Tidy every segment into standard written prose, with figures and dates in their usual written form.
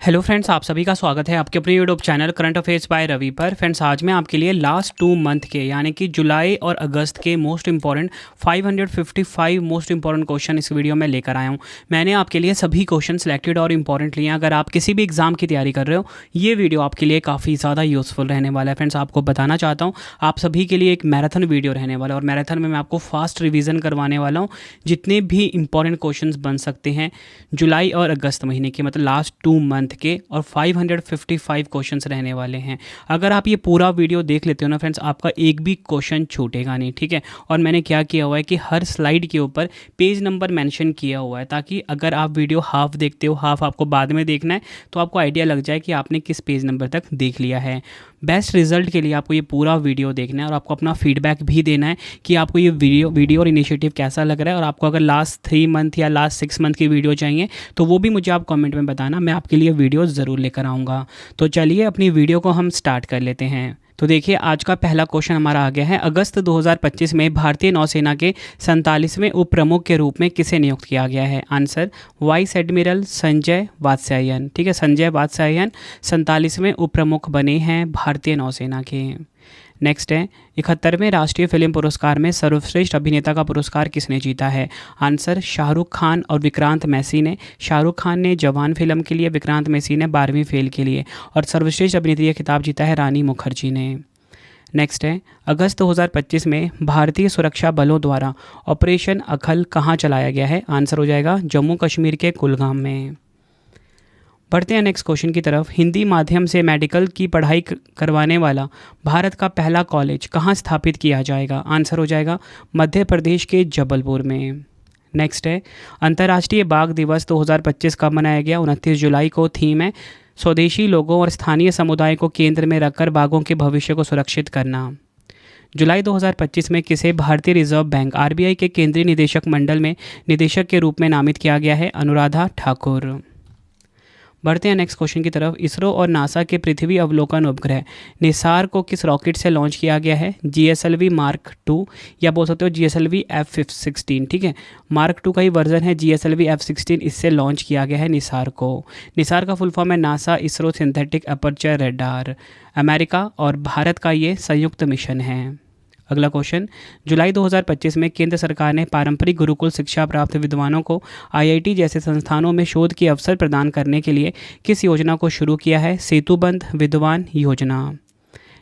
Hello friends, आप सभी का स्वागत है आपके अपने YouTube channel current affairs by Ravi पर। फ्रेंड्स, आज मैं आपके लिए लास्ट 2 मंथ के यानी कि जुलाई और अगस्त के most important 555 most important question इस वीडियो में लेकर आया हूं। मैंने आपके लिए सभी क्वेश्चन सिलेक्टेड और इंपॉर्टेंट लिए हैं। अगर आप किसी भी एग्जाम की तैयारी कर रहे हो, ये वीडियो आपके लिए काफ़ी ज़्यादा यूज़फुल रहने वाला है। फ्रेंड्स, आपको बताना चाहता हूँ आप सभी के लिए एक मैराथन वीडियो रहने वाला है और मैराथन में मैं आपको फास्ट रिविज़न करवाने वाला हूँ। जितने भी इंपॉर्टेंट क्वेश्चन बन सकते हैं जुलाई और अगस्त महीने के, मतलब लास्ट 2 मंथ के, और 555 क्वेश्चंस रहने वाले हैं। अगर आप ये पूरा वीडियो देख लेते हो ना फ्रेंड्स, आपका एक भी क्वेश्चन छूटेगा नहीं, ठीक है। और मैंने क्या किया हुआ है कि हर स्लाइड के ऊपर पेज नंबर मेंशन किया हुआ है, ताकि अगर आप वीडियो हाफ देखते हो, हाफ आपको बाद में देखना है, तो आपको आइडिया लग जाए कि आपने किस पेज नंबर तक देख लिया है। बेस्ट रिजल्ट के लिए आपको ये पूरा वीडियो देखना है और आपको अपना फीडबैक भी देना है कि आपको ये वीडियो और इनिशिएटिव कैसा लग रहा है। और आपको अगर लास्ट 3 मंथ या लास्ट 6 मंथ की वीडियो चाहिए तो वो भी मुझे आप कमेंट में बताना, मैं आपके लिए वीडियो ज़रूर लेकर आऊँगा। तो चलिए अपनी वीडियो को हम स्टार्ट कर लेते हैं। तो देखिए, आज का पहला क्वेश्चन हमारा आ गया है। अगस्त 2025 में भारतीय नौसेना के 47वें उप प्रमुख के रूप में किसे नियुक्त किया गया है? Answer vice admiral Sanjay Vatsayan. ठीक है, संजय वात्स्यायन 47वें उप प्रमुख बने हैं भारतीय नौसेना के। नेक्स्ट है, 71वें राष्ट्रीय फिल्म पुरस्कार में सर्वश्रेष्ठ अभिनेता का पुरस्कार किसने जीता है? आंसर शाहरुख खान और विक्रांत मैसी ने। शाहरुख खान ने जवान फिल्म के लिए, विक्रांत मैसी ने 12वीं फेल के लिए। और सर्वश्रेष्ठ अभिनेत्री का खिताब जीता है रानी मुखर्जी ने। नेक्स्ट है, अगस्त 2025 में भारतीय सुरक्षा बलों द्वारा ऑपरेशन अखल कहाँ चलाया गया है? आंसर हो जाएगा जम्मू कश्मीर के कुलगाम में। बढ़ते हैं नेक्स्ट क्वेश्चन की तरफ। हिंदी माध्यम से मेडिकल की पढ़ाई करवाने वाला भारत का पहला कॉलेज कहाँ स्थापित किया जाएगा? आंसर हो जाएगा मध्य प्रदेश के जबलपुर में। नेक्स्ट है, अंतर्राष्ट्रीय बाघ दिवस 2025 कब मनाया गया? 29 जुलाई को। थीम है स्वदेशी लोगों और स्थानीय समुदाय को केंद्र में रखकर बाघों के भविष्य को सुरक्षित करना। जुलाई 2025 में किसे भारतीय रिजर्व बैंक आरबीआई के केंद्रीय निदेशक मंडल में निदेशक के रूप में नामित किया गया है? अनुराधा ठाकुर। बढ़ते हैं नेक्स्ट क्वेश्चन की तरफ। इसरो और नासा के पृथ्वी अवलोकन उपग्रह निसार को किस रॉकेट से लॉन्च किया गया है? GSLV मार्क 2 या बोल सकते हो GSLV F-16। ठीक है, मार्क 2 का ही वर्जन है GSLV F-16, इससे लॉन्च किया गया है निसार को। निसार का फुल फॉर्म है NASA ISRO synthetic aperture radar. America और भारत का ये संयुक्त मिशन है। अगला क्वेश्चन, जुलाई 2025 में केंद्र सरकार ने पारंपरिक गुरुकुल शिक्षा प्राप्त विद्वानों को IIT जैसे संस्थानों में शोध के अवसर प्रदान करने के लिए किस योजना को शुरू किया है? सेतुबंध विद्वान योजना।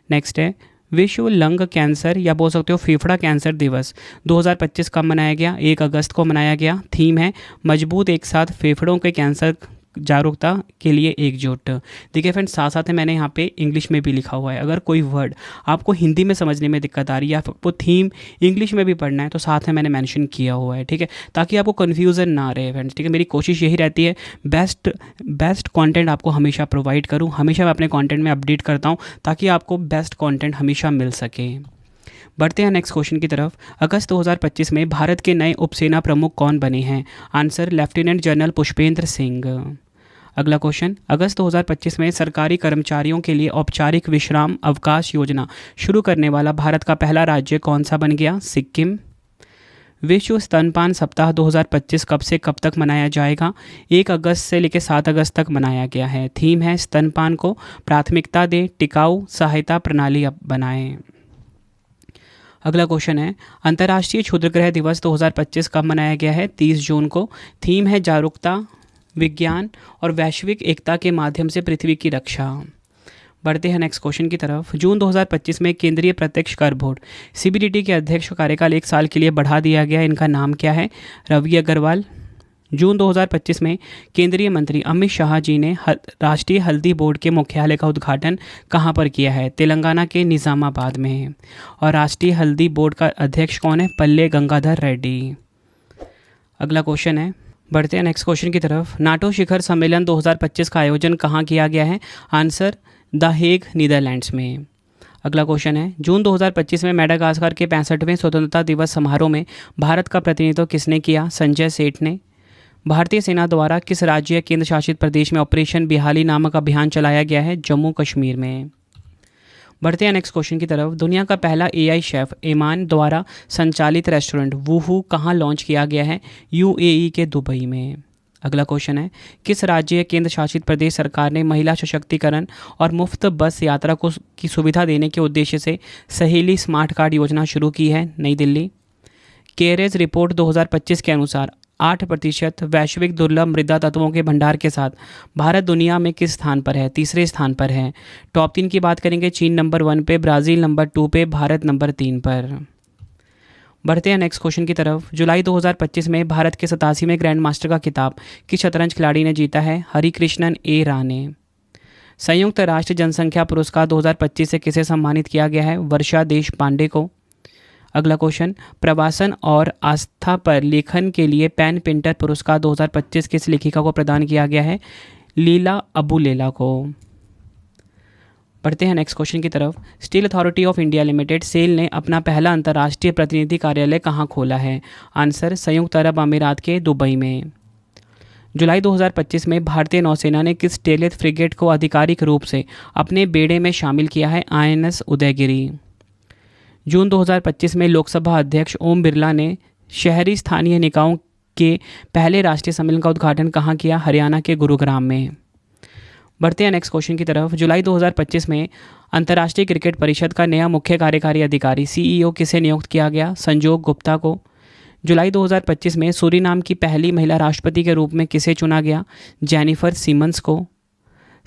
नेक्स्ट है, विश्व लंग कैंसर या बोल सकते हो फेफड़ा कैंसर दिवस 2025 कब मनाया गया? 1 अगस्त को मनाया गया। थीम है मजबूत एक साथ फेफड़ों के कैंसर जागरूकता के लिए एकजुट। देखिए फ्रेंड्स, साथ साथ में मैंने यहाँ पे इंग्लिश में भी लिखा हुआ है। अगर कोई वर्ड आपको हिंदी में समझने में दिक्कत आ रही है या आपको थीम इंग्लिश में भी पढ़ना है तो साथ में मैंने मेंशन किया हुआ है, ठीक है, ताकि आपको कन्फ्यूज़न ना रहे फ्रेंड्स। ठीक है, मेरी कोशिश यही रहती है बेस्ट कंटेंट आपको हमेशा प्रोवाइड करूँ। हमेशा मैं अपने कॉन्टेंट में अपडेट करता हूँ ताकि आपको बेस्ट कॉन्टेंट हमेशा मिल सके। बढ़ते हैं नेक्स्ट क्वेश्चन की तरफ। अगस्त 2025 में भारत के नए उपसेना प्रमुख कौन बने हैं? Answer lieutenant general Pushpendra Singh. अगला क्वेश्चन, अगस्त 2025 में सरकारी कर्मचारियों के लिए औपचारिक विश्राम अवकाश योजना शुरू करने वाला भारत का पहला राज्य कौन सा बन गया? सिक्किम। विश्व स्तनपान सप्ताह 2025 कब से कब तक मनाया जाएगा? 1 अगस्त से लेकर 7 अगस्त तक मनाया गया है। थीम है स्तनपान को प्राथमिकता दें, टिकाऊ सहायता प्रणाली बनाएं। अगला क्वेश्चन है, अंतर्राष्ट्रीय क्षुद्रग्रह दिवस 2025 कब मनाया गया है? 30 जून को। थीम है जागरूकता, विज्ञान और वैश्विक एकता के माध्यम से पृथ्वी की रक्षा। बढ़ते हैं नेक्स्ट क्वेश्चन की तरफ। जून 2025 में केंद्रीय प्रत्यक्ष कर बोर्ड CBDT के अध्यक्ष का कार्यकाल 1 साल के लिए बढ़ा दिया गया। इनका नाम क्या है? रवि अग्रवाल। जून 2025 में केंद्रीय मंत्री अमित शाह जी ने राष्ट्रीय हल्दी बोर्ड के मुख्यालय का उद्घाटन कहाँ पर किया है? तेलंगाना के निज़ामाबाद में। और राष्ट्रीय हल्दी बोर्ड का अध्यक्ष कौन है? पल्ले गंगाधर रेड्डी। अगला क्वेश्चन है, बढ़ते हैं नेक्स्ट क्वेश्चन की तरफ। नाटो शिखर सम्मेलन 2025 का आयोजन कहाँ किया गया है? आंसर द हेग, नीदरलैंड्स में। अगला क्वेश्चन है, जून 2025 में मेडागास्कर के 65वें स्वतंत्रता दिवस समारोह में भारत का प्रतिनिधित्व किसने किया? संजय सेठ ने। भारतीय सेना द्वारा किस राज्य केंद्र शासित प्रदेश में ऑपरेशन बिहाली नामक अभियान चलाया गया है? जम्मू कश्मीर में। बढ़ते हैं नेक्स्ट क्वेश्चन की तरफ। दुनिया का पहला AI शेफ एमान द्वारा संचालित रेस्टोरेंट वूहू कहाँ लॉन्च किया गया है? UAE के दुबई में। अगला क्वेश्चन है, किस राज्य या केंद्र शासित प्रदेश सरकार ने महिला सशक्तिकरण और मुफ्त बस यात्रा को की सुविधा देने के उद्देश्य से सहेली स्मार्ट कार्ड योजना शुरू की है? नई दिल्ली। केयरेज रिपोर्ट 2025 के अनुसार 8% वैश्विक दुर्लभ मृदा तत्वों के भंडार के साथ भारत दुनिया में किस स्थान पर है? तीसरे स्थान पर है। टॉप 3 की बात करेंगे, चीन नंबर 1 पे, ब्राज़ील नंबर 2 पे, भारत नंबर 3 पर। बढ़ते हैं नेक्स्ट क्वेश्चन की तरफ। जुलाई 2025 में भारत के 87वें ग्रैंड मास्टर का खिताब किस शतरंज खिलाड़ी ने जीता है? हरिकृष्णन ए राणे। संयुक्त राष्ट्र जनसंख्या पुरस्कार 2025 से किसे सम्मानित किया गया है? वर्षा देश पांडे को। अगला क्वेश्चन, प्रवासन और आस्था पर लेखन के लिए पेन पेंटर पुरस्कार 2025 किस लेखिका को प्रदान किया गया है? लीला अबुलेला को। बढ़ते हैं नेक्स्ट क्वेश्चन की तरफ। Steel Authority of India Limited SAIL ने अपना पहला अंतर्राष्ट्रीय प्रतिनिधि कार्यालय कहाँ खोला है? आंसर, संयुक्त अरब अमीरात के दुबई में। जुलाई 2025 में भारतीय नौसेना ने किस टेलेथ फ्रिगेट को आधिकारिक रूप से अपने बेड़े में शामिल किया है? INS उदयगिरी। जून 2025 में लोकसभा अध्यक्ष ओम बिरला ने शहरी स्थानीय निकायों के पहले राष्ट्रीय सम्मेलन का उद्घाटन कहाँ किया? हरियाणा के गुरुग्राम में। बढ़ते हैं नेक्स्ट क्वेश्चन की तरफ। जुलाई 2025 में अंतर्राष्ट्रीय क्रिकेट परिषद का नया मुख्य कार्यकारी अधिकारी CEO किसे नियुक्त किया गया? संजोग गुप्ता को। जुलाई 2025 में सूरीनाम की पहली महिला राष्ट्रपति के रूप में किसे चुना गया? जेनिफर सिमन्स को।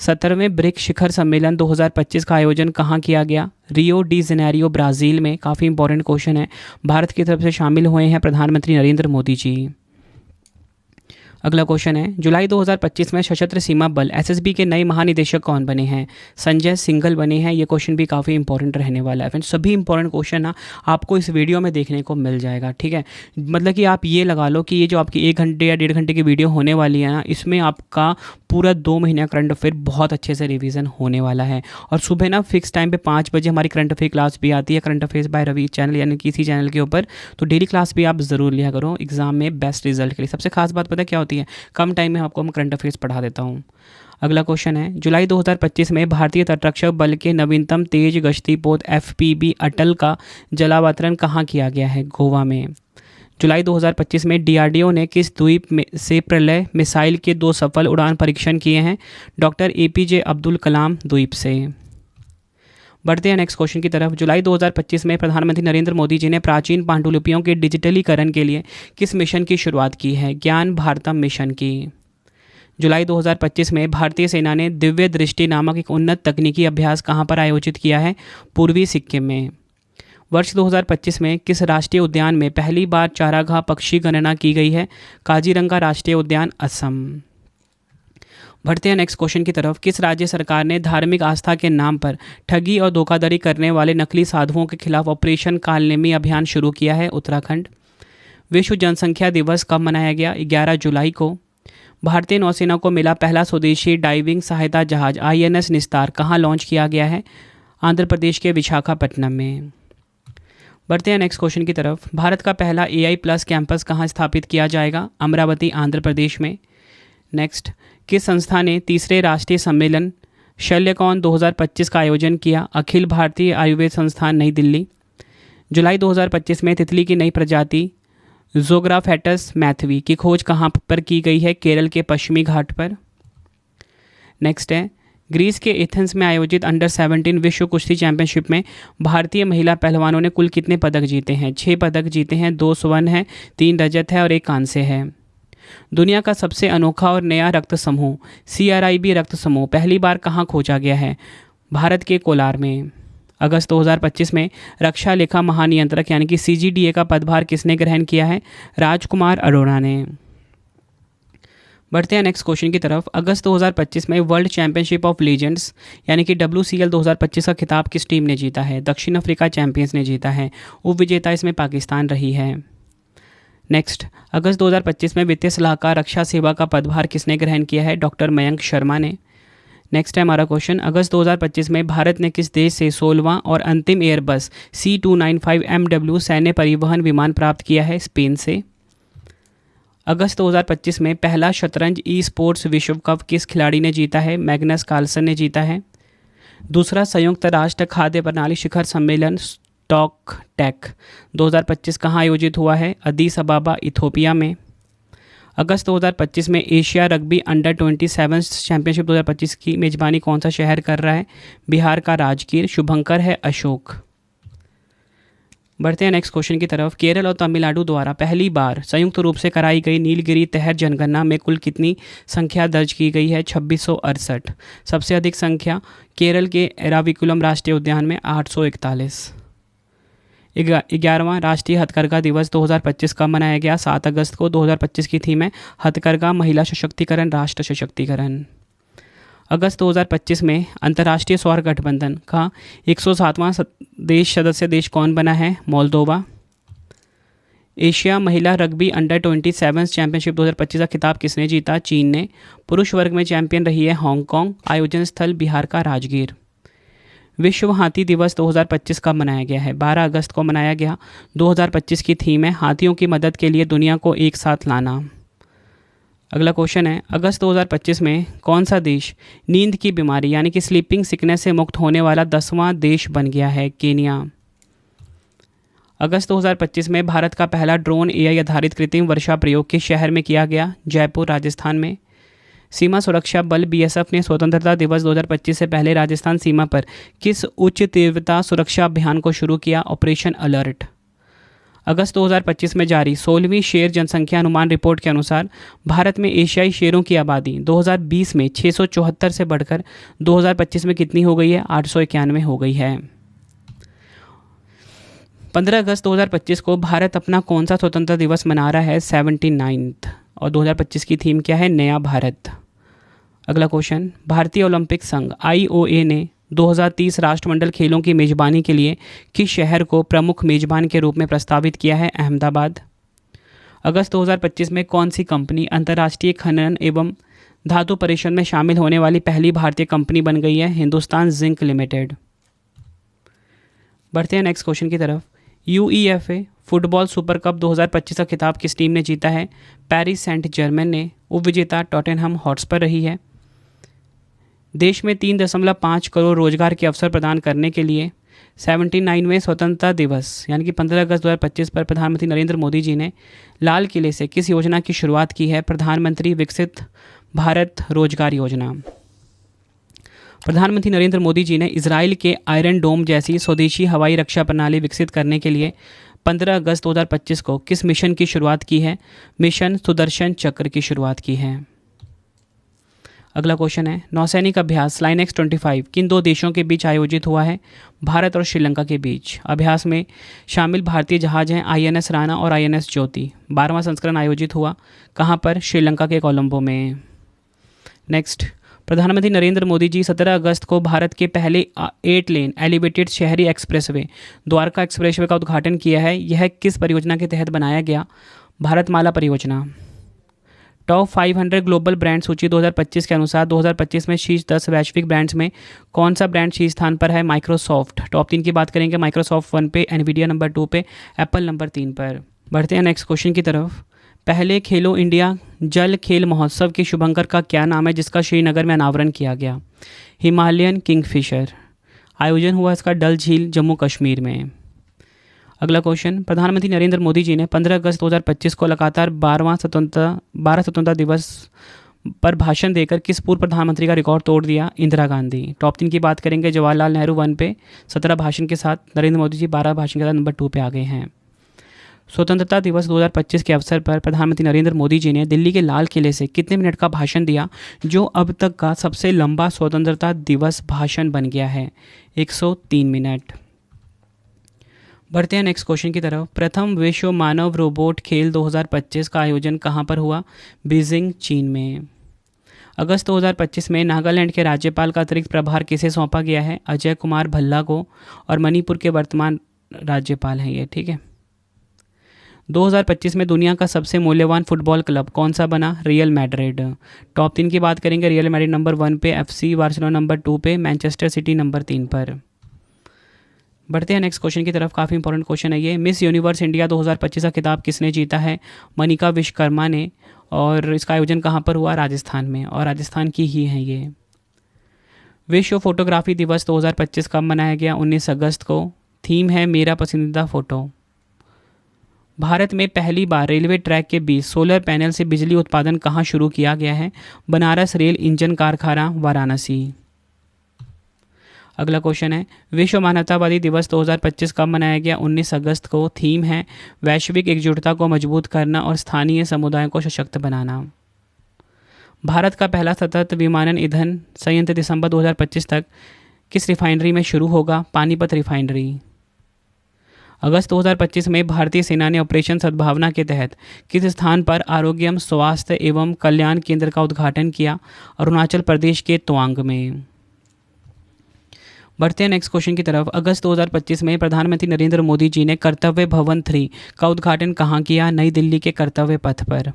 17वें ब्रिक्स शिखर सम्मेलन 2025 का आयोजन कहाँ किया गया? रियो डी जेनेरियो ब्राज़ील में। काफ़ी इंपॉर्टेंट क्वेश्चन है। भारत की तरफ से शामिल हुए हैं प्रधानमंत्री नरेंद्र मोदी जी। अगला क्वेश्चन है, जुलाई 2025 में सशस्त्र सीमा बल SSB के नए महानिदेशक कौन बने हैं? संजय सिंघल बने हैं। ये क्वेश्चन भी काफ़ी इंपॉर्टेंट रहने वाला है फ्रेंड्स। सभी इंपॉर्टेंट क्वेश्चन ना आपको इस वीडियो में देखने को मिल जाएगा, ठीक है। मतलब कि आप ये लगा लो कि ये जो आपकी 1 घंटे या 1.5 घंटे की वीडियो होने वाली है ना, इसमें आपका पूरा 2 महीना करंट अफेयर बहुत अच्छे से रिवीजन होने वाला है। और सुबह ना फिक्स टाइम पे 5 बजे हमारी करंट अफेयर क्लास भी आती है, current affairs by Ravi channel, यानी कि इसी चैनल के ऊपर। तो डेली क्लास भी आप ज़रूर लिया करो एग्जाम में बेस्ट रिजल्ट के लिए। सबसे खास बात पता क्या होती है? कम टाइम में आपको मैं करंट अफेयर्स पढ़ा देता हूँ। अगला क्वेश्चन है, जुलाई 2025 में भारतीय तटरक्षक बल के नवीनतम तेज गश्ती पोत FPB अटल का जलावतरण कहाँ किया गया है? गोवा में। जुलाई 2025 में DRDO ने किस द्वीप में से प्रलय मिसाइल के 2 सफल उड़ान परीक्षण किए हैं? डॉक्टर APJ अब्दुल कलाम द्वीप से। बढ़ते हैं नेक्स्ट क्वेश्चन की तरफ। जुलाई 2025 में प्रधानमंत्री नरेंद्र मोदी जी ने प्राचीन पांडुलिपियों के डिजिटलीकरण के लिए किस मिशन की शुरुआत की है? ज्ञान भारतम मिशन की। जुलाई 2025 में भारतीय सेना ने दिव्य दृष्टि नामक एक उन्नत तकनीकी अभ्यास कहाँ पर आयोजित किया है? पूर्वी सिक्किम में। वर्ष 2025 में किस राष्ट्रीय उद्यान में पहली बार चारागाह पक्षी गणना की गई है? काजीरंगा राष्ट्रीय उद्यान, असम। बढ़ते हैं नेक्स्ट क्वेश्चन की तरफ। किस राज्य सरकार ने धार्मिक आस्था के नाम पर ठगी और धोखाधड़ी करने वाले नकली साधुओं के खिलाफ ऑपरेशन कालनेमी अभियान शुरू किया है? उत्तराखंड। विश्व जनसंख्या दिवस कब मनाया गया? 11 जुलाई को। भारतीय नौसेना को मिला पहला स्वदेशी डाइविंग सहायता जहाज INS निस्तार कहाँ लॉन्च किया गया है? आंध्र प्रदेश के विशाखापट्टनम में। बढ़ते हैं नेक्स्ट क्वेश्चन की तरफ। भारत का पहला AI+ कैंपस कहाँ स्थापित किया जाएगा? अमरावती, आंध्र प्रदेश में। नेक्स्ट, किस संस्था ने तीसरे राष्ट्रीय सम्मेलन शल्यकौन 2025 का आयोजन किया? अखिल भारतीय आयुर्वेद संस्थान, नई दिल्ली। जुलाई 2025 में तितली की नई प्रजाति ज़ोग्राफेटस मैथवी की खोज कहाँ पर की गई है? केरल के पश्चिमी घाट पर। नेक्स्ट है, ग्रीस के एथेंस में आयोजित अंडर-17 विश्व कुश्ती चैंपियनशिप में भारतीय महिला पहलवानों ने कुल कितने पदक जीते हैं? 6 पदक जीते हैं, 2 स्वर्ण है, 3 रजत है और 1 कांस्य है। दुनिया का सबसे अनोखा और नया रक्त समूह CRIB रक्त समूह पहली बार कहाँ खोजा गया है? भारत के कोलार में। अगस्त 2025 में रक्षा लेखा महानियंत्रक यानी कि CGDA का पदभार किसने ग्रहण किया है? राजकुमार अरोड़ा ने। बढ़ते हैं नेक्स्ट क्वेश्चन की तरफ। अगस्त 2025 में वर्ल्ड चैंपियनशिप ऑफ लीजेंड्स यानी कि WCL 2025 का खिताब किस टीम ने जीता है? दक्षिण अफ्रीका चैंपियंस ने जीता है। उपविजेता इसमें पाकिस्तान रही है। नेक्स्ट, अगस्त 2025 में वित्तीय सलाहकार रक्षा सेवा का पदभार किसने ग्रहण किया है? डॉक्टर मयंक शर्मा ने। नेक्स्ट है हमारा क्वेश्चन, अगस्त 2025 में भारत ने किस देश से 16वां और अंतिम एयरबस C295 MW सैन्य परिवहन विमान प्राप्त किया है? स्पेन से। अगस्त 2025 में पहला शतरंज E-स्पोर्ट्स विश्व कप किस खिलाड़ी ने जीता है? मैग्नस कार्लसन ने जीता है। दूसरा संयुक्त राष्ट्र खाद्य प्रणाली शिखर सम्मेलन स्टॉक टेक 2025 कहाँ आयोजित हुआ है? अदीस अबाबा, इथोपिया में। अगस्त 2025 में एशिया रग्बी अंडर 27 चैंपियनशिप 2025 की मेजबानी कौन सा शहर कर रहा है? बिहार का राजगीर। शुभंकर है अशोक। बढ़ते हैं नेक्स्ट क्वेश्चन की तरफ। केरल और तमिलनाडु द्वारा पहली बार संयुक्त रूप से कराई गई नीलगिरी तहर जनगणना में कुल कितनी संख्या दर्ज की गई है? 2668। सबसे अधिक संख्या केरल के एराविकुलम राष्ट्रीय उद्यान में 841। 11वां राष्ट्रीय हथकरघा दिवस 2025 कब मनाया गया? 7 अगस्त को। 2025 की थीम है हथकरघा, महिला सशक्तिकरण, राष्ट्र सशक्तिकरण। अगस्त 2025 में अंतर्राष्ट्रीय सौर गठबंधन का 107वां सदस्य देश कौन बना है? मोल्दोवा। एशिया महिला रग्बी अंडर 27 चैंपियनशिप 2025 का खिताब किसने जीता? चीन ने। पुरुष वर्ग में चैंपियन रही है हांगकांग। आयोजन स्थल बिहार का राजगीर। विश्व हाथी दिवस 2025 कब मनाया गया है? 12 अगस्त को मनाया गया। 2025 की थीम है हाथियों की मदद के लिए दुनिया को एक साथ लाना। अगला क्वेश्चन है, अगस्त 2025 में कौन सा देश नींद की बीमारी यानी कि स्लीपिंग सिकनेस से मुक्त होने वाला 10वां देश बन गया है? केन्या। अगस्त 2025 में भारत का पहला ड्रोन एआई आधारित कृत्रिम वर्षा प्रयोग किस शहर में किया गया? जयपुर, राजस्थान में। सीमा सुरक्षा बल बीएसएफ ने स्वतंत्रता दिवस 2025 से पहले राजस्थान सीमा पर किस उच्च तीव्रता सुरक्षा अभियान को शुरू किया? Operation alert. अगस्त 2025 में जारी 16वीं शेर जनसंख्या अनुमान रिपोर्ट के अनुसार भारत में एशियाई शेरों की आबादी 2020 में 674 से बढ़कर 2025 में कितनी हो गई है? 891 हो गई है। 15 अगस्त 2025 को भारत अपना कौन सा स्वतंत्रता दिवस मना रहा है? 79th। और 2025 की थीम क्या है? नया भारत। अगला क्वेश्चन, भारतीय ओलंपिक संघ आईओए ने 2030 राष्ट्रमंडल खेलों की मेजबानी के लिए किस शहर को प्रमुख मेजबान के रूप में प्रस्तावित किया है? अहमदाबाद। अगस्त 2025 में कौन सी कंपनी अंतर्राष्ट्रीय खनन एवं धातु परिषद में शामिल होने वाली पहली भारतीय कंपनी बन गई है? Hindustan zinc limited. बढ़ते हैं नेक्स्ट क्वेश्चन की तरफ। यूईएफए फुटबॉल सुपर कप 2025 का खिताब किस टीम ने जीता है? पेरिस सेंट जर्मेन ने। उपविजेता टॉटेनहम हॉटस्पर रही है। देश में 3.5 करोड़ रोजगार के अवसर प्रदान करने के लिए 79वें स्वतंत्रता दिवस यानी कि 15 अगस्त 2025 पर प्रधानमंत्री नरेंद्र मोदी जी ने लाल किले से किस योजना की शुरुआत की है? प्रधानमंत्री विकसित भारत रोजगार योजना। प्रधानमंत्री नरेंद्र मोदी जी ने इजराइल के आयरन डोम जैसी स्वदेशी हवाई रक्षा प्रणाली विकसित करने के लिए 15 अगस्त 2025 को किस मिशन की शुरुआत की है? मिशन सुदर्शन चक्र की शुरुआत की है। अगला क्वेश्चन है, नौसैनिक अभ्यास लाइनेक्स 25 किन दो देशों के बीच आयोजित हुआ है? भारत और श्रीलंका के बीच। अभ्यास में शामिल भारतीय जहाज हैं आईएनएस राणा और आईएनएस ज्योति। 12वां संस्करण आयोजित हुआ कहाँ पर? श्रीलंका के कोलंबो में। नेक्स्ट, प्रधानमंत्री नरेंद्र मोदी जी 17 अगस्त को भारत के पहले 8 लेन एलिवेटेड शहरी एक्सप्रेसवे द्वारका एक्सप्रेसवे का उद्घाटन किया है। यह किस परियोजना के तहत बनाया गया? भारतमाला परियोजना। टॉप 500 ग्लोबल ब्रांड सूची 2025 के अनुसार 2025 में शीर्ष 10 वैश्विक ब्रांड्स में कौन सा ब्रांड शीर्ष स्थान पर है? माइक्रोसॉफ्ट। टॉप 3 की बात करेंगे, माइक्रोसॉफ्ट 1 पे, एनवीडिया नंबर 2 पे, एप्पल नंबर 3 पर। बढ़ते हैं नेक्स्ट क्वेश्चन की तरफ। पहले खेलो इंडिया जल खेल महोत्सव के शुभंकर का क्या नाम है जिसका श्रीनगर में अनावरण किया गया? Himalayan Kingfisher. आयोजन हुआ इसका डल झील जम्मू कश्मीर में। अगला क्वेश्चन, प्रधानमंत्री नरेंद्र मोदी जी ने 15 अगस्त 2025 को लगातार 12 स्वतंत्रता दिवस पर भाषण देकर किस पूर्व प्रधानमंत्री का रिकॉर्ड तोड़ दिया? इंदिरा गांधी। टॉप 3 की बात करेंगे, जवाहरलाल नेहरू 1 पे 17 भाषण के साथ, नरेंद्र मोदी जी 12 भाषण के साथ नंबर 2 पे आ गए हैं। स्वतंत्रता दिवस 2025 के अवसर पर प्रधानमंत्री नरेंद्र मोदी जी ने दिल्ली के लाल किले से कितने मिनट का भाषण दिया जो अब तक का सबसे लंबा स्वतंत्रता दिवस भाषण बन गया है? 103 मिनट। बढ़ते हैं नेक्स्ट क्वेश्चन की तरफ। प्रथम विश्व मानव रोबोट खेल 2025 का आयोजन कहाँ पर हुआ? बीजिंग, चीन में। अगस्त 2025 में नागालैंड के राज्यपाल का अतिरिक्त प्रभार किसे सौंपा गया है? अजय कुमार भल्ला को, और मणिपुर के वर्तमान राज्यपाल हैं ये, ठीक है। 2025 में दुनिया का सबसे मूल्यवान फुटबॉल क्लब कौन सा बना? Real Madrid. टॉप 3 की बात करेंगे, रियल मैड्रिड नंबर 1 पे, एफसी बार्सिलोना नंबर 2 पे, मैनचेस्टर सिटी नंबर 3 पर। बढ़ते हैं नेक्स्ट क्वेश्चन की तरफ। काफ़ी इंपॉर्टेंट क्वेश्चन है ये। मिस यूनिवर्स इंडिया 2025 का खिताब किसने जीता है? मनिका विश्वकर्मा ने। और इसका आयोजन कहाँ पर हुआ? राजस्थान में, और राजस्थान की ही है ये। विश्व फोटोग्राफी दिवस 2025 कब मनाया गया? 19 अगस्त को। थीम है मेरा पसंदीदा फ़ोटो। भारत में पहली बार रेलवे ट्रैक के बीच सोलर पैनल से बिजली उत्पादन कहाँ शुरू किया गया है? बनारस रेल इंजन कारखाना, वाराणसी। अगला क्वेश्चन है, विश्व मानवतावादी दिवस 2025 कब मनाया गया? 19 अगस्त को। थीम है वैश्विक एकजुटता को मजबूत करना और स्थानीय समुदायों को सशक्त बनाना। भारत का पहला सतत विमानन ईंधन संयंत्र दिसंबर 2025 तक किस रिफाइनरी में शुरू होगा? पानीपत रिफाइनरी। अगस्त 2025 में भारतीय सेना ने ऑपरेशन सद्भावना के तहत किस स्थान पर आरोग्यम स्वास्थ्य एवं कल्याण केंद्र का उद्घाटन किया? अरुणाचल प्रदेश के तवांग में। बढ़ते हैं नेक्स्ट क्वेश्चन की तरफ। अगस्त 2025 में प्रधानमंत्री नरेंद्र मोदी जी ने कर्तव्य भवन 3 का उद्घाटन कहाँ किया? नई दिल्ली के कर्तव्य पथ पर।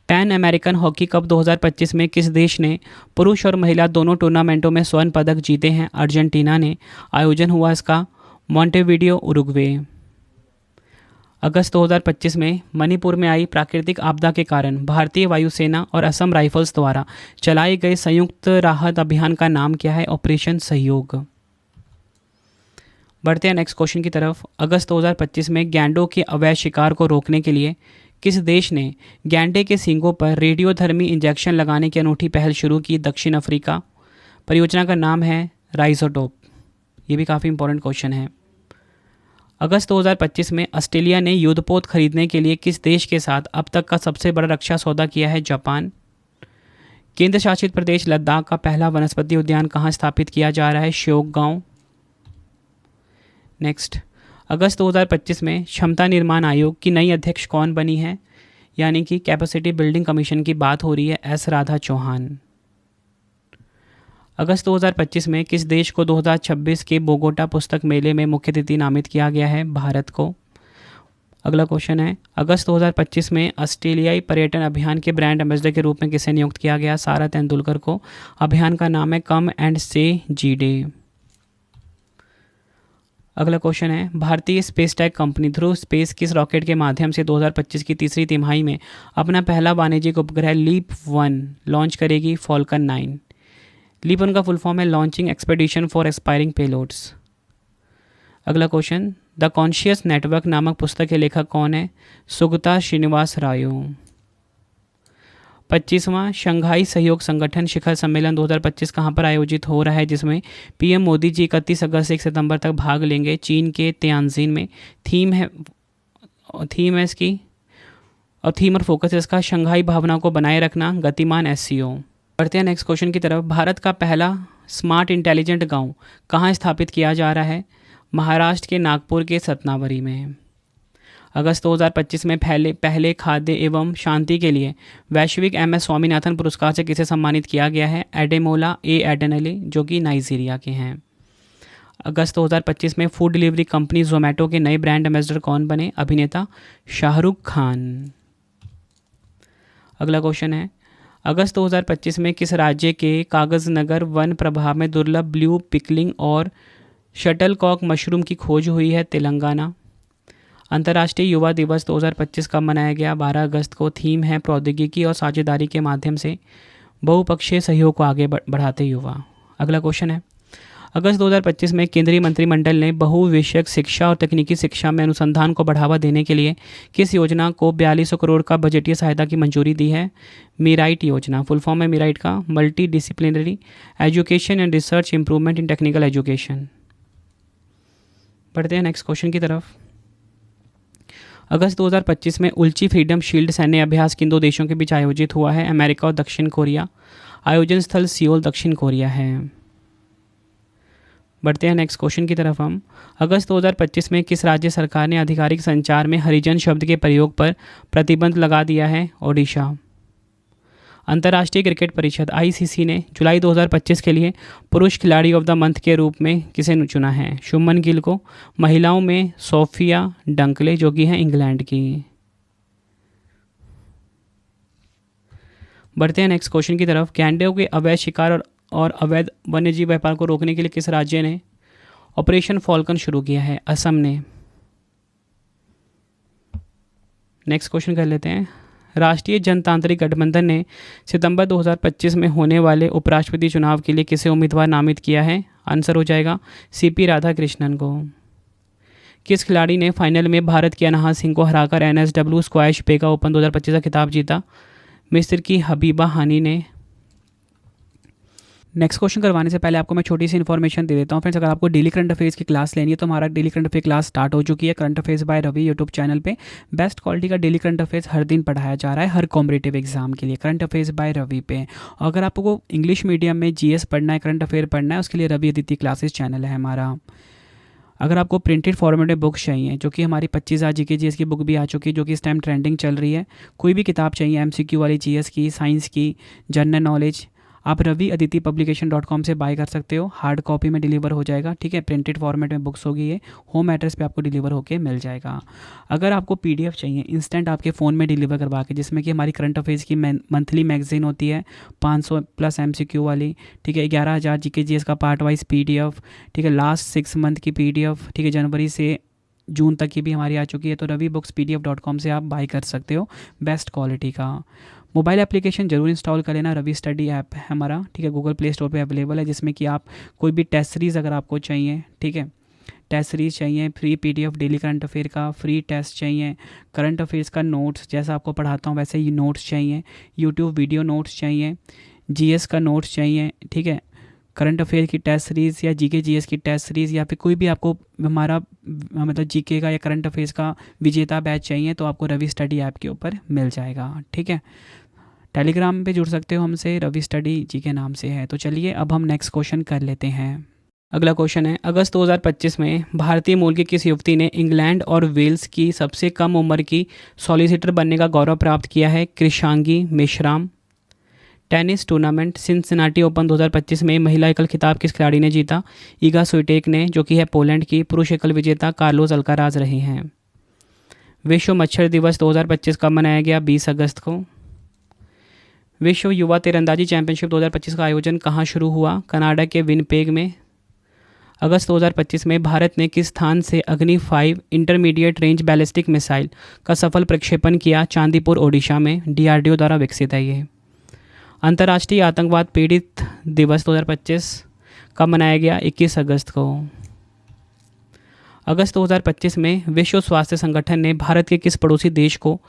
पैन अमेरिकन हॉकी कप 2025 में किस देश ने पुरुष और महिला दोनों टूर्नामेंटों में स्वर्ण पदक जीते हैं? अर्जेंटीना ने। आयोजन हुआ इसका मॉन्टेविडियो, उरुग्वे। अगस्त 2025 में मणिपुर में आई प्राकृतिक आपदा के कारण भारतीय वायुसेना और असम राइफल्स द्वारा चलाए गए संयुक्त राहत अभियान का नाम क्या है? ऑपरेशन सहयोग। बढ़ते हैं नेक्स्ट क्वेश्चन की तरफ। अगस्त 2025 में गैंडों के अवैध शिकार को रोकने के लिए किस देश ने गैंडे के सींगों पर रेडियोधर्मी इंजेक्शन लगाने की अनूठी पहल शुरू की? दक्षिण अफ्रीका। परियोजना का नाम है राइजोटोप। ये भी काफ़ी इंपॉर्टेंट क्वेश्चन है। अगस्त 2025 में ऑस्ट्रेलिया ने युद्धपोत खरीदने के लिए किस देश के साथ अब तक का सबसे बड़ा रक्षा सौदा किया है? जापान। केंद्र शासित प्रदेश लद्दाख का पहला वनस्पति उद्यान कहाँ स्थापित किया जा रहा है? श्योक गांव। नेक्स्ट, अगस्त 2025 में क्षमता निर्माण आयोग की नई अध्यक्ष कौन बनी है? यानी कि कैपेसिटी बिल्डिंग कमीशन की बात हो रही है, एस राधा चौहान। अगस्त 2025 में किस देश को 2026 के बोगोटा पुस्तक मेले में मुख्य अतिथि नामित किया गया है? भारत को। अगला क्वेश्चन है, अगस्त 2025 में ऑस्ट्रेलियाई पर्यटन अभियान के ब्रांड एम्बेसडर के रूप में किसे नियुक्त किया गया? सारा तेंदुलकर को। अभियान का नाम है कम एंड से जी डे। अगला क्वेश्चन है, भारतीय स्पेस टेक कंपनी ध्रुव स्पेस किस रॉकेट के माध्यम से 2025 की तीसरी तिमाही में अपना पहला वाणिज्यिक उपग्रह लीप 1 लॉन्च करेगी? फॉल्कन 9। लीप 1 का फुल फॉर्म है launching expedition for aspiring payloads. अगला क्वेश्चन, द कॉन्शियस नेटवर्क नामक पुस्तक के लेखक कौन है? सुगता श्रीनिवास रायो। 25वां शंघाई सहयोग संगठन शिखर सम्मेलन 2025 कहाँ पर आयोजित हो रहा है, जिसमें पीएम मोदी जी 31 अगस्त से 1 सितंबर तक भाग लेंगे? चीन के तियानजिन में। थीम है इसकी और थीम और फोकस है इसका शंघाई भावना को बनाए रखना, गतिमान एससीओ। बढ़ते हैं नेक्स्ट क्वेश्चन की तरफ। भारत का पहला स्मार्ट इंटेलिजेंट गांव कहाँ स्थापित किया जा रहा है? महाराष्ट्र के नागपुर के सतनावरी में। अगस्त 2025 में पहले खाद्य एवं शांति के लिए वैश्विक एमएस स्वामीनाथन पुरस्कार से किसे सम्मानित किया गया है? एडेमोला ए एडेनले, जो कि नाइजीरिया के हैं। अगस्त 2025 में फूड डिलीवरी कंपनी जोमेटो के नए ब्रांड एम्बेसडर कौन बने? अभिनेता शाहरुख खान। अगला क्वेश्चन है, अगस्त 2025 में किस राज्य के कागज नगर वन प्रभाग में दुर्लभ ब्लू पिकलिंग और शटलकॉक मशरूम की खोज हुई है? तेलंगाना। अंतर्राष्ट्रीय युवा दिवस 2025 कब मनाया गया? 12 अगस्त को। थीम है प्रौद्योगिकी और साझेदारी के माध्यम से बहुपक्षीय सहयोग को आगे बढ़ाते युवा। अगला क्वेश्चन है, अगस्त 2025 में केंद्रीय मंत्रिमंडल ने बहुविषयक शिक्षा और तकनीकी शिक्षा में अनुसंधान को बढ़ावा देने के लिए किस योजना को 4200 करोड़ का बजटीय सहायता की मंजूरी दी है? मीराइट योजना। फुल फॉर्म है मीराइट का multi disciplinary education and research improvement in technical education. बढ़ते हैं नेक्स्ट क्वेश्चन की तरफ। अगस्त 2025 में उल्ची फ्रीडम शील्ड सैन्य अभ्यास किन दो देशों के बीच आयोजित हुआ है? अमेरिका और दक्षिण कोरिया। आयोजन स्थल सियोल, दक्षिण कोरिया है। बढ़ते हैं नेक्स्ट क्वेश्चन की तरफ हम। अगस्त 2025 में किस राज्य सरकार ने आधिकारिक संचार में हरिजन शब्द के प्रयोग पर प्रतिबंध लगा दिया है? ओडिशा। अंतर्राष्ट्रीय क्रिकेट परिषद आईसीसी ने जुलाई 2025 के लिए पुरुष खिलाड़ी ऑफ द मंथ के रूप में किसे चुना है? शुभमन गिल को। महिलाओं में सोफिया डंकले, जो कि हैं इंग्लैंड की। बढ़ते हैं नेक्स्ट क्वेश्चन की तरफ। गैंडों के अवैध शिकार और अवैध वन्यजीव व्यापार को रोकने के लिए किस राज्य ने ऑपरेशन फॉल्कन शुरू किया है? असम ने। नेक्स्ट क्वेश्चन कर लेते हैं। राष्ट्रीय जनतांत्रिक गठबंधन ने सितंबर 2025 में होने वाले उपराष्ट्रपति चुनाव के लिए किसे उम्मीदवार नामित किया है? आंसर हो जाएगा सीपी राधाकृष्णन को। किस खिलाड़ी ने फाइनल में भारत की अनाहत सिंह को हराकर NSW स्क्वैश पेगा ओपन 2025 का खिताब जीता? मिस्र की हबीबा हानी ने। नेक्स्ट क्वेश्चन करवाने से पहले आपको मैं छोटी सी इन्फॉर्मेशन दे देता हूँ फ्रेंड्स। अगर आपको डेली करंट अफेयर्स की क्लास लेनी है तो हमारा daily current affair class start हो चुकी है current affairs by Ravi YouTube channel पे। बेस्ट क्वालिटी का डेली करंट अफेयर्स हर दिन पढ़ाया जा रहा है हर कॉम्पिटिटिव एग्जाम के लिए करंट अफेयर्स बाय रवि पे। अगर आपको इंग्लिश मीडियम में GS पढ़ना है, करंट अफेयर पढ़ना है, उसके लिए रवि अदिति क्लासेस चैनल है हमारा। अगर आपको प्रिंटेड फॉर्मेट में बुक्स चाहिए, जो कि हमारी 25,000 GK GS की बुक भी आ चुकी है जो कि इस टाइम ट्रेंडिंग चल रही है, कोई भी किताब चाहिए MCQ वाली, GS की, साइंस की, जनरल नॉलेज, आप रवि अदिति publication.com से बाय कर सकते हो। हार्ड कॉपी में डिलीवर हो जाएगा, ठीक है। प्रिंटेड फॉर्मेट में बुक्स होगी, ये होम एड्रेस पे आपको डिलीवर होके मिल जाएगा। अगर आपको PDF चाहिए इंस्टेंट आपके फ़ोन में डिलीवर करवा के, जिसमें कि हमारी करंट अफेयर्स की मंथली मैगजीन होती है 500+ MCQ वाली, ठीक है, 11,000 GK GS का पार्ट वाइज PDF, ठीक है, लास्ट 6 मंथ की PDF, ठीक है, जनवरी से जून तक की भी हमारी आ चुकी है। तो रवि बुक्स PDF.com से आप बाय कर सकते हो बेस्ट क्वालिटी का। मोबाइल एप्लीकेशन जरूर इंस्टॉल कर लेना, रवि स्टडी ऐप है हमारा, ठीक है, गूगल प्ले स्टोर पे अवेलेबल है, जिसमें कि आप कोई भी टेस्ट सीरीज़ अगर आपको चाहिए, ठीक है, टेस्ट सीरीज़ चाहिए, free PDF daily current affair का, फ्री टेस्ट चाहिए, करंट अफेयर्स का नोट्स जैसा आपको पढ़ाता हूँ वैसे ही नोट्स चाहिए, यूट्यूब वीडियो नोट्स चाहिए, GS का नोट्स चाहिए, ठीक है, करंट अफेयर की टेस्ट सीरीज़ या GK GS की टेस्ट सीरीज़, या फिर कोई भी आपको हमारा मतलब GK का या करंट अफेयर्स का विजेता बैच चाहिए, तो आपको रवि स्टडी ऐप के ऊपर मिल जाएगा, ठीक है। टेलीग्राम पे जुड़ सकते हो हमसे, रवि स्टडी GK नाम से है। तो चलिए अब हम नेक्स्ट क्वेश्चन कर लेते हैं। अगला क्वेश्चन है, अगस्त 2025 में भारतीय मूल की किस युवती ने इंग्लैंड और वेल्स की सबसे कम उम्र की सॉलिसिटर बनने का गौरव प्राप्त किया है? Krishangi Meshram. Tennis tournament Cincinnati Open 2025 में महिला एकल खिताब किस खिलाड़ी ने जीता? ईगा स्विटेक ने, जो कि है पोलैंड की। पुरुष एकल विजेता कार्लोस अल्काराज रहे हैं। विश्व मच्छर दिवस 2025 कब मनाया गया? 20 अगस्त को। विश्व युवा तीरंदाजी चैंपियनशिप 2025 का आयोजन कहाँ शुरू हुआ? कनाडा के विनपेग में। अगस्त 2025 में भारत ने किस स्थान से अग्नि 5 इंटरमीडिएट रेंज बैलिस्टिक मिसाइल का सफल प्रक्षेपण किया? चांदीपुर ओडिशा में। DRDO द्वारा विकसित है ये। अंतर्राष्ट्रीय आतंकवाद पीड़ित दिवस 2025 कब मनाया गया? 21 अगस्त को। अगस्त 2025 में विश्व स्वास्थ्य संगठन ने भारत के किस पड़ोसी देश को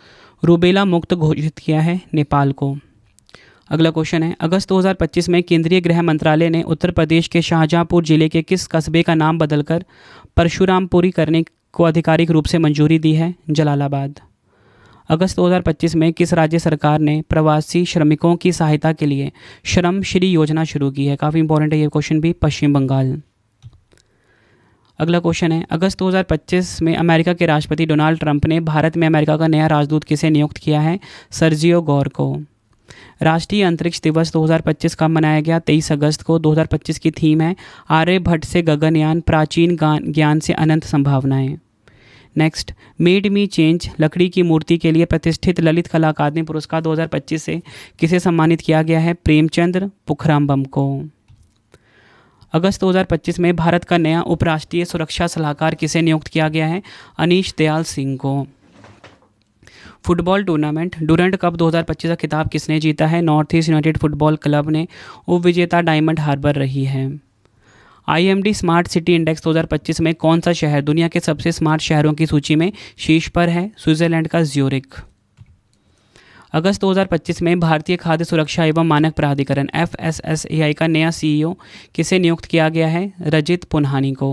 रूबेला मुक्त घोषित किया है? नेपाल को। अगला क्वेश्चन है, अगस्त 2025 में केंद्रीय गृह मंत्रालय ने उत्तर प्रदेश के शाहजहांपुर जिले के किस कस्बे का नाम बदलकर परशुरामपुरी करने को आधिकारिक रूप से मंजूरी दी है? जलालाबाद। अगस्त 2025 में किस राज्य सरकार ने प्रवासी श्रमिकों की सहायता के लिए श्रम श्री योजना शुरू की है? काफ़ी इंपॉर्टेंट है ये क्वेश्चन भी। पश्चिम बंगाल। अगला क्वेश्चन है, अगस्त 2025 में अमेरिका के राष्ट्रपति डोनाल्ड ट्रंप ने भारत में अमेरिका का नया राजदूत किसे नियुक्त किया है? सर्जियो गौर को। राष्ट्रीय अंतरिक्ष दिवस 2025 कब मनाया गया? 23 अगस्त को। 2025 की थीम है आर्यभट्ट से गगनयान, प्राचीन ज्ञान से अनंत संभावनाएं। नेक्स्ट, मेड मी चेंज लकड़ी की मूर्ति के लिए प्रतिष्ठित ललित कला अकादमी पुरस्कार 2025 से किसे सम्मानित किया गया है? प्रेमचंद्र पुखरामबम को। अगस्त 2025 में भारत का नया उपराष्ट्रीय सुरक्षा सलाहकार किसे नियुक्त किया गया है? अनीश दयाल सिंह को। फुटबॉल टूर्नामेंट डुरंड कप 2025 का खिताब किसने जीता है? North east United football club ने। उप विजेता डायमंड हार्बर रही है। IMD स्मार्ट सिटी इंडेक्स 2025 में कौन सा शहर दुनिया के सबसे स्मार्ट शहरों की सूची में शीर्ष पर है? स्विट्जरलैंड का ज्यूरिख। अगस्त 2025 में भारतीय खाद्य सुरक्षा एवं मानक प्राधिकरण FSSAI का नया CEO किसे नियुक्त किया गया है? रजित पुन्हानी को।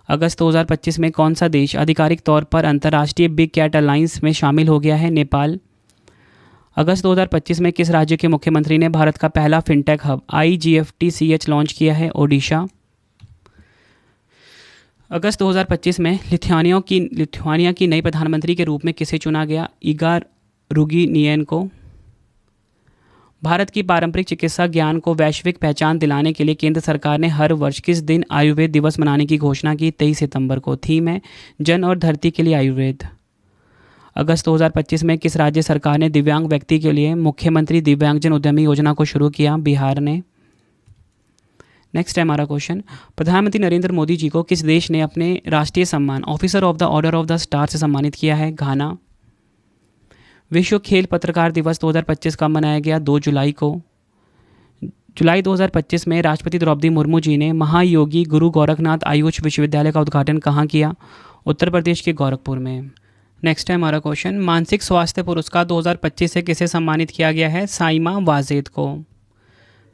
अगस्त 2025 में कौन सा देश आधिकारिक तौर पर अंतर्राष्ट्रीय बिग कैट अलायंस में शामिल हो गया है? नेपाल। अगस्त 2025 में किस राज्य के मुख्यमंत्री ने भारत का पहला फिनटेक हब IGFTCH लॉन्च किया है? ओडिशा। अगस्त 2025 में लिथुआनिया की नई प्रधानमंत्री के रूप में किसे चुना गया? इगार रुगिनियन को। भारत की पारंपरिक चिकित्सा ज्ञान को वैश्विक पहचान दिलाने के लिए केंद्र सरकार ने हर वर्ष किस दिन आयुर्वेद दिवस मनाने की घोषणा की? 23 सितंबर को। थीम है जन और धरती के लिए आयुर्वेद। अगस्त 2025 में किस राज्य सरकार ने दिव्यांग व्यक्ति के लिए मुख्यमंत्री दिव्यांगजन उद्यमी योजना को शुरू किया? बिहार ने। नेक्स्ट है हमारा क्वेश्चन, प्रधानमंत्री नरेंद्र मोदी जी को किस देश ने अपने राष्ट्रीय सम्मान officer of the order of the star से सम्मानित किया है? घाना। विश्व खेल पत्रकार दिवस 2025 कब मनाया गया? 2 जुलाई को। जुलाई 2025 में राष्ट्रपति द्रौपदी मुर्मू जी ने महायोगी गुरु गोरखनाथ आयुष विश्वविद्यालय का उद्घाटन कहाँ किया? उत्तर प्रदेश के गोरखपुर में। नेक्स्ट है हमारा क्वेश्चन, मानसिक स्वास्थ्य पुरस्कार 2025 से किसे सम्मानित किया गया है? साइमा वाजेद को।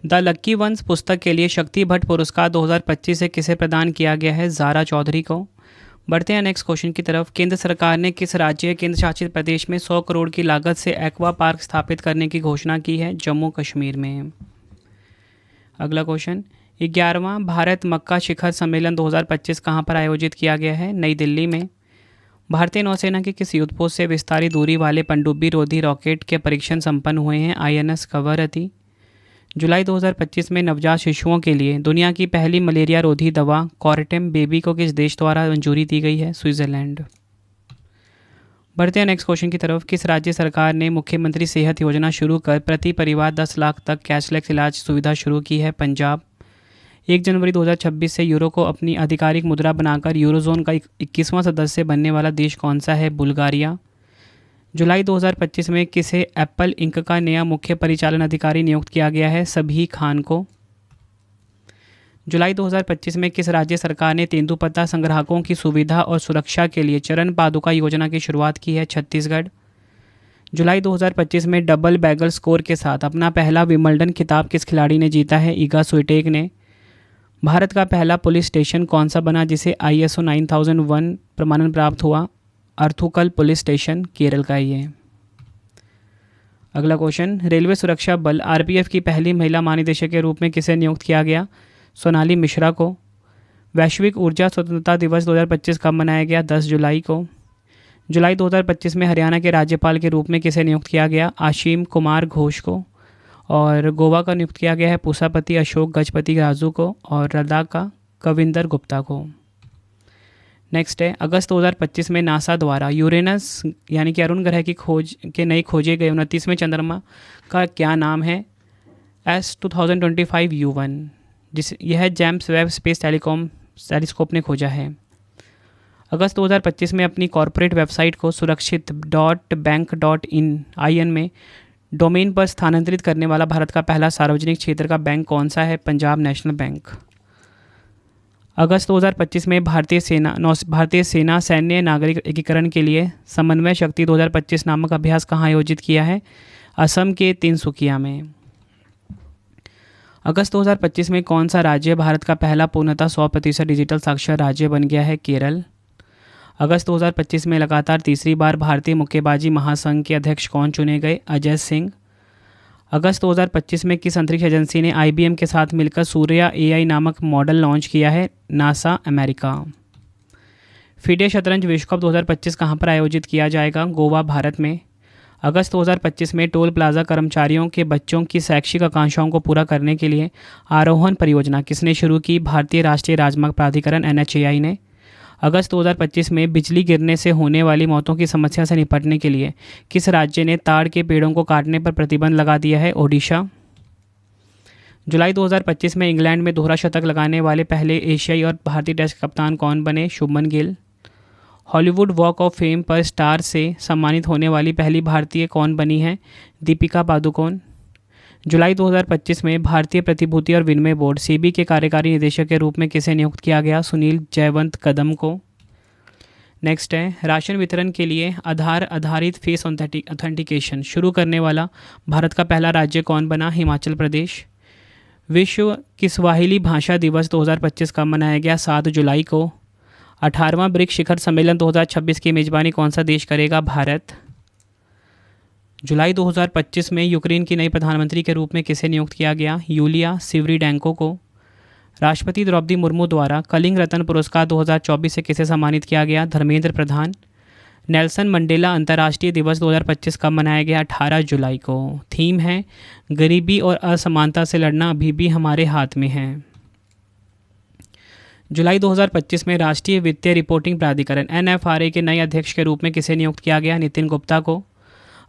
द लक्की वंस पुस्तक के लिए शक्ति भट्ट पुरस्कार 2025 से किसे प्रदान किया गया है? ज़ारा चौधरी को। बढ़ते हैं नेक्स्ट क्वेश्चन की तरफ। केंद्र सरकार ने किस राज्य केंद्र शासित प्रदेश में 100 करोड़ की लागत से एक्वा पार्क स्थापित करने की घोषणा की है? जम्मू कश्मीर में। अगला क्वेश्चन, 11वां भारत मक्का शिखर सम्मेलन 2025 कहाँ पर आयोजित किया गया है? नई दिल्ली में। भारतीय नौसेना के किस युद्धपोत से विस्तारित दूरी वाले पनडुब्बी रोधी रॉकेट के परीक्षण संपन्न हुए हैं? INS कवरती। जुलाई 2025 में नवजात शिशुओं के लिए दुनिया की पहली मलेरिया रोधी दवा कॉर्टेम बेबी को किस देश द्वारा मंजूरी दी गई है? स्विट्जरलैंड। बढ़ते हैं नेक्स्ट क्वेश्चन की तरफ। किस राज्य सरकार ने मुख्यमंत्री सेहत योजना शुरू कर प्रति परिवार 10 लाख तक कैशलेस इलाज सुविधा शुरू की है? पंजाब। 1 जनवरी 2026 से यूरो को अपनी आधिकारिक मुद्रा बनाकर यूरोजोन का 21वां सदस्य बनने वाला देश कौन सा है? बुल्गारिया। जुलाई 2025 में किसे एप्पल इंक का नया मुख्य परिचालन अधिकारी नियुक्त किया गया है? सभी खान को। जुलाई 2025 में किस राज्य सरकार ने तेंदुपत्ता संग्राहकों की सुविधा और सुरक्षा के लिए चरण पादुका योजना की शुरुआत की है? छत्तीसगढ़। जुलाई 2025 में डबल बैगल स्कोर के साथ अपना पहला विंबलडन खिताब किस खिलाड़ी ने जीता है? ईगा स्विटेक ने। भारत का पहला पुलिस स्टेशन कौन सा बना जिसे ISO 9001 प्रमाणन प्राप्त हुआ? अर्थुकल पुलिस स्टेशन, केरल का ही है। अगला क्वेश्चन, रेलवे सुरक्षा बल RPF की पहली महिला महानिदेशक के रूप में किसे नियुक्त किया गया? सोनाली मिश्रा को। वैश्विक ऊर्जा स्वतंत्रता दिवस 2025 कब मनाया गया? 10 जुलाई को। जुलाई 2025 में हरियाणा के राज्यपाल के रूप में किसे नियुक्त किया गया? आशीम कुमार घोष को। और गोवा का नियुक्त किया गया है पूसापति अशोक गजपति राजू को, और लद्दाख का कविंदर गुप्ता को। नेक्स्ट है, अगस्त 2025 में नासा द्वारा यूरेनस यानी कि अरुण ग्रह की खोज के नए खोजे गए 29वें चंद्रमा का क्या नाम है? S2025U1, यह जेम्स वेब स्पेस टेलीस्कोप ने खोजा है। अगस्त 2025 में अपनी कॉरपोरेट वेबसाइट को सुरक्षित .bank.in में डोमेन पर स्थानांतरित करने वाला भारत का पहला सार्वजनिक क्षेत्र का बैंक कौन सा है? Punjab national bank. अगस्त 2025 में भारतीय सेना सैन्य नागरिक एकीकरण के लिए समन्वय शक्ति 2025 नामक अभ्यास कहाँ आयोजित किया है? असम के तिनसुकिया में। अगस्त 2025 में कौन सा राज्य भारत का पहला पूर्णतः 100% डिजिटल साक्षर राज्य बन गया है? केरल। अगस्त 2025 में लगातार तीसरी बार भारतीय मुक्केबाजी महासंघ के अध्यक्ष कौन चुने गए? अजय सिंह। अगस्त 2025 में किस अंतरिक्ष एजेंसी ने IBM के साथ मिलकर सूर्या AI नामक मॉडल लॉन्च किया है? NASA, America. फीडे शतरंज विश्व कप 2025 कहाँ पर आयोजित किया जाएगा? गोवा, भारत में। अगस्त 2025 में टोल प्लाजा कर्मचारियों के बच्चों की शैक्षिक आकांक्षाओं को पूरा करने के लिए आरोहण परियोजना किसने शुरू की? भारतीय राष्ट्रीय राजमार्ग प्राधिकरण NHAI ने। अगस्त 2025 में बिजली गिरने से होने वाली मौतों की समस्या से निपटने के लिए किस राज्य ने ताड़ के पेड़ों को काटने पर प्रतिबंध लगा दिया है? ओडिशा। जुलाई 2025 में इंग्लैंड में दोहरा शतक लगाने वाले पहले एशियाई और भारतीय टेस्ट कप्तान कौन बने? Shubman Gill. Hollywood walk of fame पर स्टार से सम्मानित होने वाली पहली भारतीय कौन बनी है? दीपिका पादुकोण। जुलाई 2025 में भारतीय प्रतिभूति और विनिमय बोर्ड SEBI के कार्यकारी निदेशक के रूप में किसे नियुक्त किया गया? सुनील जयवंत कदम को। नेक्स्ट है, राशन वितरण के लिए आधार आधारित फेस ऑथेंटिकेशन शुरू करने वाला भारत का पहला राज्य कौन बना? हिमाचल प्रदेश। विश्व किस्वाहिली भाषा दिवस 2025 कब मनाया गया? 7 जुलाई को। 18वां ब्रिक्स शिखर सम्मेलन 2026 की मेजबानी कौन सा देश करेगा? भारत। जुलाई 2025 में यूक्रेन की नई प्रधानमंत्री के रूप में किसे नियुक्त किया गया? यूलिया सिवरीडेंको को। राष्ट्रपति द्रौपदी मुर्मू द्वारा कलिंग रत्न पुरस्कार 2024 से किसे सम्मानित किया गया? धर्मेंद्र प्रधान। नेल्सन मंडेला अंतर्राष्ट्रीय दिवस 2025 कब मनाया गया? 18 जुलाई को। थीम है गरीबी और असमानता से लड़ना अभी भी हमारे हाथ में है। जुलाई 2025 में राष्ट्रीय वित्तीय रिपोर्टिंग प्राधिकरण NFRA के नए अध्यक्ष के रूप में किसे नियुक्त किया गया? नितिन गुप्ता को।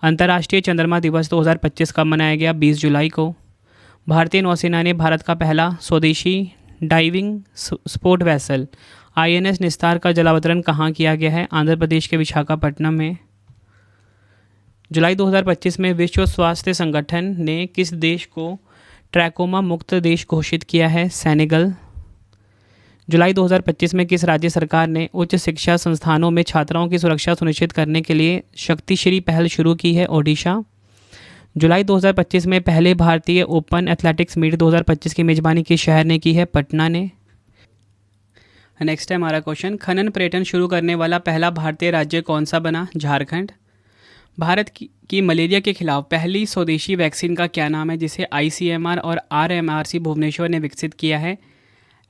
अंतर्राष्ट्रीय चंद्रमा दिवस 2025 कब मनाया गया? 20 जुलाई को। भारतीय नौसेना ने भारत का पहला स्वदेशी डाइविंग स्पोर्ट वेसल INS निस्तार का जलावतरण कहाँ किया गया है? आंध्र प्रदेश के विशाखापट्टनम में। जुलाई 2025 में विश्व स्वास्थ्य संगठन ने किस देश को ट्रैकोमा मुक्त देश घोषित किया है? सेनेगल। जुलाई 2025 में किस राज्य सरकार ने उच्च शिक्षा संस्थानों में छात्राओं की सुरक्षा सुनिश्चित करने के लिए शक्तिश्री पहल शुरू की है? ओडिशा। जुलाई 2025 में पहले भारतीय ओपन एथलेटिक्स मीट 2025 की मेजबानी किस शहर ने की है? पटना ने। नेक्स्ट है हमारा क्वेश्चन, खनन पर्यटन शुरू करने वाला पहला भारतीय राज्य कौन सा बना? झारखंड। भारत की मलेरिया के खिलाफ पहली स्वदेशी वैक्सीन का क्या नाम है, जिसे ICMR और RMRC भुवनेश्वर ने विकसित किया है?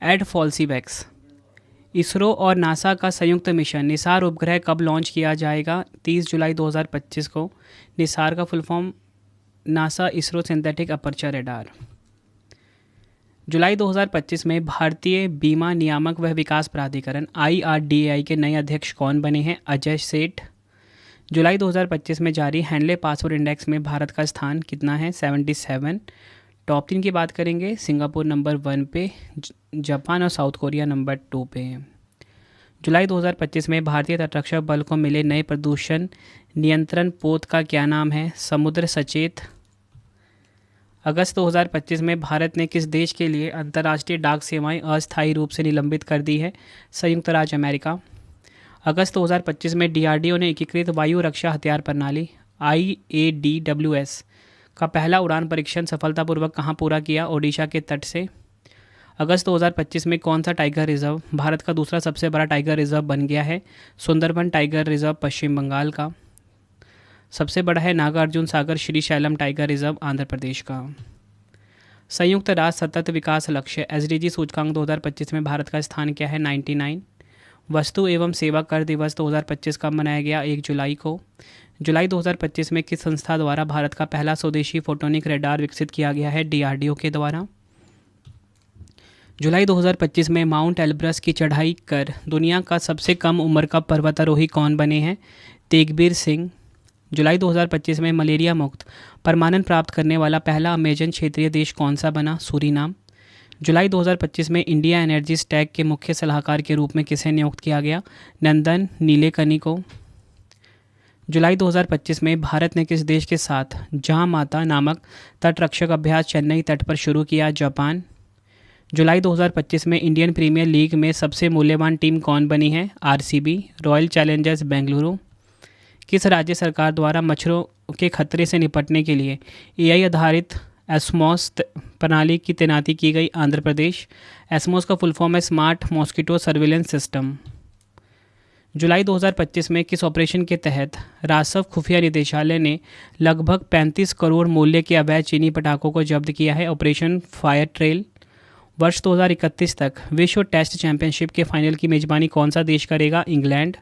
एडफॉल्सीवैक्स। इसरो और नासा का संयुक्त मिशन निसार उपग्रह कब लॉन्च किया जाएगा? 30 जुलाई 2025 को। निसार का full form NASA ISRO synthetic aperture radar. जुलाई 2025 में भारतीय बीमा नियामक व विकास प्राधिकरण IRDAI के नए अध्यक्ष कौन बने हैं? अजय सेठ। जुलाई 2025 में जारी हैंडले पासवर्ड इंडेक्स में भारत का स्थान कितना है? 77। टॉप 3 की बात करेंगे, सिंगापुर नंबर 1 पे, जापान और साउथ कोरिया नंबर 2 पे है। जुलाई 2025 में भारतीय तटरक्षक बल को मिले नए प्रदूषण नियंत्रण पोत का क्या नाम है? समुद्र सचेत। अगस्त 2025 में भारत ने किस देश के लिए अंतर्राष्ट्रीय डाक सेवाएं अस्थायी रूप से निलंबित कर दी है? संयुक्त राज्य अमेरिका। अगस्त 2025 में DRDO ने एकीकृत वायु रक्षा हथियार प्रणाली IADWS का पहला उड़ान परीक्षण सफलतापूर्वक कहां पूरा किया? ओडिशा के तट से। अगस्त 2025 में कौन सा टाइगर रिजर्व भारत का दूसरा सबसे बड़ा टाइगर रिजर्व बन गया है? सुंदरबन टाइगर रिजर्व पश्चिम बंगाल का। सबसे बड़ा है नागार्जुन सागर श्री शैलम टाइगर रिजर्व आंध्र प्रदेश का। संयुक्त राष्ट्र सतत विकास लक्ष्य SDG सूचकांक 2025 में भारत का स्थान क्या है? 99। वस्तु एवं सेवा कर दिवस 2025 कब मनाया गया? 1 जुलाई को। जुलाई 2025 में किस संस्था द्वारा भारत का पहला स्वदेशी फोटोनिक रडार विकसित किया गया है? DRDO के द्वारा। जुलाई 2025 में माउंट एल्ब्रस की चढ़ाई कर दुनिया का सबसे कम उम्र का पर्वतारोही कौन बने हैं? तेगबीर सिंह। जुलाई 2025 में मलेरिया मुक्त परमाणु प्राप्त करने वाला पहला अमेजन क्षेत्रीय देश कौन सा बना? सूरीनाम। जुलाई 2025 में इंडिया एनर्जी स्टैक के मुख्य सलाहकार के रूप में किसे नियुक्त किया गया? नंदन नीलेकनी को। जुलाई 2025 में भारत ने किस देश के साथ जहां माता नामक तटरक्षक अभ्यास चेन्नई तट पर शुरू किया? जापान। जुलाई 2025 में इंडियन प्रीमियर लीग में सबसे मूल्यवान टीम कौन बनी है? RCB royal Challengers Bengaluru. किस राज्य सरकार द्वारा मच्छरों के खतरे से निपटने के लिए AI आधारित एस्मोस प्रणाली की तैनाती की गई? आंध्र प्रदेश। एस्मोस का फुल फॉर्म है स्मार्ट मॉस्किटो सर्विलेंस सिस्टम। जुलाई 2025 में किस ऑपरेशन के तहत रासव खुफिया निदेशालय ने लगभग 35 करोड़ मूल्य के अवैध चीनी पटाखों को जब्त किया है? Operation fire trail. वर्ष 2031 तक विश्व टेस्ट चैंपियनशिप के फाइनल की मेजबानी कौन सा देश करेगा? इंग्लैंड।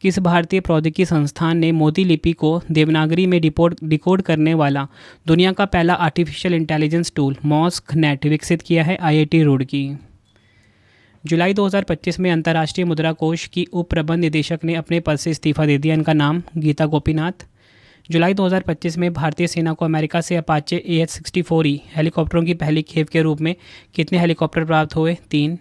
किस भारतीय प्रौद्योगिकी संस्थान ने मोदी लिपि को देवनागरी में डिकोड करने वाला दुनिया का पहला artificial intelligence tool MosqNet विकसित किया है? IIT रुड़की। जुलाई 2025 में अंतर्राष्ट्रीय मुद्रा कोष की उप प्रबंध निदेशक ने अपने पद से इस्तीफा दे दिया। इनका नाम गीता गोपीनाथ। जुलाई 2025 में भारतीय सेना को अमेरिका से अपाचे AH-64E हेलीकॉप्टरों की पहली खेप के रूप में कितने हेलीकॉप्टर प्राप्त हुए? 3।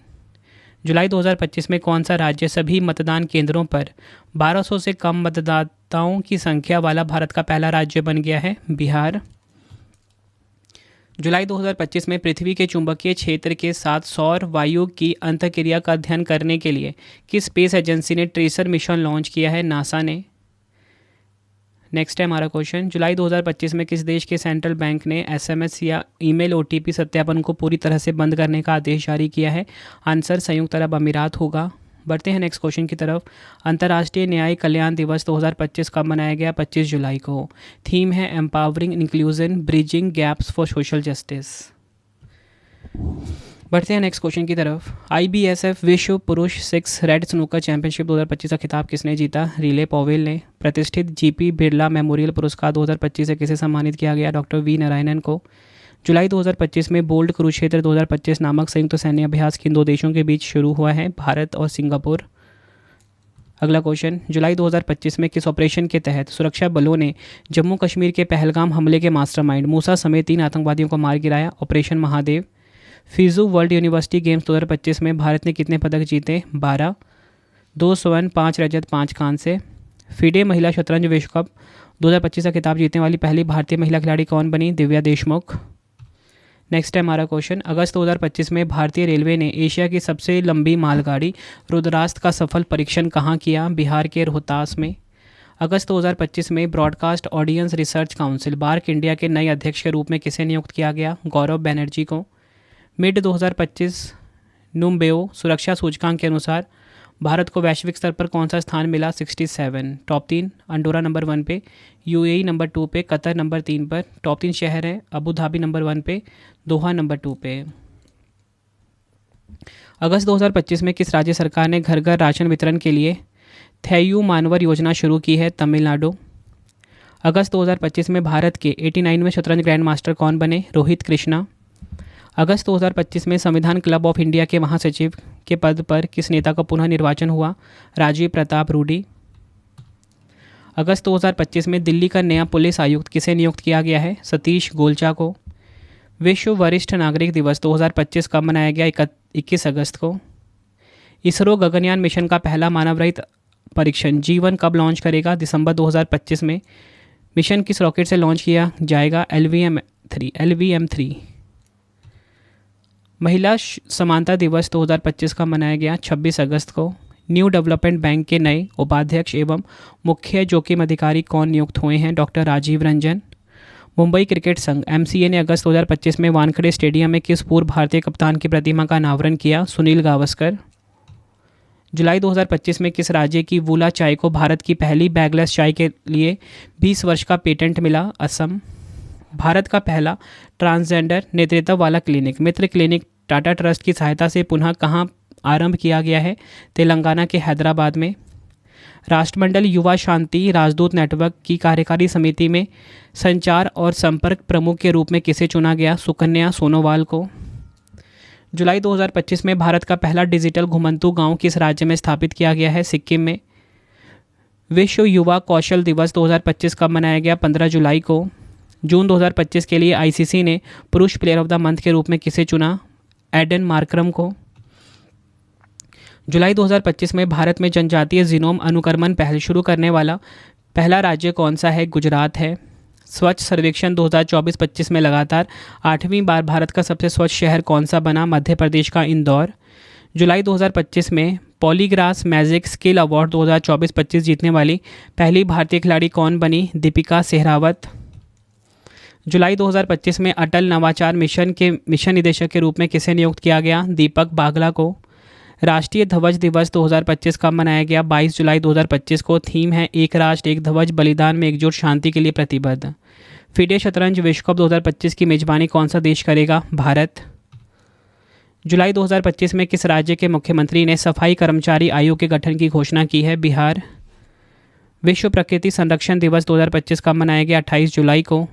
जुलाई 2025 में कौन सा राज्य सभी मतदान केंद्रों पर 1200 से कम मतदाताओं की संख्या वाला भारत का पहला राज्य बन गया है? बिहार। जुलाई 2025 में पृथ्वी के चुंबकीय क्षेत्र के साथ सौर वायु की अंतःक्रिया का अध्ययन करने के लिए किस स्पेस एजेंसी ने ट्रेसर मिशन लॉन्च किया है? नासा ने। नेक्स्ट है हमारा क्वेश्चन, जुलाई 2025 में किस देश के सेंट्रल बैंक ने SMS या ईमेल OTP सत्यापन को पूरी तरह से बंद करने का आदेश जारी किया है? आंसर संयुक्त अरब अमीरात होगा। बढ़ते हैं नेक्स्ट क्वेश्चन की तरफ। अंतर्राष्ट्रीय न्याय कल्याण दिवस 2025 कब मनाया गया? 25 जुलाई को। थीम है empowering inclusion bridging gaps for social justice. बढ़ते हैं नेक्स्ट क्वेश्चन की तरफ। IBSF विश्व पुरुष 6 रेड स्नूकर चैंपियनशिप 2025 का खिताब किसने जीता? रिले पॉवेल ने। प्रतिष्ठित GP बिरला मेमोरियल पुरस्कार 2025 से किसे सम्मानित किया गया? डॉक्टर V नारायणन को। जुलाई 2025 में बोल्ड कुरुक्षेत्र 2025 नामक संयुक्त सैन्य अभ्यास किन दो देशों के बीच शुरू हुआ है? भारत और सिंगापुर। अगला क्वेश्चन, जुलाई 2025 में किस ऑपरेशन के तहत सुरक्षा बलों ने जम्मू कश्मीर के पहलगाम हमले के मास्टरमाइंड मूसा समेत 3 आतंकवादियों को मार गिराया? Operation Mahadev. FISU world university games 2025 में भारत ने कितने पदक जीते? 12। 2 स्वर्ण 5 रजत 5 कांस्य। FIDE महिला शतरंज विश्व कप 2025 का खिताब जीतने वाली पहली भारतीय महिला खिलाड़ी कौन बनी? दिव्या देशमुख। नेक्स्ट है हमारा क्वेश्चन, अगस्त 2025 में भारतीय रेलवे ने एशिया की सबसे लंबी मालगाड़ी रुद्रास्त्र का सफल परीक्षण कहाँ किया? बिहार के रोहतास में। अगस्त 2025 में Broadcast Audience Research Council BARC India के नए अध्यक्ष के रूप में किसे नियुक्त किया गया? गौरव बनर्जी को। मिड 2025 नुम्बेओ सुरक्षा सूचकांक के अनुसार भारत को वैश्विक स्तर पर कौन सा स्थान मिला? 67। टॉप 3 अंडोरा नंबर 1 पे, यूएई नंबर 2 पे, कतर नंबर 3 पर। टॉप 3 शहर हैं अबू धाबी नंबर 1 पे, दोहा नंबर 2 पे। अगस्त 2025 में किस राज्य सरकार ने घर घर राशन वितरण के लिए थैयू मानवर योजना शुरू की है? तमिलनाडु। अगस्त 2025 में भारत के 89वें शतरंज ग्रैंड मास्टर कौन बने? रोहित कृष्णा। अगस्त 2025 में संविधान क्लब ऑफ इंडिया के महासचिव के पद पर किस नेता का पुनः निर्वाचन हुआ? राजीव प्रताप रूडी। अगस्त 2025 में दिल्ली का नया पुलिस आयुक्त किसे नियुक्त किया गया है? सतीश गोलचा को। विश्व वरिष्ठ नागरिक दिवस 2025 कब मनाया गया? 21 अगस्त को। इसरो गगनयान मिशन का पहला मानव रहित परीक्षण G1 कब लॉन्च करेगा? दिसंबर 2025 में। मिशन किस रॉकेट से लॉन्च किया जाएगा? LVM-3। महिला समानता दिवस 2025 का मनाया गया 26 अगस्त को। न्यू डेवलपमेंट बैंक के नए उपाध्यक्ष एवं मुख्य जोखिम अधिकारी कौन नियुक्त हुए हैं? डॉक्टर राजीव रंजन। मुंबई क्रिकेट संघ MCA ने अगस्त 2025 में वानखेड़े स्टेडियम में किस पूर्व भारतीय कप्तान की प्रतिमा का अनावरण किया? सुनील गावस्कर। जुलाई 2025 में किस राज्य की वूला चाय को भारत की पहली बैगलेस चाय के लिए 20 वर्ष का पेटेंट मिला? असम। भारत का पहला ट्रांसजेंडर नेतृत्व वाला क्लिनिक मित्र क्लिनिक टाटा ट्रस्ट की सहायता से पुनः कहाँ आरंभ किया गया है? तेलंगाना के हैदराबाद में। राष्ट्रमंडल युवा शांति राजदूत नेटवर्क की कार्यकारी समिति में संचार और संपर्क प्रमुख के रूप में किसे चुना गया? सुकन्या सोनोवाल को। जुलाई 2025 में भारत का पहला डिजिटल घुमंतू गांव किस राज्य में स्थापित किया गया है? सिक्किम में। विश्व युवा कौशल दिवस 2025 कब मनाया गया? 15 जुलाई को। जून 2025 के लिए ICC ने पुरुष प्लेयर ऑफ द मंथ के रूप में किसे चुना? एडन मार्करम को। जुलाई 2025 में भारत में जनजातीय जीनोम अनुक्रमण पहल शुरू करने वाला पहला राज्य कौन सा है? गुजरात है। स्वच्छ सर्वेक्षण 2024-25 में लगातार 8वीं बार भारत का सबसे स्वच्छ शहर कौन सा बना? मध्य प्रदेश का इंदौर। जुलाई 2025 में पॉलीग्रास मैजिक स्किल अवार्ड 2024-25 जीतने वाली पहली भारतीय खिलाड़ी कौन बनी? दीपिका सेहरावत। जुलाई 2025 में अटल नवाचार मिशन के मिशन निदेशक के रूप में किसे नियुक्त किया गया? दीपक बागला को। राष्ट्रीय ध्वज दिवस 2025 कब मनाया गया? 22 जुलाई 2025 को। थीम है एक राष्ट्र एक ध्वज, बलिदान में एकजुट, शांति के लिए प्रतिबद्ध। फीडे शतरंज विश्व कप 2025 की मेजबानी कौन सा देश करेगा? भारत। जुलाई 2025 में किस राज्य के मुख्यमंत्री ने सफाई कर्मचारी आयोग के गठन की घोषणा की है? बिहार। विश्व प्रकृति संरक्षण दिवस 2025 कब मनाया गया? 28 जुलाई को।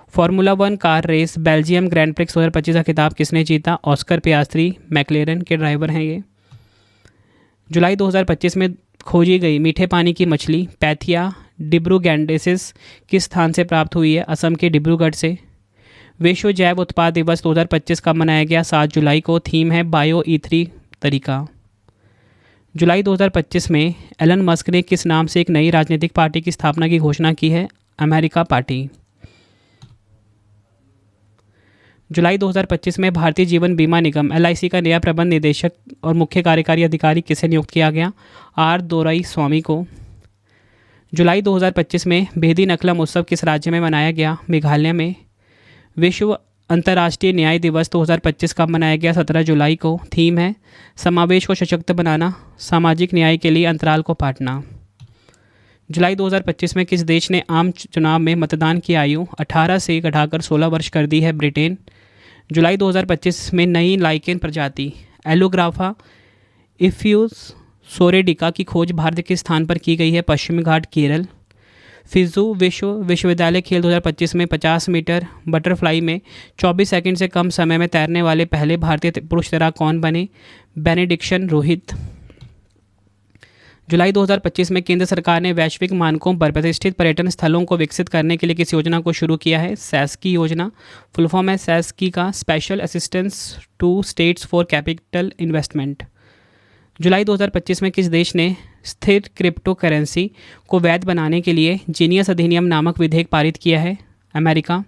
Formula 1 car race Belgium Grand Prix 2025 का खिताब किसने जीता? ऑस्कर पियास्त्री, मैक्लेरन के ड्राइवर हैं ये। जुलाई 2025 में खोजी गई मीठे पानी की मछली पैथिया डिब्रूगैंडेसिस किस स्थान से प्राप्त हुई है? असम के डिब्रूगढ़ से। विश्व जैव उत्पाद दिवस 2025 कब मनाया गया? 7 जुलाई को। थीम है बायो E3 तरीका। जुलाई 2025 में एलन मस्क ने किस नाम से एक नई राजनीतिक पार्टी की स्थापना की घोषणा की है? America party. जुलाई 2025 में भारतीय जीवन बीमा निगम LIC का नया प्रबंध निदेशक और मुख्य कार्यकारी अधिकारी किसे नियुक्त किया गया? R दोराई स्वामी को। जुलाई 2025 में बेदी नकलम उत्सव किस राज्य में मनाया गया? मेघालय में। विश्व अंतर्राष्ट्रीय न्याय दिवस 2025 कब मनाया गया? 17 जुलाई को। थीम है समावेश को सशक्त बनाना, सामाजिक न्याय के लिए अंतराल को पाटना। जुलाई 2025 में किस देश ने आम चुनाव में मतदान की आयु 18 से घटाकर 16 वर्ष कर दी है? ब्रिटेन। जुलाई 2025 में नई लाइकेन प्रजाति एलोग्राफा इफ्यूज सोरेडिका की खोज भारत के स्थान पर की गई है? पश्चिमी घाट केरल। फिजू विश्वविद्यालय खेल 2025 में 50 मीटर बटरफ्लाई में 24 सेकंड से कम समय में तैरने वाले पहले भारतीय पुरुष तैराक कौन बने? बेनेडिक्शन रोहित। जुलाई 2025 में केंद्र सरकार ने वैश्विक मानकों पर प्रतिष्ठित पर्यटन स्थलों को विकसित करने के लिए किस योजना को शुरू किया है? सैस्की योजना। फुल फॉर्म है सैस्की का special assistance to states for capital investment. जुलाई 2025 में किस देश ने स्थिर क्रिप्टो करेंसी को वैध बनाने के लिए जीनियस अधिनियम नामक विधेयक पारित किया है? अमेरिका।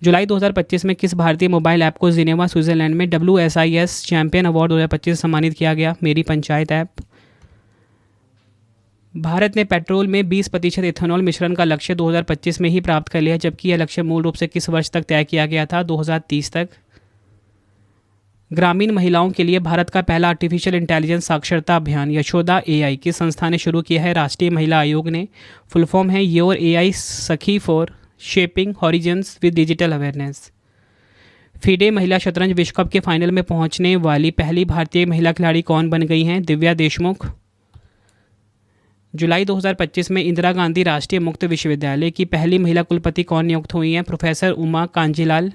जुलाई 2025 में किस भारतीय मोबाइल ऐप को जिनेवा स्विट्जरलैंड में WSIS चैंपियन अवार्ड 2025 से सम्मानित किया गया? मेरी पंचायत ऐप। भारत ने पेट्रोल में 20% इथेनॉल मिश्रण का लक्ष्य 2025 में ही प्राप्त कर लिया, जबकि यह लक्ष्य मूल रूप से किस वर्ष तक तय किया गया था? 2030 तक। ग्रामीण महिलाओं के लिए भारत का पहला आर्टिफिशियल इंटेलिजेंस साक्षरता अभियान यशोदा AI किस संस्था ने शुरू किया है? राष्ट्रीय महिला आयोग ने। फुल फॉर्म है योर AI सखी for shaping horizons with digital awareness. FIDE महिला शतरंज विश्व कप के फाइनल में पहुंचने वाली पहली भारतीय महिला खिलाड़ी कौन बन गई हैं? दिव्या देशमुख। जुलाई 2025 में इंदिरा गांधी राष्ट्रीय मुक्त विश्वविद्यालय की पहली महिला कुलपति कौन नियुक्त हुई हैं? प्रोफेसर उमा कांजीलाल।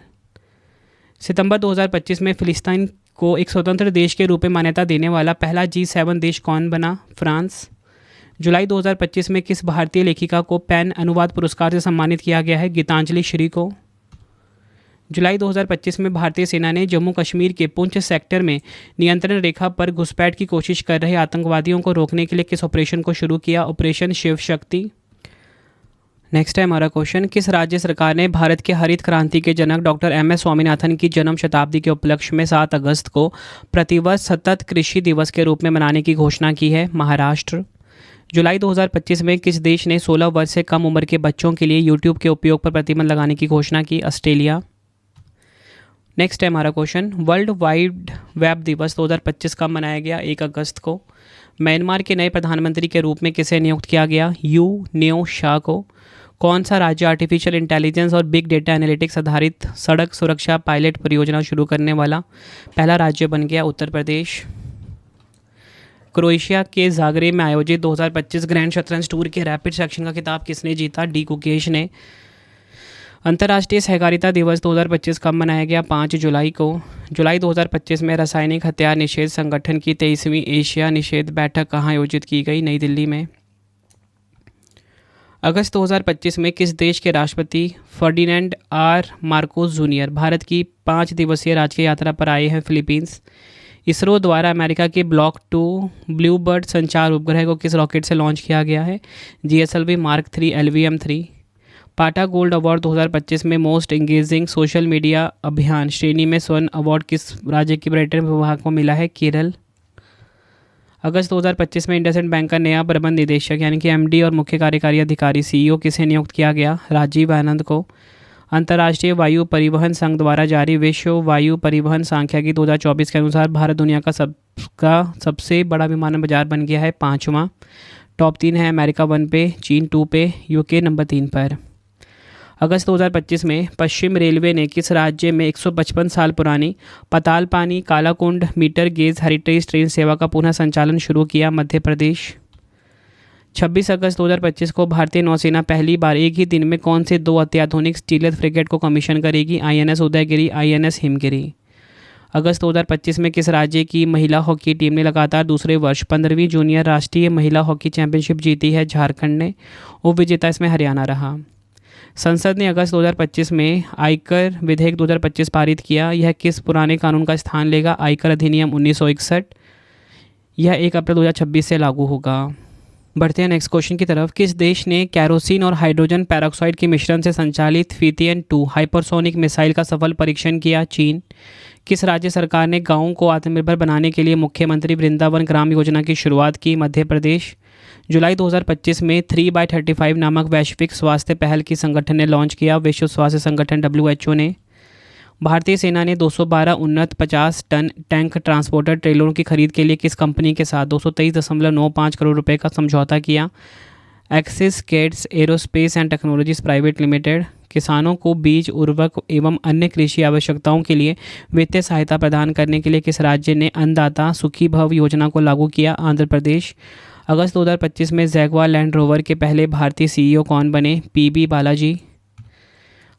सितंबर 2025 में फिलिस्तीन को एक स्वतंत्र देश के रूप में मान्यता देने वाला पहला G7 देश कौन बना? फ्रांस। जुलाई 2025 में किस भारतीय लेखिका को पेन अनुवाद पुरस्कार से सम्मानित किया गया है? गीतांजलि श्री को। जुलाई 2025 में भारतीय सेना ने जम्मू कश्मीर के पुंछ सेक्टर में नियंत्रण रेखा पर घुसपैठ की कोशिश कर रहे आतंकवादियों को रोकने के लिए किस ऑपरेशन को शुरू किया? ऑपरेशन शिव शक्ति। नेक्स्ट है हमारा क्वेश्चन, किस राज्य सरकार ने भारत के हरित क्रांति के जनक डॉक्टर MS स्वामीनाथन की जन्म शताब्दी के उपलक्ष्य में 7 अगस्त को प्रतिवर्ष सतत कृषि दिवस के रूप में मनाने की घोषणा की है? महाराष्ट्र। जुलाई 2025 में किस देश ने 16 वर्ष से कम उम्र के बच्चों के लिए यूट्यूब के उपयोग पर प्रतिबंध लगाने की घोषणा की? ऑस्ट्रेलिया। नेक्स्ट है हमारा क्वेश्चन, वर्ल्ड वाइड वेब दिवस 2025 कब मनाया गया? 1 अगस्त को। म्यांमार के नए प्रधानमंत्री के रूप में किसे नियुक्त किया गया? यू न्यो शाह को। कौन सा राज्य आर्टिफिशियल इंटेलिजेंस और बिग डेटा एनालिटिक्स आधारित सड़क सुरक्षा पायलट परियोजना शुरू करने वाला पहला राज्य बन गया? उत्तर प्रदेश। क्रोएशिया के जागरेब में आयोजित 2025 ग्रैंड शतरंज टूर के रैपिड सेक्शन का खिताब किसने जीता? डी गुकेश ने। अंतर्राष्ट्रीय सहकारिता दिवस 2025 कब मनाया गया? 5 जुलाई को। जुलाई 2025 में रासायनिक हथियार निषेध संगठन की 23वीं एशिया निषेध बैठक कहाँ आयोजित की गई? नई दिल्ली में। अगस्त 2025 में किस देश के राष्ट्रपति फर्डिनेंड आर मार्कोस जूनियर भारत की 5 दिवसीय राजकीय यात्रा पर आए हैं? फिलीपींस। इसरो द्वारा अमेरिका के ब्लॉक 2 ब्लूबर्ड संचार उपग्रह को किस रॉकेट से लॉन्च किया गया है? GSLV Mark 3 LVM-3। पाटा गोल्ड अवार्ड 2025 में मोस्ट एंगेजिंग सोशल मीडिया अभियान श्रेणी में स्वर्ण अवार्ड किस राज्य के पर्यटन विभाग को मिला है? केरल। अगस्त 2025 में इंडसइंड बैंक का नया प्रबंध निदेशक यानी कि MD और मुख्य कार्यकारी अधिकारी CEO किसे नियुक्त किया गया? राजीव आनंद को। अंतर्राष्ट्रीय वायु परिवहन संघ द्वारा जारी विश्व वायु परिवहन सांख्यिकी 2024 के अनुसार भारत दुनिया का सबसे बड़ा विमानन बाजार बन गया है? 5वां। टॉप 3 है अमेरिका 1 पे, चीन 2 पे, UK नंबर 3 पर। अगस्त 2025 में पश्चिम रेलवे ने किस राज्य में 155 साल पुरानी Patalpani Kalakund metre gauge heritage train सेवा का पुनः संचालन शुरू किया? मध्य प्रदेश। 26 अगस्त 2025 को भारतीय नौसेना पहली बार एक ही दिन में कौन से 2 अत्याधुनिक स्टीलथ फ्रिगेट को कमीशन करेगी? INS Udaygiri, INS Himgiri. अगस्त 2025 में किस राज्य की महिला हॉकी टीम ने लगातार दूसरे वर्ष 15वीं जूनियर राष्ट्रीय महिला हॉकी चैंपियनशिप जीती है? झारखंड ने। उपविजेता इसमें हरियाणा रहा। संसद ने अगस्त 2025 में आयकर विधेयक 2025 पारित किया। यह किस पुराने कानून का स्थान लेगा? आयकर अधिनियम 1961। यह 1 अप्रैल 2026 से लागू होगा। बढ़ते हैं नेक्स्ट क्वेश्चन की तरफ। किस देश ने कैरोसिन और हाइड्रोजन पेरोक्साइड के मिश्रण से संचालित फिथियन 2 हाइपरसोनिक मिसाइल का सफल परीक्षण किया? चीन। किस राज्य सरकार ने गाँवों को आत्मनिर्भर बनाने के लिए मुख्यमंत्री वृंदावन ग्राम योजना की शुरुआत की? मध्य प्रदेश। जुलाई 2025 में 3x35 नामक वैश्विक स्वास्थ्य पहल की संगठन ने लॉन्च किया? विश्व स्वास्थ्य संगठन WHO ने। भारतीय सेना ने 212 उन्नत 50 टन टैंक ट्रांसपोर्टर ट्रेलरों की खरीद के लिए किस कंपनी के साथ 223.95 करोड़ रुपए का समझौता किया? Axis cats aerospace and technologies private limited. किसानों को बीज उर्वरक एवं अन्य कृषि आवश्यकताओं के लिए वित्तीय सहायता प्रदान करने के लिए किस राज्य ने अन्नदाता सुखी भव योजना को लागू किया? आंध्र प्रदेश। अगस्त 2025 में जैगवार लैंड रोवर के पहले भारतीय CEO कौन बने? PB बालाजी।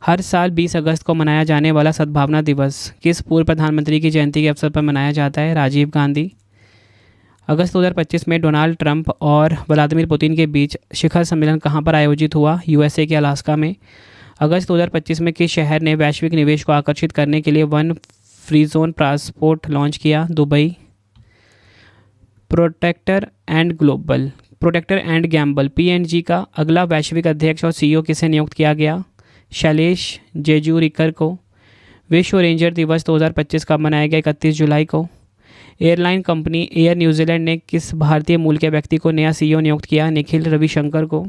हर साल 20 अगस्त को मनाया जाने वाला सद्भावना दिवस किस पूर्व प्रधानमंत्री की जयंती के अवसर पर मनाया जाता है? राजीव गांधी। अगस्त 2025 में डोनाल्ड ट्रंप और व्लादिमीर पुतिन के बीच शिखर सम्मेलन कहाँ पर आयोजित हुआ? USA के अलास्का में। अगस्त 2025 में किस शहर ने वैश्विक निवेश को आकर्षित करने के लिए one free zone passport launch किया? Dubai. Procter and Gamble PNG का अगला वैश्विक अध्यक्ष और CEO किसे नियुक्त किया गया? शैलेश जेजूरिकर को। विश्व रेंजर दिवस 2025 कब मनाया गया? 31 जुलाई को। एयरलाइन कंपनी एयर न्यूजीलैंड ने किस भारतीय मूल के व्यक्ति को नया सीईओ नियुक्त किया? निखिल रविशंकर को।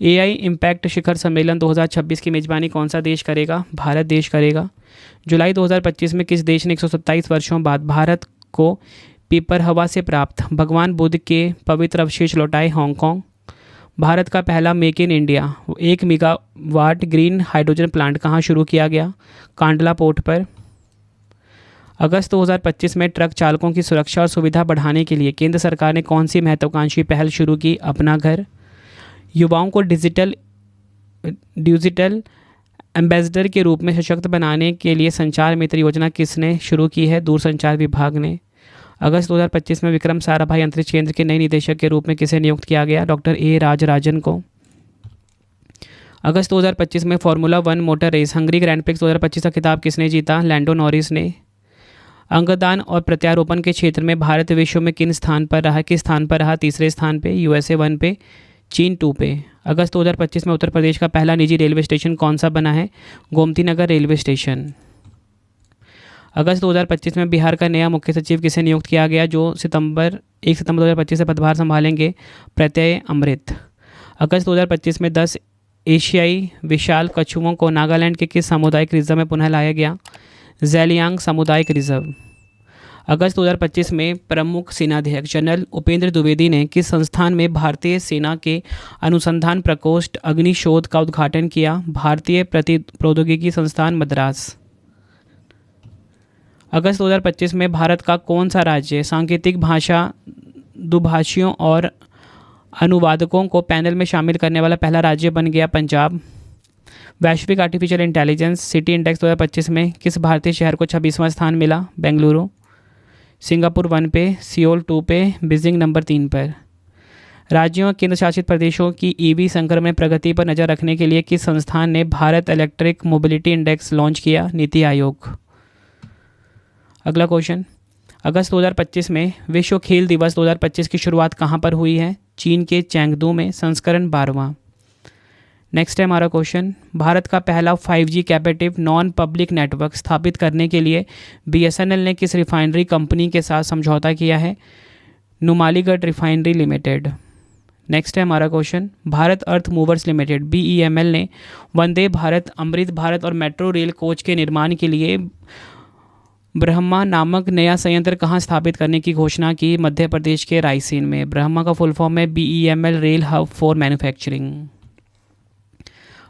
एआई इम्पैक्ट शिखर सम्मेलन 2026 की मेजबानी कौन सा देश करेगा? भारत देश करेगा। जुलाई 2025 में किस देश ने 127 वर्षों बाद भारत को पीपर हवा से प्राप्त भगवान बुद्ध के पवित्र अवशेष लौटाए? हांगकांग। भारत का पहला make in India 1 megawatt green hydrogen plant कहाँ शुरू किया गया? कांडला पोर्ट पर। अगस्त 2025 में ट्रक चालकों की सुरक्षा और सुविधा बढ़ाने के लिए केंद्र सरकार ने कौन सी महत्वाकांक्षी पहल शुरू की? अपना घर। युवाओं को डिजिटल एम्बेसडर के रूप में सशक्त बनाने के लिए संचार मित्र योजना किसने शुरू की है? दूरसंचार विभाग ने। अगस्त 2025 में विक्रम साराभाई अंतरिक्ष केंद्र के नए निदेशक के रूप में किसे नियुक्त किया गया? डॉक्टर ए राजराजन को। अगस्त 2025 में formula 1 motor race Hungary Grand Prix 2025 का खिताब किसने जीता? लैंडो नॉरिस ने। अंगदान और प्रत्यारोपण के क्षेत्र में भारत विश्व में किस स्थान पर रहा? तीसरे स्थान पे। यूएसए 1 पे, चीन 2 पे। अगस्त 2025 में उत्तर प्रदेश का पहला निजी रेलवे स्टेशन कौन सा बना है? Gomti Nagar railway station. अगस्त 2025 में बिहार का नया मुख्य सचिव किसे नियुक्त किया गया? जो 1 सितंबर 2025 से पदभार संभालेंगे? प्रत्यय अमृत। अगस्त 2025 में 10 एशियाई विशाल कछुओं को नागालैंड के किस सामुदायिक रिजर्व में पुनः लाया गया? ज़ेलियांग सामुदायिक रिजर्व। अगस्त 2025 में प्रमुख सेनाध्यक्ष जनरल उपेंद्र द्विवेदी ने किस संस्थान में भारतीय सेना के अनुसंधान प्रकोष्ठ अग्निशोध का उद्घाटन किया? भारतीय प्रौद्योगिकी संस्थान मद्रास। अगस्त 2025 में भारत का कौन सा राज्य सांकेतिक भाषा दुभाषियों और अनुवादकों को पैनल में शामिल करने वाला पहला राज्य बन गया? पंजाब। वैश्विक आर्टिफिशियल इंटेलिजेंस सिटी इंडेक्स 2025 में किस भारतीय शहर को 26वां स्थान मिला? बेंगलुरु। सिंगापुर 1 पे, सियोल 2 पे, बीजिंग नंबर 3 पर। राज्यों और केंद्र शासित प्रदेशों की ईवी संक्रमण प्रगति पर नज़र रखने के लिए किस संस्थान ने Bharat electric mobility index launch किया? नीति आयोग। अगला क्वेश्चन, अगस्त 2025 में विश्व खेल दिवस 2025 की शुरुआत कहाँ पर हुई है? चीन के चैंगदू में, संस्करण 12वां। नेक्स्ट है हमारा क्वेश्चन, भारत का पहला 5G captive non public network स्थापित करने के लिए BSNL ने किस रिफाइनरी कंपनी के साथ समझौता किया है? Numaligarh refinery limited. नेक्स्ट है हमारा क्वेश्चन, भारत अर्थ मूवर्स लिमिटेड BEML ने वंदे भारत, अमृत भारत और मेट्रो रेल कोच के निर्माण के लिए ब्रह्मा नामक नया संयंत्र कहाँ स्थापित करने की घोषणा की? मध्य प्रदेश के रायसेन में। ब्रह्मा का फुल फॉर्म है BEML rail hub for manufacturing.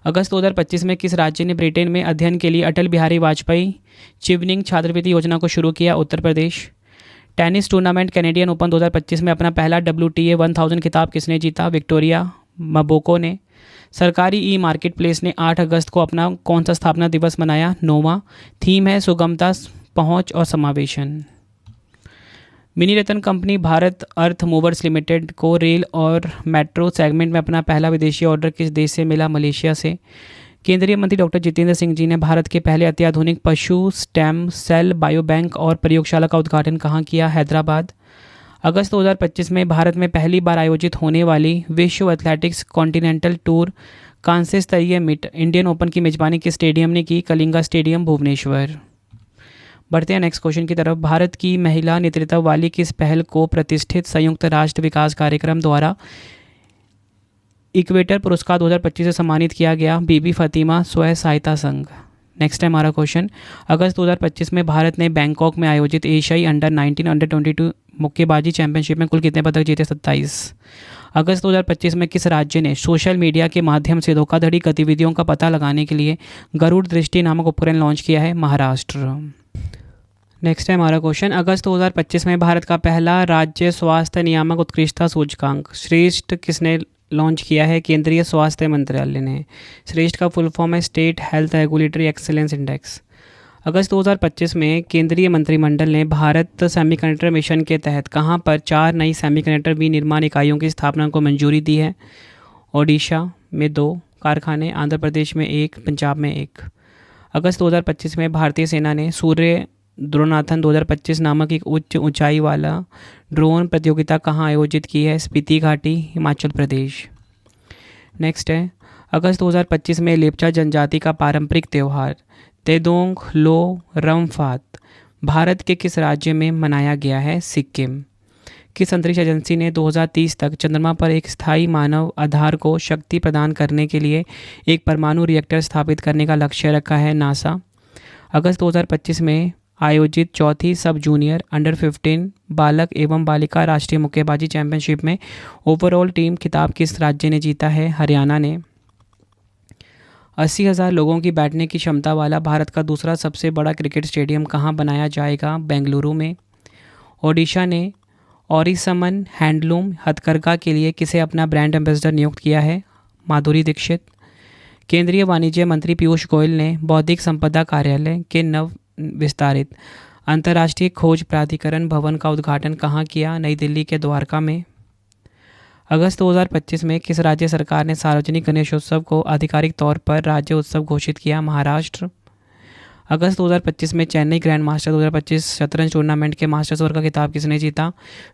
अगस्त 2025 में किस राज्य ने ब्रिटेन में अध्ययन के लिए अटल बिहारी वाजपेयी चिवनिंग छात्रवृत्ति योजना को शुरू किया? Uttar Pradesh. Tennis tournament Canadian open 2025 में अपना पहला WTA 1000 खिताब किसने जीता? विक्टोरिया मबोको ने। सरकारी ई मार्केट प्लेस ने 8 अगस्त को अपना कौन सा स्थापना दिवस मनाया? 9वां। थीम है सुगमता, पहुंच और समावेशन। मिनी रत्न कंपनी भारत अर्थ मूवर्स लिमिटेड को रेल और मेट्रो सेगमेंट में अपना पहला विदेशी ऑर्डर किस देश से मिला? मलेशिया से। केंद्रीय मंत्री डॉक्टर जितेंद्र सिंह जी ने भारत के पहले अत्याधुनिक पशु स्टेम सेल बायोबैंक और प्रयोगशाला का उद्घाटन कहाँ किया? हैदराबाद। अगस्त 2025 में भारत में पहली बार आयोजित होने वाली विश्व एथलेटिक्स कॉन्टिनेंटल टूर कांस्य स्तरीय मीट इंडियन ओपन की मेजबानी किस स्टेडियम ने की? कलिंगा स्टेडियम, भुवनेश्वर। बढ़ते हैं नेक्स्ट क्वेश्चन की तरफ, भारत की महिला नेतृत्व वाली किस पहल को प्रतिष्ठित संयुक्त राष्ट्र विकास कार्यक्रम द्वारा इक्वेटर पुरस्कार 2025 से सम्मानित किया गया? बीबी फातिमा स्वयं सहायता संघ। नेक्स्ट है हमारा क्वेश्चन, अगस्त 2025 में भारत ने बैंकॉक में आयोजित एशियाई अंडर-19 अंडर-22 मुक्केबाजी चैंपियनशिप में कुल कितने पदक जीते? 27। अगस्त 2025 में किस राज्य ने सोशल मीडिया के माध्यम से धोखाधड़ी गतिविधियों का पता लगाने के लिए गरुड़ दृष्टि नामक उपकरण लॉन्च किया है? महाराष्ट्र। नेक्स्ट है हमारा क्वेश्चन, अगस्त 2025 में भारत का पहला राज्य स्वास्थ्य नियामक उत्कृष्टता सूचकांक श्रेष्ठ किसने लॉन्च किया है? केंद्रीय स्वास्थ्य मंत्रालय ने। श्रेष्ठ का फुल फॉर्म है state health regulatory excellence index. अगस्त 2025 में केंद्रीय मंत्रिमंडल ने भारत सेमीकंडक्टर मिशन के तहत कहां पर 4 नई सेमीकंडक्टर विनिर्माण इकाइयों की स्थापना को मंजूरी दी है? ओडिशा में 2 कारखाने, आंध्र प्रदेश में 1, पंजाब में 1। अगस्त 2025 में भारतीय सेना ने सूर्य द्रोणाथन 2025 नामक एक उच्च ऊंचाई वाला ड्रोन प्रतियोगिता कहाँ आयोजित की है? स्पीति घाटी, हिमाचल प्रदेश। नेक्स्ट है, अगस्त 2025 में लेप्चा जनजाति का पारंपरिक त्यौहार तेदोंग लो रमफात भारत के किस राज्य में मनाया गया है? सिक्किम। किस अंतरिक्ष एजेंसी ने 2030 तक चंद्रमा पर एक स्थायी मानव आधार को शक्ति प्रदान करने के लिए एक परमाणु रिएक्टर स्थापित करने का लक्ष्य रखा है? नासा। अगस्त 2025 में आयोजित चौथी सब जूनियर अंडर 15 बालक एवं बालिका राष्ट्रीय मुक्केबाजी चैंपियनशिप में ओवरऑल टीम खिताब किस राज्य ने जीता है? हरियाणा ने। 80,000 लोगों की बैठने की क्षमता वाला भारत का दूसरा सबसे बड़ा क्रिकेट स्टेडियम कहाँ बनाया जाएगा? बेंगलुरु में। ओडिशा ने ऑरिसमन हैंडलूम हथकरघा के लिए किसे अपना ब्रांड एम्बेसडर नियुक्त किया है? माधुरी दीक्षित। केंद्रीय वाणिज्य मंत्री पीयूष गोयल ने बौद्धिक संपदा कार्यालय के नव विस्तारित अंतर्राष्ट्रीय खोज प्राधिकरण भवन का उद्घाटन कहाँ किया? नई दिल्ली के द्वारका में। अगस्त 2025 में किस राज्य सरकार ने सार्वजनिक गणेशोत्सव को आधिकारिक तौर पर राज्य उत्सव घोषित किया? महाराष्ट्र। अगस्त 2025 में चेन्नई ग्रैंड मास्टर 2025 शतरंज टूर्नामेंट के मास्टर्स वर्ग का खिताब किसने जीता?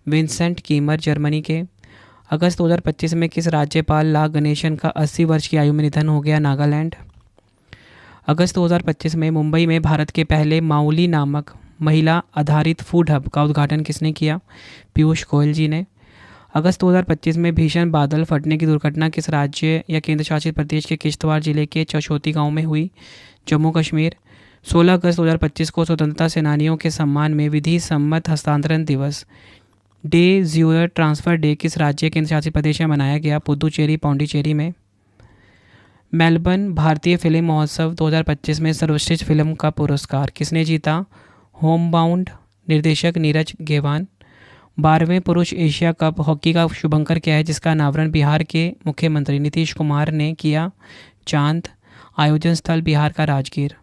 विंसेंट कीमर जर्मनी के। अगस्त 2025 में किस राज्यपाल ला गणेशन का 80 वर्ष की आयु में निधन हो गया? नागालैंड। अगस्त 2025 में मुंबई में भारत के पहले माउली नामक महिला आधारित फूड हब का उद्घाटन किसने किया? पीयूष गोयल जी ने। अगस्त 2025 में भीषण बादल फटने की दुर्घटना किस राज्य या केंद्र शासित प्रदेश के किश्तवाड़ जिले के चशोती गांव में हुई? जम्मू कश्मीर। 16 अगस्त 2025 को स्वतंत्रता सेनानियों के सम्मान में विधि सम्मत हस्तांतरण दिवस डे ज्यूअर ट्रांसफ़र डे किस राज्य केंद्र शासित प्रदेश में मनाया गया? पुदुचेरी पौंडीचेरी में। मेलबर्न भारतीय फिल्म महोत्सव 2025 में सर्वश्रेष्ठ फिल्म का पुरस्कार किसने जीता? होमबाउंड निर्देशक नीरज गेवान। 12वें पुरुष एशिया कप हॉकी का शुभंकर क्या है जिसका अनावरण बिहार के मुख्यमंत्री नीतीश कुमार ने किया? चांद। आयोजन स्थल बिहार का राजगीर।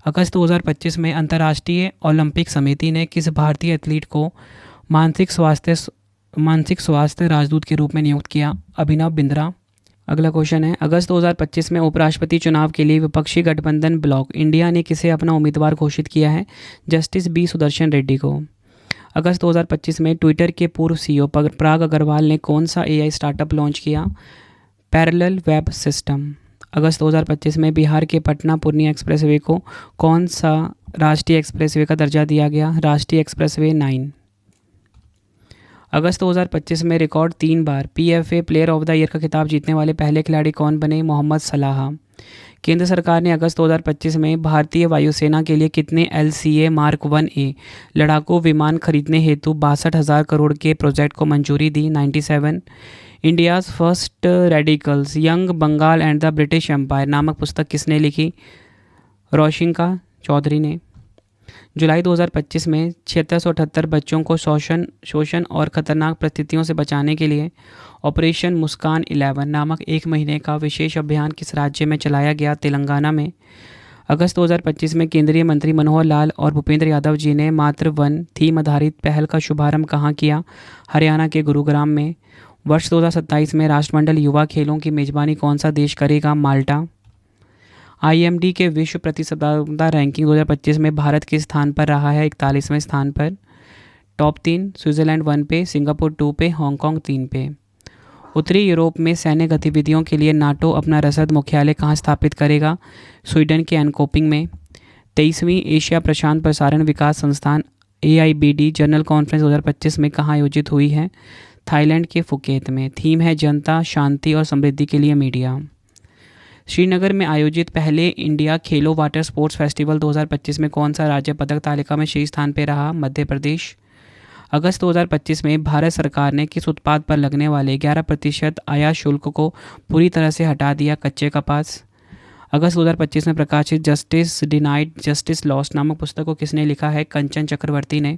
अगस्त 2025 में अंतर्राष्ट्रीय ओलंपिक समिति ने किस भारतीय एथलीट को मानसिक स्वास्थ्य राजदूत के रूप में नियुक्त किया? अभिनव बिंद्रा। अगला क्वेश्चन है, अगस्त 2025 में उपराष्ट्रपति चुनाव के लिए विपक्षी गठबंधन ब्लॉक इंडिया ने किसे अपना उम्मीदवार घोषित किया है? जस्टिस बी सुदर्शन रेड्डी को। अगस्त 2025 में ट्विटर के पूर्व सीईओ पराग अग्रवाल ने कौन सा एआई स्टार्टअप लॉन्च किया? Parallel web system. अगस्त 2025 में बिहार के पटना पूर्णिया एक्सप्रेसवे को कौन सा राष्ट्रीय एक्सप्रेसवे का दर्जा दिया गया? राष्ट्रीय एक्सप्रेसवे 9। अगस्त 2025 में record 3 bar PFA player of the year का खिताब जीतने वाले पहले खिलाड़ी कौन बने? मोहम्मद सलाह। केंद्र सरकार ने अगस्त 2025 में भारतीय वायुसेना के लिए कितने LCA मार्क 1A लड़ाकू विमान खरीदने हेतु 62,000 करोड़ के प्रोजेक्ट को मंजूरी दी? 97। India's first radicals young Bengal and the British empire नामक पुस्तक किसने लिखी? रोशिंका चौधरी ने। जुलाई 2025 में 7678 बच्चों को शोषण और ख़तरनाक परिस्थितियों से बचाने के लिए ऑपरेशन मुस्कान 11 नामक 1 महीने का विशेष अभियान किस राज्य में चलाया गया? तेलंगाना में। अगस्त 2025 में केंद्रीय मंत्री मनोहर लाल और भूपेंद्र यादव जी ने मातृ वन थीम आधारित पहल का शुभारंभ कहाँ किया? हरियाणा के गुरुग्राम में। वर्ष 2027 में राष्ट्रमंडल युवा खेलों की मेज़बानी कौन सा देश करेगा? माल्टा। IMD के विश्व प्रतिस्पर्धा रैंकिंग 2025 में भारत किस स्थान पर रहा है? 41वें स्थान पर। टॉप 3 स्विट्ज़रलैंड 1 पे, सिंगापुर 2 पे, हांगकांग 3 पे। उत्तरी यूरोप में सैन्य गतिविधियों के लिए नाटो अपना रसद मुख्यालय कहाँ स्थापित करेगा? स्वीडन के एनकोपिंग में। 23वीं एशिया प्रशांत प्रसारण विकास संस्थान AIBD जनरल कॉन्फ्रेंस 2025 में कहाँ आयोजित हुई है? थाईलैंड के फुकेत में। थीम है जनता, शांति और समृद्धि के लिए मीडिया। श्रीनगर में आयोजित पहले इंडिया खेलो वाटर स्पोर्ट्स फेस्टिवल 2025 में कौन सा राज्य पदक तालिका में शीर्ष स्थान पर रहा? मध्य प्रदेश। अगस्त 2025 में भारत सरकार ने किस उत्पाद पर लगने वाले 11% आयात शुल्क को पूरी तरह से हटा दिया? कच्चे कपास। अगस्त 2025 में प्रकाशित जस्टिस डिनाइड जस्टिस लॉस्ट नामक पुस्तक को किसने लिखा है? कंचन चक्रवर्ती ने।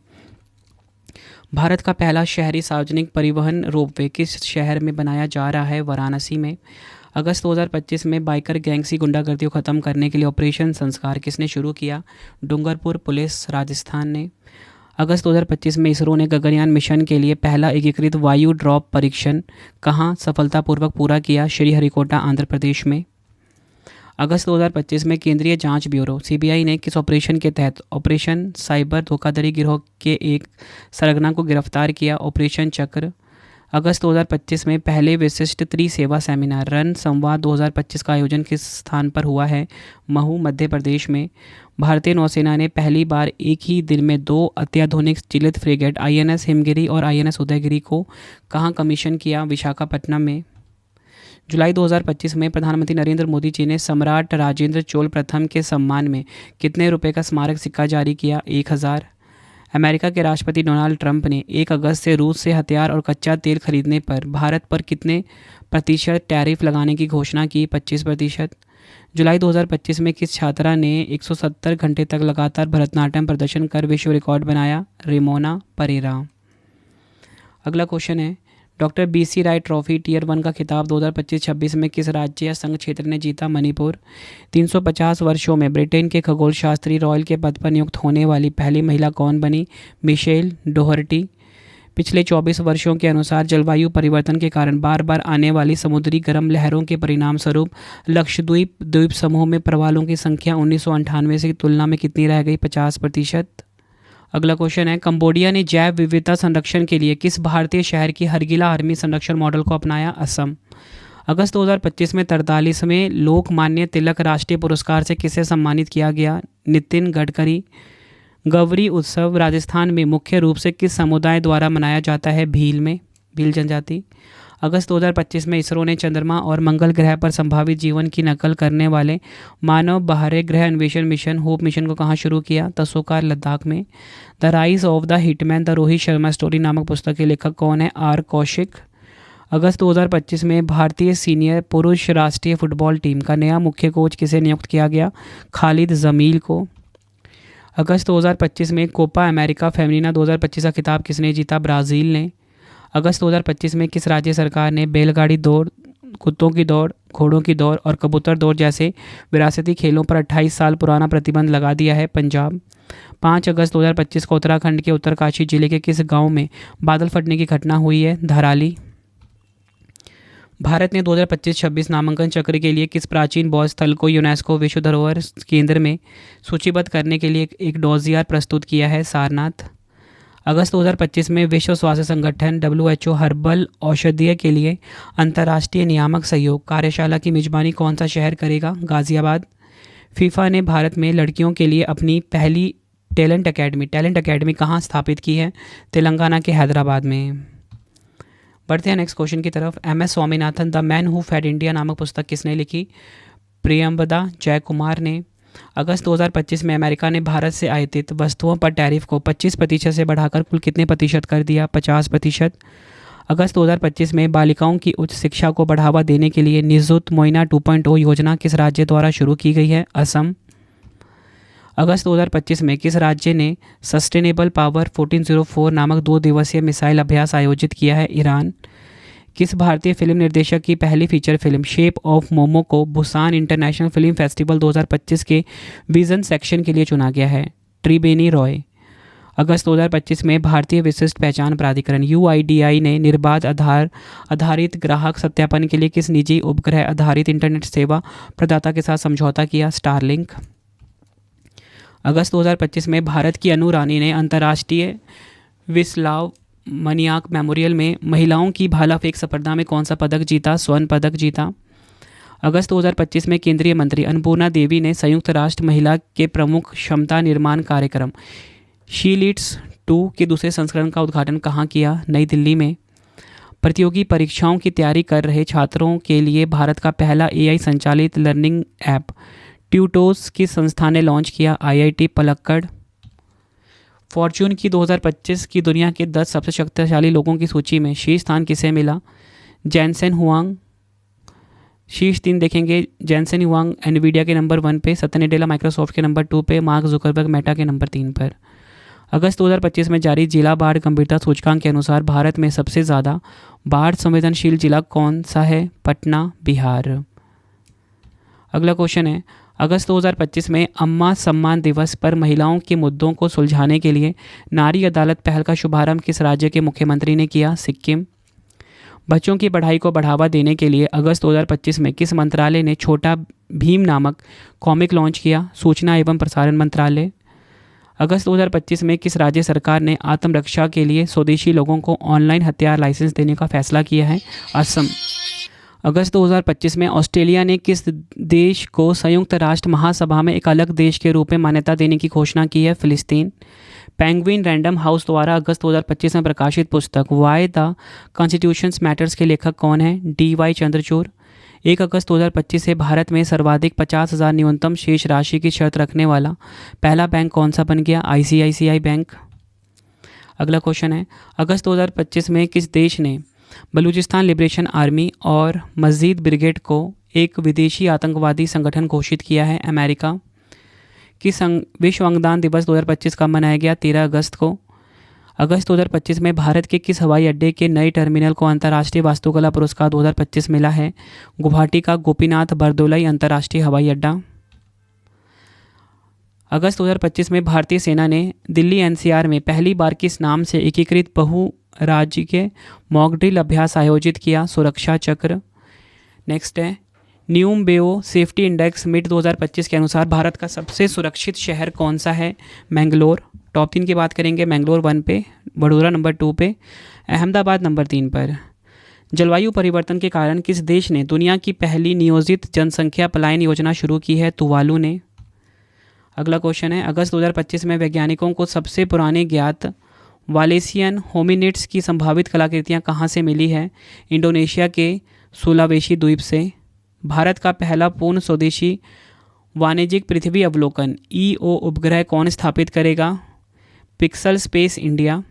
भारत का पहला शहरी सार्वजनिक परिवहन रोपवे किस शहर में बनाया जा रहा है? वाराणसी में। अगस्त 2025 में बाइकर गैंग्स की गुंडागर्दी को ख़त्म करने के लिए ऑपरेशन संस्कार किसने शुरू किया? डूंगरपुर पुलिस राजस्थान ने। अगस्त 2025 में इसरो ने गगनयान मिशन के लिए पहला एकीकृत वायु ड्रॉप परीक्षण कहाँ सफलतापूर्वक पूरा किया? श्रीहरिकोटा आंध्र प्रदेश में। अगस्त 2025 में केंद्रीय जांच ब्यूरो CBI ने किस ऑपरेशन के तहत ऑपरेशन साइबर धोखाधड़ी गिरोह के एक सरगना को गिरफ्तार किया? ऑपरेशन चक्र। अगस्त 2025 में पहले विशिष्ट त्रिसेवा सेमिनार रन संवाद 2025 का आयोजन किस स्थान पर हुआ है? महू, मध्य प्रदेश में। भारतीय नौसेना ने पहली बार एक ही दिन में 2 अत्याधुनिक चलित फ्रिगेट आईएनएस हिमगिरी और आईएनएस उदयगिरी को कहाँ कमीशन किया? विशाखापट्टनम में। जुलाई 2025 में प्रधानमंत्री नरेंद्र मोदी जी ने सम्राट राजेंद्र चोल प्रथम के सम्मान में कितने रुपए का स्मारक सिक्का जारी किया? 1000। अमेरिका के राष्ट्रपति डोनाल्ड ट्रंप ने 1 अगस्त से रूस से हथियार और कच्चा तेल खरीदने पर भारत पर कितने प्रतिशत टैरिफ लगाने की घोषणा की? 25%। जुलाई 2025 में किस छात्रा ने 170 घंटे तक लगातार भरतनाट्यम प्रदर्शन कर विश्व रिकॉर्ड बनाया? रेमोना परेरा। अगला क्वेश्चन है, डॉक्टर BC राय ट्रॉफी टियर 1 का खिताब 2025-26 में किस राज्य या संघ क्षेत्र ने जीता? मणिपुर। 350 वर्षों में ब्रिटेन के खगोल शास्त्री रॉयल के पद पर नियुक्त होने वाली पहली महिला कौन बनी? Michelle Doherty. पिछले 24 वर्षों के अनुसार जलवायु परिवर्तन के कारण बार बार आने वाली समुद्री गर्म लहरों के परिणाम स्वरूप लक्षद्वीप द्वीप समूह में प्रवालों की संख्या 1998 से तुलना में कितनी रह गई? 50%। अगला क्वेश्चन है, कंबोडिया ने जैव विविधता संरक्षण के लिए किस भारतीय शहर की हरगिला आर्मी संरक्षण मॉडल को अपनाया? असम। अगस्त 2025 में 43वें लोकमान्य तिलक राष्ट्रीय पुरस्कार से किसे सम्मानित किया गया? नितिन गडकरी। गौरी उत्सव राजस्थान में मुख्य रूप से किस समुदाय द्वारा मनाया जाता है? भील में, भील जनजाति। अगस्त 2025 में इसरो ने चंद्रमा और मंगल ग्रह पर संभावित जीवन की नकल करने वाले मानव बाहरी ग्रह अन्वेषण मिशन होप मिशन को कहाँ शुरू किया? तसोकार, लद्दाख में। The rise of the hitman the Rohit Sharma story नामक पुस्तक के लेखक कौन है? आर कौशिक। अगस्त 2025 में भारतीय सीनियर पुरुष राष्ट्रीय फुटबॉल टीम का नया मुख्य कोच किसे नियुक्त किया गया? खालिद जमील को। अगस्त 2025 में कोपा अमेरिका फेमिनिना 2025 का खिताब किसने जीता? ब्राज़ील ने। अगस्त 2025 में किस राज्य सरकार ने बैलगाड़ी दौड़, कुत्तों की दौड़, घोड़ों की दौड़ और कबूतर दौड़ जैसे विरासती खेलों पर 28 साल पुराना प्रतिबंध लगा दिया है? पंजाब। 5 अगस्त 2025 को उत्तराखंड के उत्तरकाशी जिले के किस गांव में बादल फटने की घटना हुई है? धराली। भारत ने 2025-26 नामांकन चक्र के लिए किस प्राचीन बौद्ध स्थल को यूनेस्को विश्व धरोहर केंद्र में सूचीबद्ध करने के लिए एक डोजियर प्रस्तुत किया है? सारनाथ। अगस्त 2025 में विश्व स्वास्थ्य संगठन WHO हर्बल औषधीय के लिए अंतर्राष्ट्रीय नियामक सहयोग कार्यशाला की मेजबानी कौन सा शहर करेगा? गाजियाबाद। फीफा ने भारत में लड़कियों के लिए अपनी पहली टैलेंट अकेडमी कहाँ स्थापित की है? तेलंगाना के हैदराबाद में। बढ़ते हैं नेक्स्ट क्वेश्चन की तरफ। MS Swaminathan the man who fed India नामक पुस्तक किसने लिखी? प्रियंबदा जयकुमार ने। अगस्त 2025 में अमेरिका ने भारत से आयातित वस्तुओं पर टैरिफ को 25% से बढ़ाकर कुल कितने प्रतिशत कर दिया? 50%। अगस्त 2025 में बालिकाओं की उच्च शिक्षा को बढ़ावा देने के लिए निजुत मोइना 2.0 योजना किस राज्य द्वारा शुरू की गई है? असम। अगस्त 2025 में किस राज्य ने सस्टेनेबल पावर 1404 नामक 2 दिवसीय मिसाइल अभ्यास आयोजित किया है? ईरान। किस भारतीय फिल्म निर्देशक की पहली feature film shape of momo को बुसान इंटरनेशनल फिल्म फेस्टिवल 2025 के विजन सेक्शन के लिए चुना गया है? त्रिवेणी रॉय। अगस्त 2025 में भारतीय विशिष्ट पहचान प्राधिकरण UIDAI ने निर्बाध आधारित ग्राहक सत्यापन के लिए किस निजी उपग्रह आधारित इंटरनेट सेवा प्रदाता के साथ समझौता किया? स्टारलिंक। अगस्त 2025 में भारत की अनु रानी ने अंतर्राष्ट्रीय विस्लाव मनियाक मेमोरियल में महिलाओं की भाला फेंक स्पर्धा में कौन सा पदक जीता? स्वर्ण पदक जीता। अगस्त 2025 में केंद्रीय मंत्री अन्नपूर्णा देवी ने संयुक्त राष्ट्र महिला के प्रमुख क्षमता निर्माण कार्यक्रम शी लीड्स 2 के दूसरे संस्करण का उद्घाटन कहाँ किया? नई दिल्ली में। प्रतियोगी परीक्षाओं की तैयारी कर रहे छात्रों के लिए भारत का पहला AI संचालित लर्निंग ऐप ट्यूटोस किस संस्था ने लॉन्च किया? IIT पलक्कड़। फॉर्च्यून की 2025 की दुनिया के 10 सबसे शक्तिशाली लोगों की सूची में शीर्ष स्थान किसे मिला? Jensen Huang. शीर्ष 3 देखेंगे, जैनसेन हुआंग एनवीडिया के नंबर 1 पे, सत्या नडेला माइक्रोसॉफ्ट के नंबर 2 पे, मार्क जुकरबर्ग मेटा के नंबर 3 पर। अगस्त 2025 में जारी जिला बाढ़ गंभीरता सूचकांक के अनुसार भारत में सबसे ज़्यादा बाढ़ संवेदनशील जिला कौन सा है? पटना, बिहार। अगला क्वेश्चन है, अगस्त 2025 में अम्मा सम्मान दिवस पर महिलाओं के मुद्दों को सुलझाने के लिए नारी अदालत पहल का शुभारंभ किस राज्य के मुख्यमंत्री ने किया? सिक्किम। बच्चों की पढ़ाई को बढ़ावा देने के लिए अगस्त 2025 में किस मंत्रालय ने छोटा भीम नामक कॉमिक लॉन्च किया? सूचना एवं प्रसारण मंत्रालय। अगस्त 2025 में किस राज्य सरकार ने आत्मरक्षा के लिए स्वदेशी लोगों को ऑनलाइन हथियार लाइसेंस देने का फैसला किया है? असम। अगस्त 2025 में ऑस्ट्रेलिया ने किस देश को संयुक्त राष्ट्र महासभा में एक अलग देश के रूप में मान्यता देने की घोषणा की है? फिलिस्तीन। पेंगुइन रैंडम हाउस द्वारा अगस्त 2025 में प्रकाशित पुस्तक वाई द कॉन्स्टिट्यूशंस मैटर्स के लेखक कौन है? DY चंद्रचूड़। 1 अगस्त 2025 से भारत में सर्वाधिक 50,000 न्यूनतम शेष राशि की शर्त रखने वाला पहला बैंक कौन सा बन गया? ICICI bank. अगला क्वेश्चन है, अगस्त 2025 में किस देश ने बलूचिस्तान लिबरेशन आर्मी और मस्जिद ब्रिगेड को एक विदेशी आतंकवादी संगठन घोषित किया है? अमेरिका। किस विश्व अंगदान दिवस 2025 का मनाया गया? 13 अगस्त को। अगस्त 2025 में भारत के किस हवाई अड्डे के नए टर्मिनल को अंतर्राष्ट्रीय वास्तुकला पुरस्कार 2025 मिला है? गुवाहाटी का गोपीनाथ बरदोलाई अंतर्राष्ट्रीय हवाई अड्डा। अगस्त 2025 में भारतीय सेना ने दिल्ली NCR में पहली बार किस नाम से एकीकृत बहुराज्यीय मॉक ड्रिल अभ्यास आयोजित किया? सुरक्षा चक्र। नेक्स्ट है, न्यूम्बेओ सेफ्टी इंडेक्स मिड 2025 के अनुसार भारत का सबसे सुरक्षित शहर कौन सा है? मैंगलोर। टॉप 3 की बात करेंगे, मैंगलोर 1 पे, वडोदरा नंबर 2 पे, अहमदाबाद नंबर 3 पर। जलवायु परिवर्तन के कारण किस देश ने दुनिया की पहली नियोजित जनसंख्या पलायन योजना शुरू की है? तुवालू ने। अगला क्वेश्चन है, अगस्त 2025 में वैज्ञानिकों को सबसे पुराने ज्ञात वालेसियन होमिनिड्स की संभावित कलाकृतियाँ कहाँ से मिली है? इंडोनेशिया के सुलावेशी द्वीप से। भारत का पहला पूर्ण स्वदेशी वाणिज्यिक पृथ्वी अवलोकन EO उपग्रह कौन स्थापित करेगा? Pixel space India.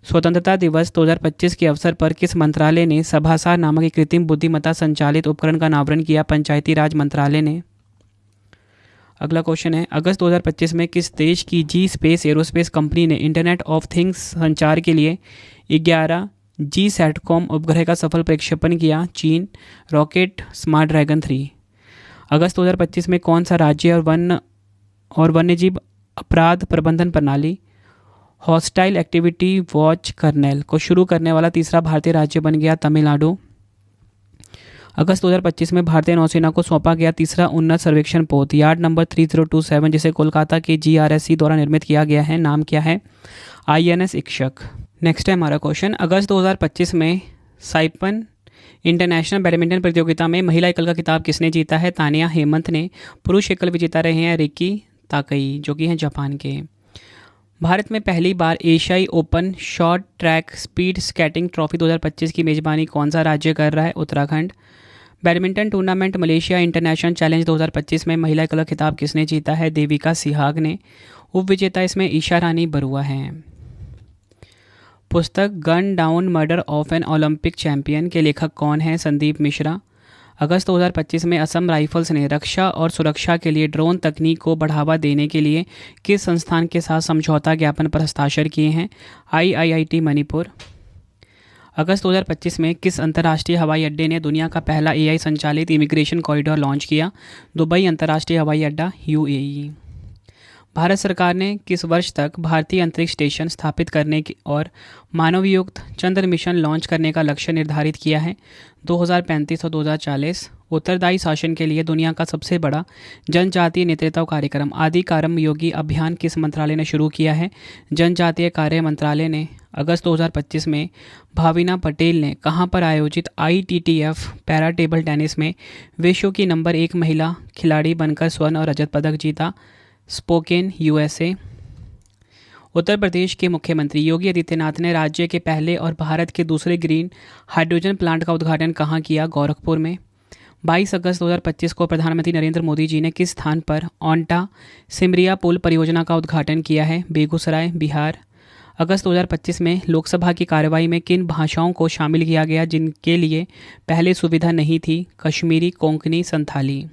स्वतंत्रता दिवस 2025 के अवसर पर किस मंत्रालय ने सभासार नामक एक कृत्रिम बुद्धिमत्ता संचालित उपकरण का अनावरण किया? पंचायती राज मंत्रालय ने। अगला क्वेश्चन है, अगस्त 2025 में किस देश की जी स्पेस एरोस्पेस कंपनी ने इंटरनेट ऑफ थिंग्स संचार के लिए 11 GSATCOM उपग्रह का सफल प्रक्षेपण किया? चीन। Rocket smart dragon 3। अगस्त 2025 में कौन सा राज्य और वन्यजीव अपराध प्रबंधन प्रणाली हॉस्टाइल एक्टिविटी वॉच कर्नेल को शुरू करने वाला तीसरा भारतीय राज्य बन गया? तमिलनाडु। अगस्त 2025 में भारतीय नौसेना को सौंपा गया तीसरा उन्नत सर्वेक्षण पोत यार्ड नंबर 3027, जिसे कोलकाता के GRSC द्वारा निर्मित किया गया है, नाम क्या है? INS इक्षक। नेक्स्ट है हमारा क्वेश्चन, अगस्त 2025 में साइपन इंटरनेशनल बैडमिंटन प्रतियोगिता में महिला एकल का खिताब किसने जीता है? तानिया हेमंत ने। पुरुष एकल विजेता रहे हैं रिकी ताकई, जो कि हैं जापान के। भारत में पहली बार एशियाई open short track speed skating trophy 2025 की मेजबानी कौन सा राज्य कर रहा है? Uttarakhand. Badminton tournament Malaysia international challenge 2025 में महिला एकल का खिताब किसने जीता है? देविका सिहाग ने। उपविजेता इसमें ईशा रानी बरुआ हैं। पुस्तक gun down murder of an Olympic champion के लेखक कौन हैं? संदीप मिश्रा। अगस्त 2025 में असम राइफल्स ने रक्षा और सुरक्षा के लिए ड्रोन तकनीक को बढ़ावा देने के लिए किस संस्थान के साथ समझौता ज्ञापन पर हस्ताक्षर किए हैं? IIT मणिपुर। अगस्त 2025 में किस अंतर्राष्ट्रीय हवाई अड्डे ने दुनिया का पहला AI संचालित इमिग्रेशन कॉरिडोर लॉन्च किया? दुबई अंतर्राष्ट्रीय हवाई अड्डा UAE। भारत सरकार ने किस वर्ष तक भारतीय अंतरिक्ष स्टेशन स्थापित करने की और मानवयुक्त चंद्र मिशन लॉन्च करने का लक्ष्य निर्धारित किया है? 2035 और 2040। उत्तरदायी शासन के लिए दुनिया का सबसे बड़ा जनजातीय नेतृत्व कार्यक्रम आदि कर्मयोगी अभियान किस मंत्रालय ने शुरू किया है? जनजातीय कार्य मंत्रालय ने। अगस्त 2025 में भाविना पटेल ने कहां पर आयोजित ITTF पैरा टेबल टेनिस में विश्व की नंबर 1 महिला खिलाड़ी बनकर स्वर्ण और रजत पदक जीता? Spoken USA। उत्तर प्रदेश के मुख्यमंत्री योगी आदित्यनाथ ने राज्य के पहले और भारत के दूसरे ग्रीन हाइड्रोजन प्लांट का उद्घाटन कहाँ किया? गोरखपुर में। 22 अगस्त 2025 को प्रधानमंत्री नरेंद्र मोदी जी ने किस स्थान पर ओंटा सिमरिया पुल परियोजना का उद्घाटन किया है? बेगूसराय, बिहार। अगस्त 2025 में लोकसभा की कार्यवाही में किन भाषाओं को शामिल किया गया जिनके लिए पहले सुविधा नहीं थी? कश्मीरी, कोंकणी, संथाली।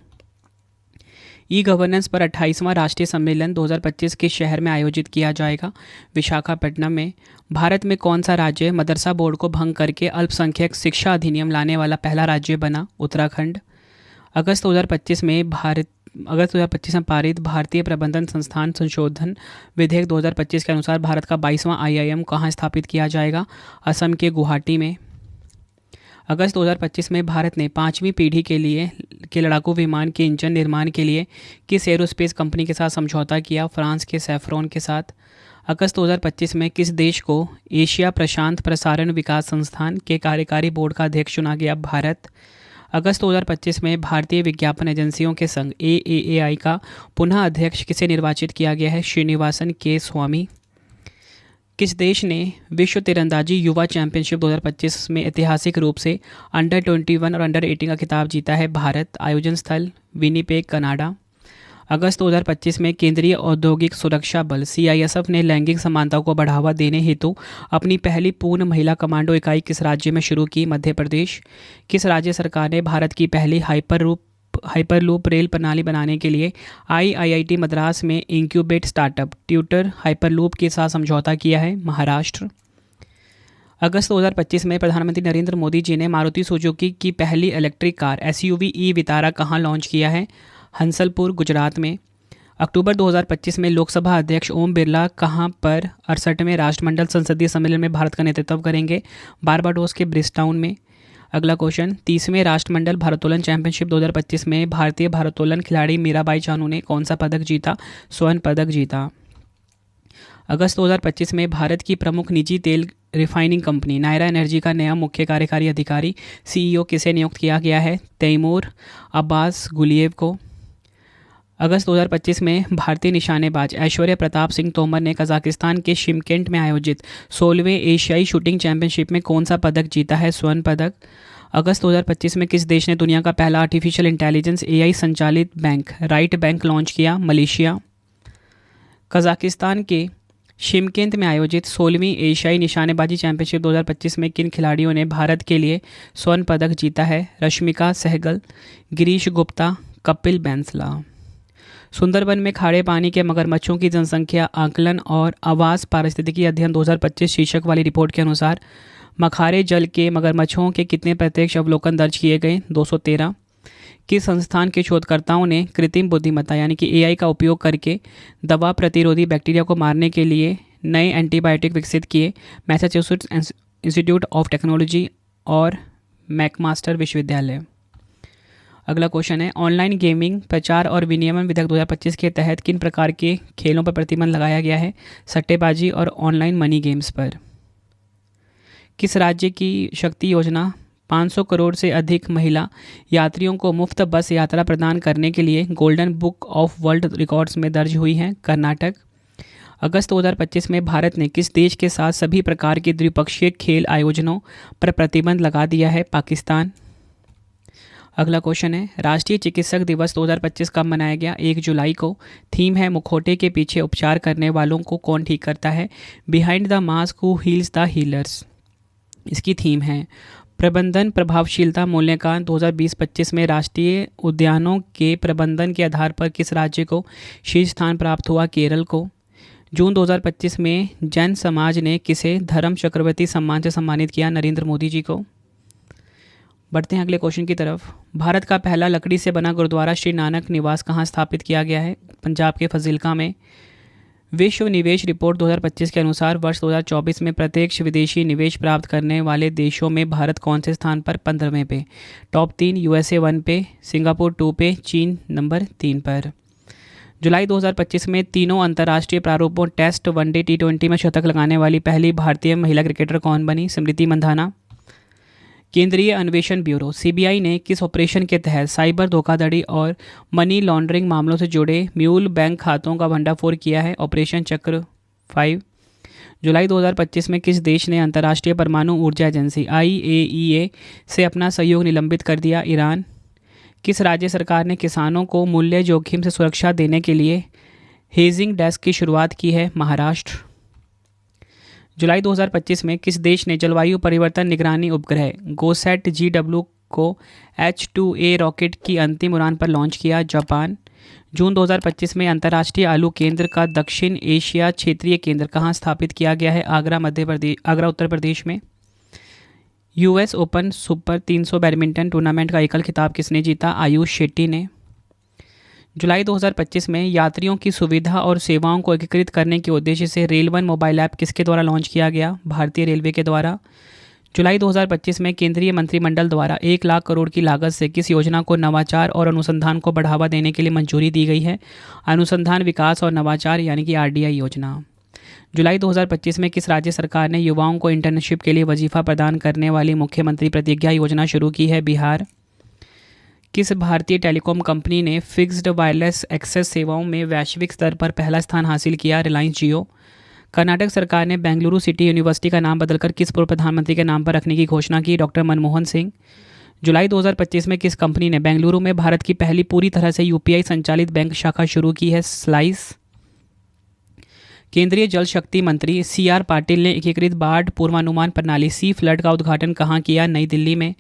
गवर्नेंस पर 28वां राष्ट्रीय सम्मेलन 2025 के शहर में आयोजित किया जाएगा? विशाखापट्टनम में। भारत में कौन सा राज्य मदरसा बोर्ड को भंग करके अल्पसंख्यक शिक्षा अधिनियम लाने वाला पहला राज्य बना? उत्तराखंड। अगस्त 2025 में पारित भारतीय प्रबंधन संस्थान संशोधन विधेयक 2025 के अनुसार भारत का 22वां IIM कहाँ स्थापित किया जाएगा? असम के गुवाहाटी में। अगस्त 2025 में भारत ने 5वीं पीढ़ी के लड़ाकू विमान के इंजन निर्माण के लिए किस एरोस्पेस कंपनी के साथ समझौता किया? फ्रांस के सैफ्रॉन के साथ। अगस्त 2025 में किस देश को एशिया प्रशांत प्रसारण विकास संस्थान के कार्यकारी बोर्ड का अध्यक्ष चुना गया? भारत। अगस्त 2025 में भारतीय विज्ञापन एजेंसियों के संघ AAAI का पुनः अध्यक्ष किसे निर्वाचित किया गया है? श्रीनिवासन के स्वामी। किस देश ने विश्व तीरंदाजी युवा चैंपियनशिप 2025 में ऐतिहासिक रूप से अंडर-21 और अंडर-18 का खिताब जीता है? भारत। आयोजन स्थल विनिपेग, कनाडा। अगस्त 2025 में केंद्रीय औद्योगिक सुरक्षा बल CISF ने लैंगिक समानता को बढ़ावा देने हेतु अपनी पहली पूर्ण महिला कमांडो इकाई किस राज्य में शुरू की? मध्य प्रदेश। किस राज्य सरकार ने भारत की पहली हाइपरलूप रेल प्रणाली बनाने के लिए IIT मद्रास में इंक्यूबेट स्टार्टअप ट्यूटर हाइपरलूप के साथ समझौता किया है? महाराष्ट्र। अगस्त 2025 में प्रधानमंत्री नरेंद्र मोदी जी ने मारुति सुजुकी की पहली इलेक्ट्रिक कार SUV ई-वितारा कहाँ लॉन्च किया है? हंसलपुर, गुजरात में। अक्टूबर 2025 में लोकसभा अध्यक्ष ओम बिरला कहाँ पर 68वें राष्ट्रमंडल संसदीय सम्मेलन में भारत का नेतृत्व करेंगे? बारबाडोस के ब्रिजटाउन में। अगला क्वेश्चन, 30वें राष्ट्रमंडल भारोत्तोलन चैंपियनशिप 2025 में भारतीय भारोत्तोलन खिलाड़ी मीराबाई चानू ने कौन सा पदक जीता? स्वर्ण पदक जीता। अगस्त 2025 में भारत की प्रमुख निजी तेल रिफाइनिंग कंपनी नायरा एनर्जी का नया मुख्य कार्यकारी अधिकारी CEO किसे नियुक्त किया गया है? तैमूर अब्बास गुलिएव को। अगस्त 2025 में भारतीय निशानेबाज ऐश्वर्या प्रताप सिंह तोमर ने कजाकिस्तान के शिमकेंट में आयोजित 16वें एशियाई शूटिंग चैंपियनशिप में कौन सा पदक जीता है? स्वर्ण पदक। अगस्त 2025 में किस देश ने दुनिया का पहला आर्टिफिशियल इंटेलिजेंस AI संचालित बैंक राइट बैंक लॉन्च किया? मलेशिया। कजाकिस्तान के शिमकेंत में आयोजित 16वीं एशियाई निशानेबाजी चैंपियनशिप 2025 में किन खिलाड़ियों ने भारत के लिए स्वर्ण पदक जीता है? रश्मिका सहगल, गिरीश गुप्ता, कपिल बैंसला। सुंदरबन में खारे पानी के मगरमच्छों की जनसंख्या आकलन और आवास पारिस्थितिकी अध्ययन 2025 शीर्षक वाली रिपोर्ट के अनुसार मखारे जल के मगरमच्छों के कितने प्रत्यक्ष अवलोकन दर्ज किए गए? 213। किस संस्थान के शोधकर्ताओं ने कृत्रिम बुद्धिमत्ता यानी कि AI का उपयोग करके दवा प्रतिरोधी बैक्टीरिया को मारने के लिए नए एंटीबायोटिक विकसित किए? मैसाचुसेट्स इंस्टीट्यूट ऑफ टेक्नोलॉजी और मैकमास्टर विश्वविद्यालय। अगला क्वेश्चन है, ऑनलाइन गेमिंग प्रचार और विनियमन विधेयक 2025 के तहत किन प्रकार के खेलों पर प्रतिबंध लगाया गया है? सट्टेबाजी और ऑनलाइन मनी गेम्स पर। किस राज्य की शक्ति योजना 500 करोड़ से अधिक महिला यात्रियों को मुफ्त बस यात्रा प्रदान करने के लिए golden book of world records में दर्ज हुई है? कर्नाटक। अगस्त 2025 में भारत ने किस देश के साथ सभी प्रकार के द्विपक्षीय खेल आयोजनों पर प्रतिबंध लगा दिया है? पाकिस्तान। अगला क्वेश्चन है, राष्ट्रीय चिकित्सक दिवस 2025 कब मनाया गया? 1 जुलाई को। थीम है मुखौटे के पीछे उपचार करने वालों को कौन ठीक करता है? Behind the mask who heels the healers इसकी थीम है। प्रबंधन प्रभावशीलता मूल्यांकन 2020-25 में राष्ट्रीय उद्यानों के प्रबंधन के आधार पर किस राज्य को शीर्ष स्थान प्राप्त हुआ? केरल को। जून 2025 में जैन समाज ने किसे धर्म चक्रवर्ती सम्मान से सम्मानित किया? नरेंद्र मोदी जी को। बढ़ते हैं अगले क्वेश्चन की तरफ। भारत का पहला लकड़ी से बना गुरुद्वारा श्री नानक निवास कहाँ स्थापित किया गया है? पंजाब के फजीलका में। विश्व निवेश रिपोर्ट 2025 के अनुसार वर्ष 2024 में प्रत्यक्ष विदेशी निवेश प्राप्त करने वाले देशों में भारत कौन से स्थान पर? 15वें पे। टॉप 3 USA 1 पे, सिंगापुर 2 पे, चीन नंबर 3 पर। जुलाई 2025 में तीनों अंतर्राष्ट्रीय प्रारूपों टेस्ट, वनडे, T20 में शतक लगाने वाली पहली भारतीय महिला क्रिकेटर कौन बनी? स्मृति मंधाना। केंद्रीय अन्वेषण ब्यूरो CBI ने किस ऑपरेशन के तहत साइबर धोखाधड़ी और मनी लॉन्ड्रिंग मामलों से जुड़े म्यूल बैंक खातों का भंडाफोड़ किया है? ऑपरेशन चक्र 5। जुलाई 2025 में किस देश ने अंतर्राष्ट्रीय परमाणु ऊर्जा एजेंसी IAEA से अपना सहयोग निलंबित कर दिया? ईरान। किस राज्य सरकार ने किसानों को मूल्य जोखिम से सुरक्षा देने के लिए हेजिंग डेस्क की शुरुआत की है? महाराष्ट्र। जुलाई 2025 में किस देश ने जलवायु परिवर्तन निगरानी उपग्रह GOSAT GW को H2A रॉकेट की अंतिम उड़ान पर लॉन्च किया? जापान। जून 2025 में अंतर्राष्ट्रीय आलू केंद्र का दक्षिण एशिया क्षेत्रीय केंद्र कहाँ स्थापित किया गया है? आगरा उत्तर प्रदेश में। US open super 300 badminton tournament का एकल खिताब किसने जीता? आयुष शेट्टी ने। जुलाई 2025 में यात्रियों की सुविधा और सेवाओं को एकीकृत करने के उद्देश्य से रेल वन मोबाइल ऐप किसके द्वारा लॉन्च किया गया? भारतीय रेलवे के द्वारा। जुलाई 2025 में केंद्रीय मंत्रिमंडल द्वारा 1 लाख करोड़ की लागत से किस योजना को नवाचार और अनुसंधान को बढ़ावा देने के लिए मंजूरी दी गई है? अनुसंधान विकास और नवाचार यानी कि आरडीआई योजना। जुलाई 2025 में किस राज्य सरकार ने युवाओं को इंटर्नशिप के लिए वजीफा प्रदान करने वाली मुख्यमंत्री प्रतिज्ञा योजना शुरू की है? बिहार। किस भारतीय टेलीकॉम कंपनी ने फिक्स्ड वायरलेस एक्सेस सेवाओं में वैश्विक स्तर पर पहला स्थान हासिल किया? रिलायंस जियो। कर्नाटक सरकार ने बेंगलुरु सिटी यूनिवर्सिटी का नाम बदलकर किस पूर्व प्रधानमंत्री के नाम पर रखने की घोषणा की? डॉक्टर मनमोहन सिंह। जुलाई 2025 में किस कंपनी ने बेंगलुरु में भारत की पहली पूरी तरह से यूपीआई संचालित बैंक शाखा शुरू की है? स्लाइस। केंद्रीय जल शक्ति मंत्री सीआर पाटिल ने एकीकृत बाढ़ पूर्वानुमान प्रणाली सी फ्लड का उद्घाटन कहाँ किया? नई दिल्ली में।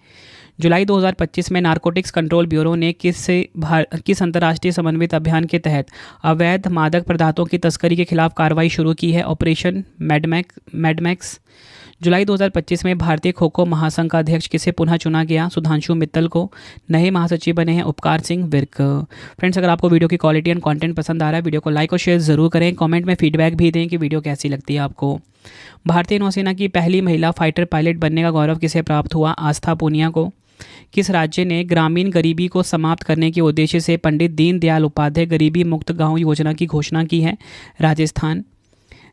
जुलाई 2025 में नारकोटिक्स कंट्रोल ब्यूरो ने किस अंतर्राष्ट्रीय समन्वित अभियान के तहत अवैध मादक पदार्थों की तस्करी के खिलाफ कार्रवाई शुरू की है? Operation Madmax. जुलाई 2025 में भारतीय खो खो महासंघ का अध्यक्ष किसे पुनः चुना गया? सुधांशु मित्तल को। नए महासचिव बने हैं उपकार सिंह विर्क। फ्रेंड्स, अगर आपको वीडियो की क्वालिटी एंड कंटेंट पसंद आ रहा है, वीडियो को लाइक और शेयर जरूर करें। कमेंट में फीडबैक भी दें कि वीडियो कैसी लगती है आपको। भारतीय नौसेना की पहली महिला फाइटर पायलट बनने का गौरव किसे प्राप्त हुआ? आस्था पूनिया को। किस राज्य ने ग्रामीण गरीबी को समाप्त करने के उद्देश्य से पंडित दीनदयाल उपाध्याय गरीबी मुक्त गांव योजना की घोषणा की है? Rajasthan.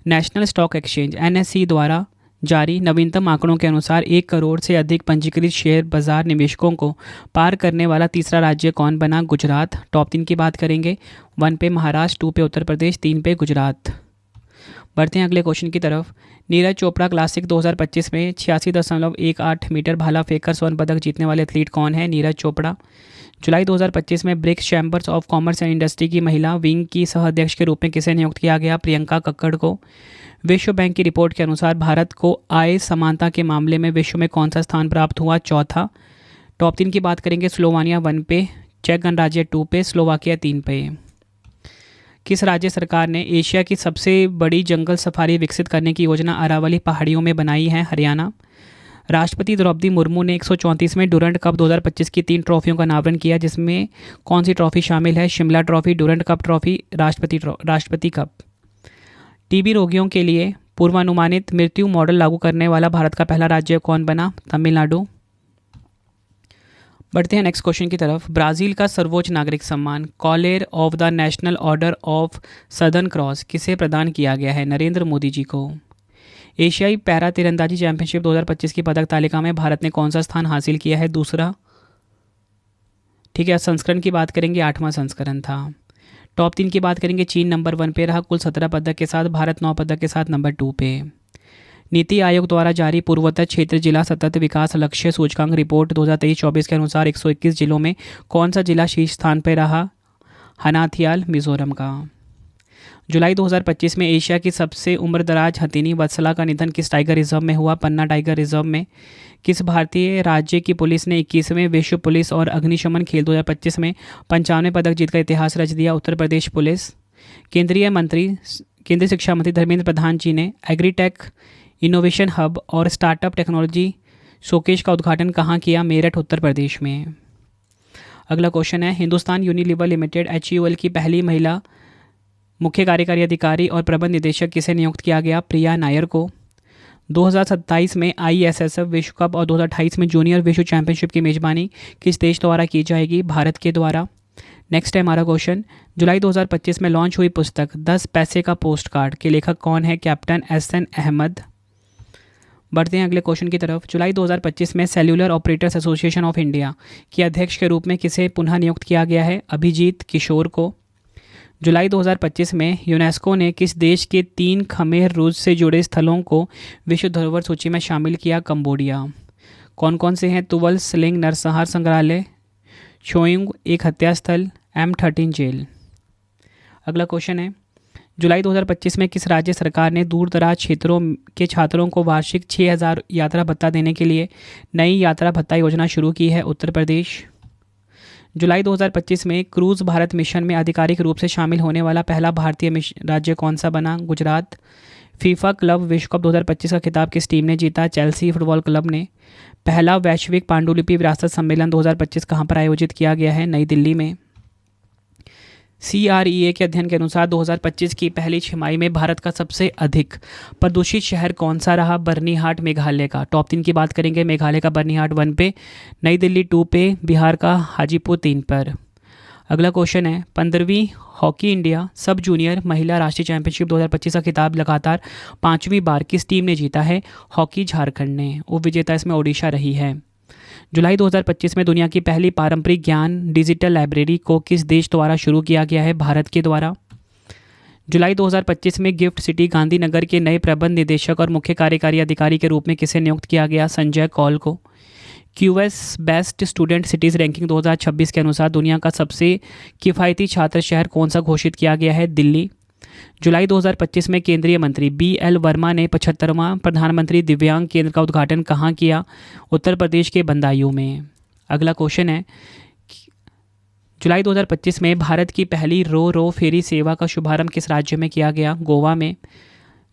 National stock exchange NSC द्वारा जारी नवीनतम आंकड़ों के अनुसार 1 करोड़ से अधिक पंजीकृत शेयर बाजार निवेशकों को पार करने वाला तीसरा राज्य कौन बना? गुजरात। टॉप 3 की बात करेंगे। 1 पे महाराष्ट्र, 2 पे उत्तर प्रदेश, 3 पे गुजरात। बढ़ते हैं अगले क्वेश्चन की तरफ। नीरज चोपड़ा क्लासिक 2025 में 86.18 मीटर भाला फेंककर स्वर्ण पदक जीतने वाले एथलीट कौन है? नीरज चोपड़ा। जुलाई 2025 में BRICS chambers of commerce and industry की महिला विंग की सह अध्यक्ष के रूप में किसे नियुक्त किया गया? प्रियंका कक्कड़ को। विश्व बैंक की रिपोर्ट के अनुसार भारत को आय समानता के मामले में विश्व में कौन सा स्थान प्राप्त हुआ? चौथा। टॉप 3 की बात करेंगे। स्लोवानिया 1 पे, चेक गणराज्य 2 पे, स्लोवाकिया 3 पे। किस राज्य सरकार ने एशिया की सबसे बड़ी जंगल सफारी विकसित करने की योजना अरावली पहाड़ियों में बनाई है? हरियाणा। राष्ट्रपति द्रौपदी मुर्मू ने 134वें डुरंड कप 2025 की 3 ट्रॉफियों का अनावरण किया, जिसमें कौन सी ट्रॉफी शामिल है? Shimla trophy, Durand cup trophy, राष्ट्रपति कप। टीबी रोगियों के लिए पूर्वानुमानित मृत्यु मॉडल लागू करने वाला भारत का पहला राज्य कौन बना? तमिलनाडु। बढ़ते हैं नेक्स्ट क्वेश्चन की तरफ। ब्राज़ील का सर्वोच्च नागरिक सम्मान collar of the national order of southern cross किसे प्रदान किया गया है? नरेंद्र मोदी जी को। एशियाई पैरा तीरंदाजी चैंपियनशिप 2025 की पदक तालिका में भारत ने कौन सा स्थान हासिल किया है? दूसरा। ठीक है, संस्करण की बात करेंगे, 8वां संस्करण था। टॉप 3 की बात करेंगे। चीन नंबर 1 पे रहा कुल 17 पदक के साथ, भारत 9 पदक के साथ नंबर 2 पे। नीति आयोग द्वारा जारी पूर्वोत्तर क्षेत्र जिला सतत विकास लक्ष्य सूचकांक रिपोर्ट 2023-24 के अनुसार 121 जिलों में कौन सा जिला शीर्ष स्थान पर रहा? हनाथियाल, मिजोरम का। जुलाई 2025 में एशिया की सबसे उम्रदराज हथिनी वत्सला का निधन किस टाइगर रिजर्व में हुआ? पन्ना टाइगर रिजर्व में। किस भारतीय राज्य की पुलिस ने 21वें विश्व पुलिस और अग्निशमन खेल 2025 में 95 पदक जीतकर इतिहास रच दिया? उत्तर प्रदेश पुलिस। केंद्रीय शिक्षा मंत्री धर्मेंद्र प्रधान जी ने एग्रीटेक इनोवेशन हब और स्टार्टअप टेक्नोलॉजी शोकेस का उद्घाटन कहाँ किया? मेरठ, उत्तर प्रदेश में। अगला क्वेश्चन है। हिंदुस्तान यूनिलीवर लिमिटेड HUL की पहली महिला मुख्य कार्यकारी अधिकारी और प्रबंध निदेशक किसे नियुक्त किया गया? प्रिया नायर को। 2027 में ISSF विश्व कप और 2028 में जूनियर विश्व चैंपियनशिप की मेजबानी किस देश द्वारा की जाएगी? भारत के द्वारा। नेक्स्ट है हमारा क्वेश्चन। जुलाई 2025 में लॉन्च हुई पुस्तक 10 पैसे का पोस्ट कार्ड के लेखक कौन है? Captain SN Ahmed. बढ़ते हैं अगले क्वेश्चन की तरफ। जुलाई 2025 में cellular operators association of India के अध्यक्ष के रूप में किसे पुनः नियुक्त किया गया है? अभिजीत किशोर को। जुलाई 2025 में यूनेस्को ने किस देश के 3 खमेर रूस से जुड़े स्थलों को विश्व धरोहर सूची में शामिल किया? कंबोडिया। कौन कौन से हैं? तुवल स्लिंग नरसंहार संग्रहालय, शोइंग एक हत्या स्थल, M13 जेल। अगला क्वेश्चन है। जुलाई 2025 में किस राज्य सरकार ने दूर दराज क्षेत्रों के छात्रों को वार्षिक 6000 यात्रा भत्ता देने के लिए नई यात्रा भत्ता योजना शुरू की है? उत्तर प्रदेश। जुलाई 2025 में क्रूज भारत मिशन में आधिकारिक रूप से शामिल होने वाला पहला भारतीय राज्य कौन सा बना? गुजरात। फीफा क्लब विश्व कप 2025 का खिताब किस टीम ने जीता? चेल्सी फुटबॉल क्लब ने। पहला वैश्विक पांडुलिपि विरासत सम्मेलन 2025 कहाँ पर आयोजित किया गया है? नई दिल्ली में। CREA के अध्ययन के अनुसार 2025 की पहली छमाही में भारत का सबसे अधिक प्रदूषित शहर कौन सा रहा? बर्नीहाट मेघालय का। टॉप 3 की बात करेंगे, मेघालय का बर्नीहाट 1 पे, नई दिल्ली 2 पे, बिहार का हाजीपुर 3 पर। अगला क्वेश्चन है, 15वीं हॉकी इंडिया सब जूनियर महिला राष्ट्रीय चैंपियनशिप 2025 का खिताब लगातार 5वीं बार किस टीम ने जीता है? हॉकी झारखंड ने। उपविजेता इसमें ओडिशा रही है। जुलाई 2025 में दुनिया की पहली पारंपरिक ज्ञान डिजिटल लाइब्रेरी को किस देश द्वारा शुरू किया गया है? भारत के द्वारा। जुलाई 2025 में गिफ्ट सिटी गांधीनगर के नए प्रबंध निदेशक और मुख्य कार्यकारी अधिकारी के रूप में किसे नियुक्त किया गया? संजय कौल को। QS best student cities ranking 2026 के अनुसार दुनिया का सबसे किफ़ायती छात्र शहर कौन सा घोषित किया गया है? दिल्ली। जुलाई 2025 में केंद्रीय मंत्री BL वर्मा ने 75वां प्रधानमंत्री दिव्यांग केंद्र का उद्घाटन कहाँ किया? उत्तर प्रदेश के बदायूं में। अगला क्वेश्चन है, जुलाई 2025 में भारत की पहली रो फेरी सेवा का शुभारंभ किस राज्य में किया गया? गोवा में।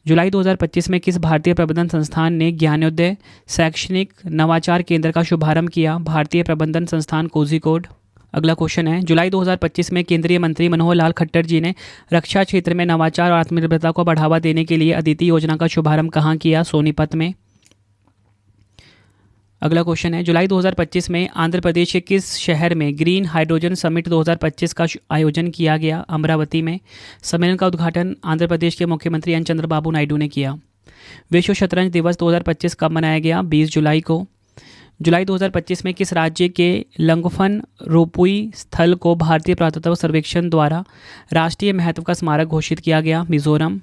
जुलाई 2025 में किस भारतीय प्रबंधन संस्थान ने ज्ञानोदय शैक्षणिक नवाचार केंद्र का शुभारंभ किया? भारतीय प्रबंधन संस्थान कोझिकोड। अगला क्वेश्चन है, जुलाई 2025 में केंद्रीय मंत्री मनोहर लाल खट्टर जी ने रक्षा क्षेत्र में नवाचार और आत्मनिर्भरता को बढ़ावा देने के लिए अदिति योजना का शुभारंभ कहाँ किया? सोनीपत में। अगला क्वेश्चन है, जुलाई 2025 में आंध्र प्रदेश के किस शहर में ग्रीन हाइड्रोजन समिट 2025 का आयोजन किया गया? अमरावती में। सम्मेलन का उद्घाटन आंध्र प्रदेश के मुख्यमंत्री एन चंद्रबाबू नायडू ने किया। विश्व शतरंज दिवस 2025 कब मनाया गया? 20 जुलाई को। जुलाई 2025 में किस राज्य के लंगफन रोपुई स्थल को भारतीय पुरातत्व सर्वेक्षण द्वारा राष्ट्रीय महत्व का स्मारक घोषित किया गया? मिजोरम।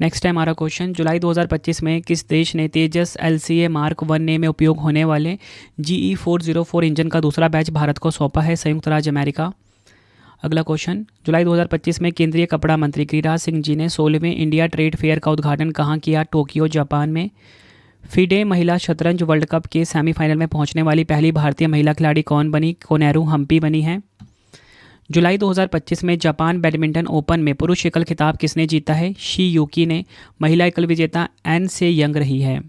नेक्स्ट है हमारा क्वेश्चन, जुलाई 2025 में किस देश ने तेजस LCA Mark 1A में उपयोग होने वाले GE404 इंजन का दूसरा बैच भारत को सौंपा है? संयुक्त राज्य अमेरिका। अगला क्वेश्चन, जुलाई 2025 में केंद्रीय कपड़ा मंत्री गिरिराज सिंह जी ने 16वें इंडिया ट्रेड फेयर का उद्घाटन कहाँ किया? टोक्यो जापान में। FIDE महिला शतरंज वर्ल्ड कप के सेमीफाइनल में पहुंचने वाली पहली भारतीय महिला खिलाड़ी कौन बनी? कोनेरू हम्पी बनी है। जुलाई 2025 में जापान बैडमिंटन ओपन में पुरुष एकल खिताब किसने जीता है? शी यूकी ने। महिला एकल विजेता एन से यंग रही है।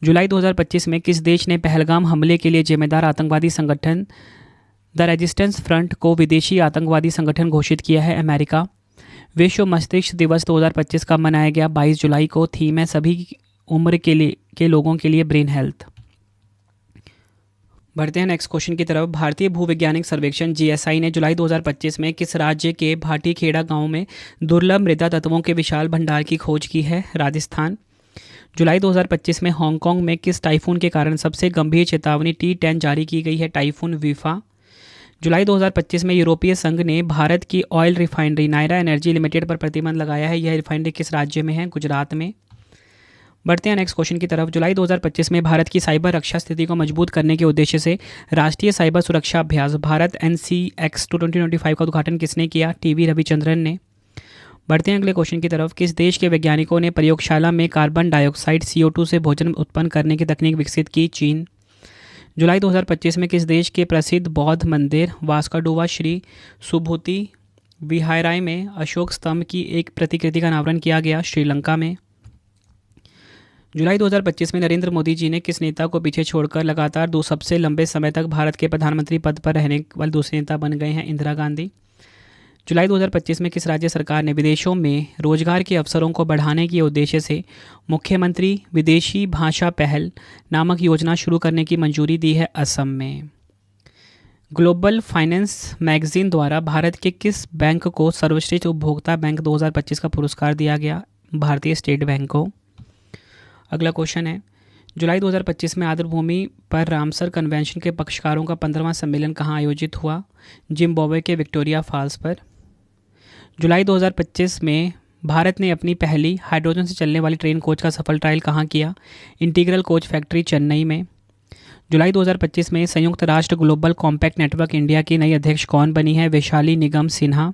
जुलाई 2025 में किस देश ने पहलगाम हमले के लिए जिम्मेदार आतंकवादी संगठन द रेजिस्टेंस फ्रंट को विदेशी आतंकवादी संगठन घोषित किया है? अमेरिका। विश्व मस्तिष्क दिवस 2025 का मनाया गया? 22 जुलाई को। थीम है सभी उम्र के लोगों के लिए ब्रेन हेल्थ। बढ़ते हैं नेक्स्ट क्वेश्चन की तरफ। भारतीय भूवैज्ञानिक सर्वेक्षण GSI ने जुलाई 2025 में किस राज्य के भाटीखेड़ा गांव में दुर्लभ मृदा तत्वों के विशाल भंडार की खोज की है? राजस्थान। जुलाई 2025 में हांगकांग में किस टाइफून के कारण सबसे गंभीर चेतावनी T10 जारी की गई है? टाइफून वीफा। जुलाई 2025 में यूरोपीय संघ ने भारत की oil refinery Nayara energy limited पर प्रतिबंध लगाया है। यह रिफाइनरी किस राज्य में है? गुजरात में। बढ़ते हैं नेक्स्ट क्वेश्चन की तरफ। जुलाई 2025 में भारत की साइबर रक्षा स्थिति को मजबूत करने के उद्देश्य से राष्ट्रीय साइबर सुरक्षा अभ्यास भारत NCX 2025 का उद्घाटन किसने किया? TV रविचंद्रन ने। बढ़ते हैं अगले क्वेश्चन की तरफ। किस देश के वैज्ञानिकों ने प्रयोगशाला में कार्बन डाइऑक्साइड CO2 से भोजन उत्पन्न करने की तकनीक विकसित की? चीन। जुलाई 2025 में किस देश के प्रसिद्ध बौद्ध मंदिर वास्कोडुवा श्री सुभूति विहाराय में अशोक स्तंभ की एक प्रतिकृति का अनावरण किया गया? श्रीलंका में। जुलाई 2025 में नरेंद्र मोदी जी ने किस नेता को पीछे छोड़कर लगातार दो सबसे लंबे समय तक भारत के प्रधानमंत्री पद पर रहने वाले दूसरे नेता बन गए हैं? इंदिरा गांधी। जुलाई 2025 में किस राज्य सरकार ने विदेशों में रोजगार के अवसरों को बढ़ाने के उद्देश्य से मुख्यमंत्री विदेशी भाषा पहल नामक योजना शुरू करने की मंजूरी दी है? असम में। ग्लोबल फाइनेंस मैगजीन द्वारा भारत के किस बैंक को सर्वश्रेष्ठ उपभोक्ता बैंक 2025 का पुरस्कार दिया गया? भारतीय स्टेट बैंक को। अगला क्वेश्चन है, जुलाई 2025 में आर्द्रभूमि पर रामसर कन्वेंशन के पक्षकारों का 15वां सम्मेलन कहाँ आयोजित हुआ? जिम्बाब्वे के विक्टोरिया फॉल्स पर। जुलाई 2025 में भारत ने अपनी पहली हाइड्रोजन से चलने वाली ट्रेन कोच का सफल ट्रायल कहाँ किया? इंटीग्रल कोच फैक्ट्री चेन्नई में। जुलाई 2025 में संयुक्त राष्ट्र ग्लोबल कॉम्पैक्ट नेटवर्क इंडिया की नई अध्यक्ष कौन बनी है? वैशाली निगम सिन्हा।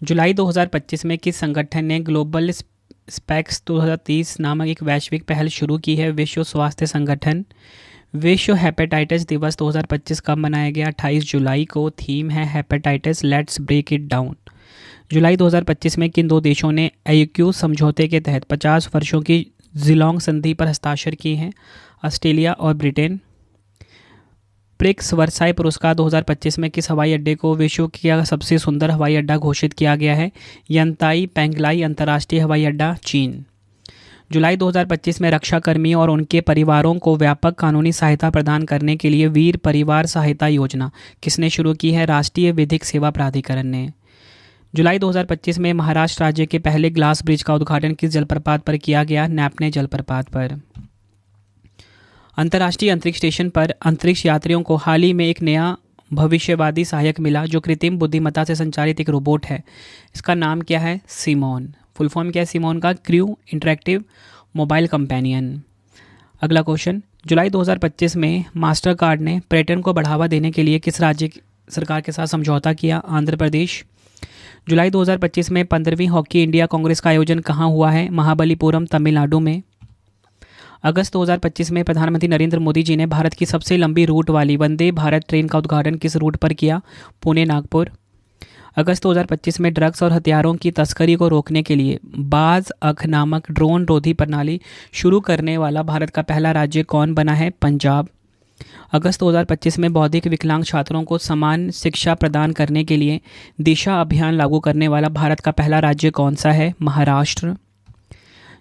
जुलाई 2025 में किस संगठन ने ग्लोबल स्पैक्स 2030 नामक एक वैश्विक पहल शुरू की है? विश्व स्वास्थ्य संगठन। विश्व हेपेटाइटिस दिवस 2025 कब मनाया गया? 28 जुलाई को। थीम है hepatitis let's break it down. जुलाई 2025 में किन दो देशों ने AUKUS समझौते के तहत 50 वर्षों की जिलोंग संधि पर हस्ताक्षर किए हैं? ऑस्ट्रेलिया और ब्रिटेन। प्रिक्स वर्साई पुरस्कार 2025 में किस हवाई अड्डे को विश्व का सबसे सुंदर हवाई अड्डा घोषित किया गया है? यंताई पेंगलाई अंतर्राष्ट्रीय हवाई अड्डा, चीन। जुलाई 2025 में रक्षा कर्मियों और उनके परिवारों को व्यापक कानूनी सहायता प्रदान करने के लिए वीर परिवार सहायता योजना किसने शुरू की है? राष्ट्रीय विधिक सेवा प्राधिकरण ने। जुलाई 2025 में महाराष्ट्र राज्य के पहले ग्लास ब्रिज का उद्घाटन किस जलप्रपात पर किया गया? नैपने जलप्रपात पर। अंतर्राष्ट्रीय अंतरिक्ष स्टेशन पर अंतरिक्ष यात्रियों को हाल ही में एक नया भविष्यवादी सहायक मिला जो कृत्रिम बुद्धिमत्ता से संचालित एक रोबोट है। इसका नाम क्या है? सिमोन। फुल फॉर्म क्या है सिमोन का? Crew interactive mobile companion. अगला क्वेश्चन, जुलाई 2025 में मास्टर कार्ड ने पर्यटन को बढ़ावा देने के लिए किस राज्य सरकार के साथ समझौता किया? आंध्र प्रदेश। जुलाई 2025 में 15वीं हॉकी इंडिया कांग्रेस का आयोजन कहाँ हुआ है? महाबलीपुरम, तमिलनाडु में। अगस्त 2025 में प्रधानमंत्री नरेंद्र मोदी जी ने भारत की सबसे लंबी रूट वाली वंदे भारत ट्रेन का उद्घाटन किस रूट पर किया? पुणे, नागपुर। अगस्त 2025 में ड्रग्स और हथियारों की तस्करी को रोकने के लिए बाज अख नामक ड्रोन रोधी प्रणाली शुरू करने वाला भारत का पहला राज्य कौन बना है? पंजाब। अगस्त 2025 में बौद्धिक विकलांग छात्रों को समान शिक्षा प्रदान करने के लिए दिशा अभियान लागू करने वाला भारत का पहला राज्य कौन सा है? महाराष्ट्र।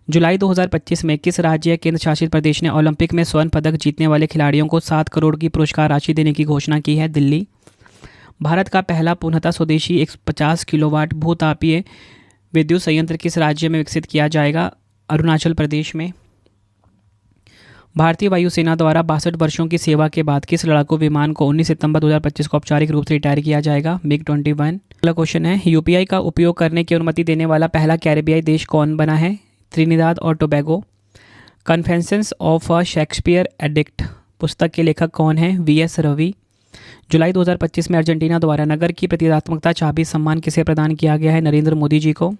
जुलाई 2025 में किस राज्य या केंद्र शासित प्रदेश ने ओलंपिक में स्वर्ण पदक जीतने वाले खिलाड़ियों को 7 करोड़ की पुरस्कार राशि देने की घोषणा की है? दिल्ली। भारत का पहला पूर्णतः स्वदेशी 150 किलोवाट भूतापीय विद्युत संयंत्र किस राज्य में विकसित किया जाएगा? अरुणाचल प्रदेश में। भारतीय वायुसेना द्वारा 62 वर्षों की सेवा के बाद किस लड़ाकू विमान को 19 सितंबर 2025 को औपचारिक रूप से रिटायर किया जाएगा? मिग-21। अगला क्वेश्चन है, यूपीआई का उपयोग करने की अनुमति देने वाला पहला कैरेबियाई देश कौन बना है? त्रिनिदाद और Tobago. Confessions of a Shakespeare addict पुस्तक के लेखक कौन है? वीएस रवि। जुलाई 2025 में अर्जेंटीना द्वारा नगर की प्रतीकात्मकता चाबी सम्मान किसे प्रदान किया गया है? नरेंद्र मोदी जी को।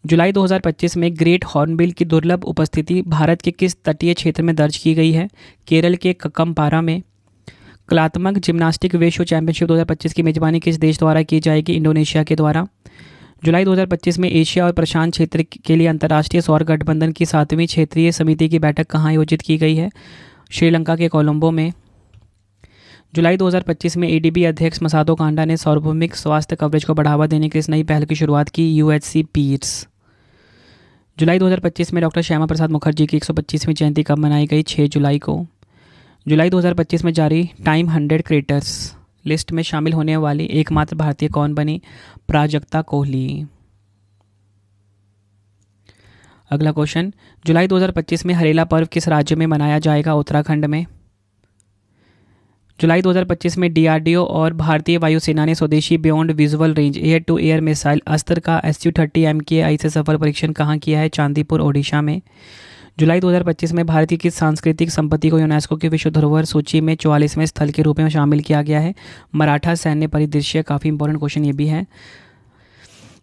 जुलाई 2025 में ग्रेट हॉर्नबिल की दुर्लभ उपस्थिति भारत के किस तटीय क्षेत्र में दर्ज की गई है? केरल के कक्कमपारा में। कलात्मक जिम्नास्टिक विश्व चैंपियनशिप 2025 की मेजबानी किस देश द्वारा की जाएगी? इंडोनेशिया के द्वारा। जुलाई 2025 में एशिया और प्रशांत क्षेत्र के लिए अंतर्राष्ट्रीय सौर गठबंधन की 7वीं क्षेत्रीय समिति की बैठक कहाँ आयोजित की गई है? श्रीलंका के कोलंबो में। जुलाई 2025 में एडीबी अध्यक्ष मसातो कांडा ने सार्वभौमिक स्वास्थ्य कवरेज को बढ़ावा देने की इस नई पहल की शुरुआत की? UHC Pitt's. जुलाई 2025 में डॉक्टर श्यामा प्रसाद मुखर्जी की 125वीं जयंती कब मनाई गई? 6 जुलाई को। जुलाई 2025 में जारी टाइम 100 क्रिएटर्स लिस्ट में शामिल होने वाली एकमात्र भारतीय कौन बनी? प्राजक्ता कोहली। अगला क्वेश्चन, जुलाई 2025 में हरेला पर्व किस राज्य में मनाया जाएगा? उत्तराखंड में। जुलाई 2025 में डीआरडीओ और भारतीय वायुसेना ने स्वदेशी beyond visual range air to air missile Astra का SU-30 MKI से सफल परीक्षण कहाँ किया है? चांदीपुर, ओडिशा में। जुलाई 2025 में भारत की किस सांस्कृतिक संपत्ति को यूनेस्को की विश्व धरोहर सूची में 44वें स्थल के रूप में शामिल किया गया है? मराठा सैन्य परिदृश्य। काफ़ी इंपॉर्टेंट क्वेश्चन ये भी है।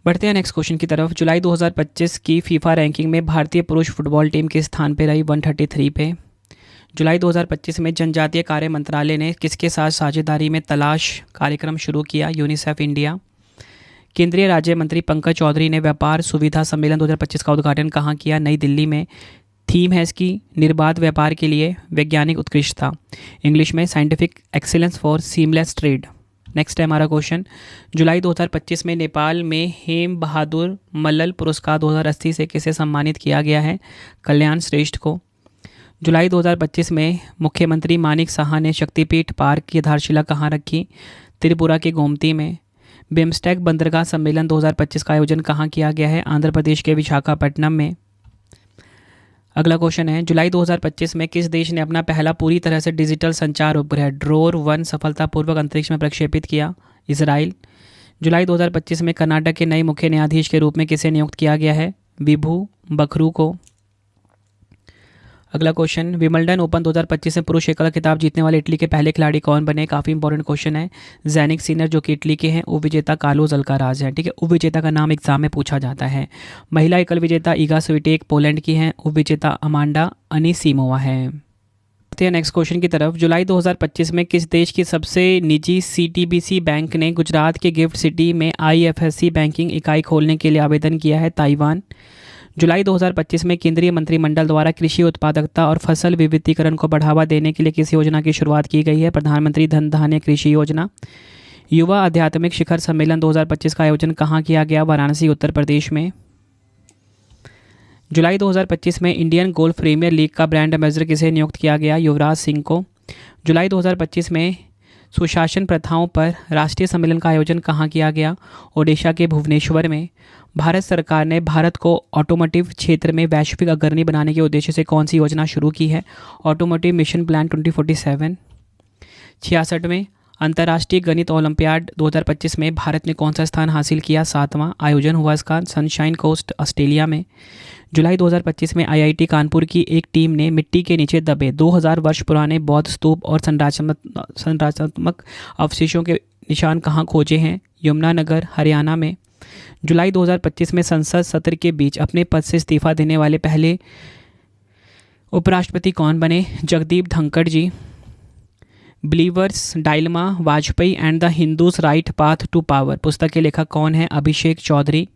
बढ़ते हैं नेक्स्ट क्वेश्चन की तरफ। जुलाई 2025 की फीफा रैंकिंग में भारतीय पुरुष फुटबॉल टीम किस स्थान पर रही? 133 पे। जुलाई 2025 में जनजातीय कार्य मंत्रालय ने किसके साथ साझेदारी में तलाश कार्यक्रम शुरू किया? UNICEF India. केंद्रीय राज्य मंत्री पंकज चौधरी ने व्यापार सुविधा सम्मेलन 2025 का उद्घाटन कहाँ किया? नई दिल्ली में। थीम है इसकी निर्बाध व्यापार के लिए वैज्ञानिक उत्कृष्टता, इंग्लिश में scientific excellence for seamless trade. Next है हमारा क्वेश्चन, जुलाई 2025 में नेपाल में हेम बहादुर मल्ल पुरस्कार 2080 से किसे सम्मानित किया गया है? कल्याण श्रेष्ठ को। जुलाई 2025 में मुख्यमंत्री मानिक साहा ने शक्तिपीठ पार्क की आधारशिला कहाँ रखी? त्रिपुरा के गोमती में। बिम्स्टेक बंदरगाह सम्मेलन 2025 का आयोजन कहाँ किया गया है? आंध्र प्रदेश के विशाखापट्टनम में। अगला क्वेश्चन है, जुलाई 2025 में किस देश ने अपना पहला पूरी तरह से डिजिटल संचार उपग्रह ड्रोर-1 सफलतापूर्वक अंतरिक्ष में प्रक्षेपित किया? इजराइल। जुलाई 2025 में कर्नाटक के नए मुख्य न्यायाधीश के रूप में किसे नियुक्त किया गया है? विभू बखरू को। अगला क्वेश्चन, विंबलडन ओपन 2025 में पुरुष एकल खिताब जीतने वाले इटली के पहले खिलाड़ी कौन बने? काफ़ी इंपॉर्टेंट क्वेश्चन है। जैनिक सिनर जो कि इटली के हैं। उपविजेता कार्लोस अल्काराज है। ठीक है, उपविजेता का नाम एग्जाम में पूछा जाता है। महिला एकल विजेता ईगा स्विटेक पोलैंड की हैं। उपविजेता अमांडा अनिसीमोवा है। नेक्स्ट क्वेश्चन की तरफ, जुलाई 2025 में किस देश की सबसे निजी CTBC बैंक ने गुजरात के गिफ्ट सिटी में IFSC बैंकिंग इकाई खोलने के लिए आवेदन किया है? ताइवान। जुलाई 2025 में केंद्रीय मंत्रिमंडल द्वारा कृषि उत्पादकता और फसल विविधीकरण को बढ़ावा देने के लिए किस योजना की शुरुआत की गई है? प्रधानमंत्री धन धान्य कृषि योजना। युवा आध्यात्मिक शिखर सम्मेलन 2025 का आयोजन कहाँ किया गया? वाराणसी, उत्तर प्रदेश में। जुलाई 2025 में इंडियन गोल्फ प्रीमियर लीग का ब्रांड एम्बेसडर किसे नियुक्त किया गया? युवराज सिंह को। जुलाई 2025 में सुशासन प्रथाओं पर राष्ट्रीय सम्मेलन का आयोजन कहाँ किया गया? ओडिशा के भुवनेश्वर में। भारत सरकार ने भारत को ऑटोमोटिव क्षेत्र में वैश्विक अग्रणी बनाने के उद्देश्य से कौन सी योजना शुरू की है? Automotive mission plan 2047। 66वें अंतर्राष्ट्रीय गणित ओलंपियाड 2025 में भारत ने कौन सा स्थान हासिल किया? 7वां। आयोजन हुआ इसका सनशाइन कोस्ट, ऑस्ट्रेलिया में। जुलाई 2025 में आईआईटी कानपुर की एक टीम ने मिट्टी के नीचे दबे 2000 वर्ष पुराने बौद्ध स्तूप और संरचनात्मक अवशेषों के निशान कहाँ खोजे हैं? यमुनानगर, हरियाणा में। जुलाई 2025 में संसद सत्र के बीच अपने पद से इस्तीफा देने वाले पहले उपराष्ट्रपति कौन बने? Jagdeep Dhankhar ji. Believer's dilemma, Vajpayee and the Hindus right path to power पुस्तक के लेखक कौन है? अभिषेक चौधरी।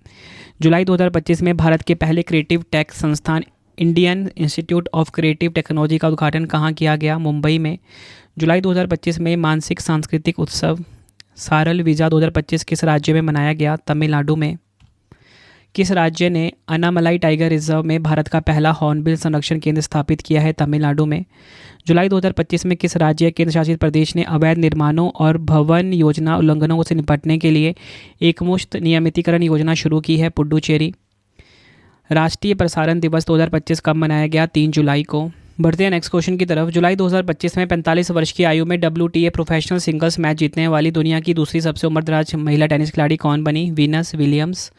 जुलाई 2025 में भारत के पहले क्रिएटिव टेक संस्थान Indian institute of creative technology का उद्घाटन कहाँ किया गया? मुंबई में। जुलाई 2025 में मानसिक सांस्कृतिक उत्सव सारल वीज़ा 2025 किस राज्य में मनाया गया? तमिलनाडु में। किस राज्य ने अनामलाई टाइगर रिजर्व में भारत का पहला हॉर्नबिल संरक्षण केंद्र स्थापित किया है? तमिलनाडु में। जुलाई 2025 में किस राज्य या केंद्र शासित प्रदेश ने अवैध निर्माणों और भवन योजना उल्लंघनों से निपटने के लिए एकमुश्त नियमितीकरण योजना शुरू की है? पुडुचेरी। राष्ट्रीय प्रसारण दिवस 2025 कब मनाया गया? 3 जुलाई को। बढ़ते हैं नेक्स्ट क्वेश्चन की तरफ। जुलाई 2025 में 45 वर्ष की आयु में WTA प्रोफेशनल सिंगल्स मैच जीतने वाली दुनिया की दूसरी सबसे उम्रदराज महिला टेनिस खिलाड़ी कौन बनी? Venus Williams.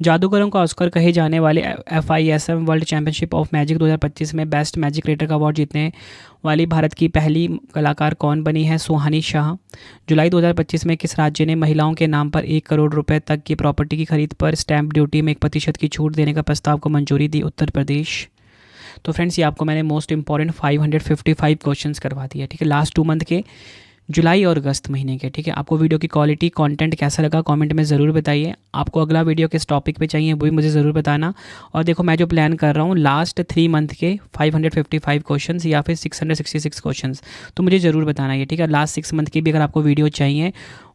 जादूगरों का ऑस्कर कहे जाने वाले FISM world championship of magic 2025 में बेस्ट मैजिक क्रिएटर का अवार्ड जीतने वाली भारत की पहली कलाकार कौन बनी है? सुहानी शाह। जुलाई 2025 में किस राज्य ने महिलाओं के नाम पर 1 करोड़ रुपए तक की प्रॉपर्टी की खरीद पर स्टैंप ड्यूटी में 1% की छूट देने का प्रस्ताव को मंजूरी दी? उत्तर प्रदेश। तो फ्रेंड्स, ये आपको मैंने मोस्ट इंपॉर्टेंट 555 क्वेश्चंस करवा दिया, ठीक है, लास्ट 2 मंथ के, जुलाई और अगस्त महीने के, ठीक है। आपको वीडियो की क्वालिटी, कंटेंट कैसा लगा कमेंट में ज़रूर बताइए। आपको अगला वीडियो किस टॉपिक पे चाहिए वो भी मुझे ज़रूर बताना। और देखो, मैं जो प्लान कर रहा हूँ लास्ट 3 मंथ के 555 क्वेश्चंस या फिर 666 क्वेश्चंस, तो मुझे ज़रूर बताना ये, ठीक है। लास्ट 6 मंथ की भी अगर आपको वीडियो चाहिए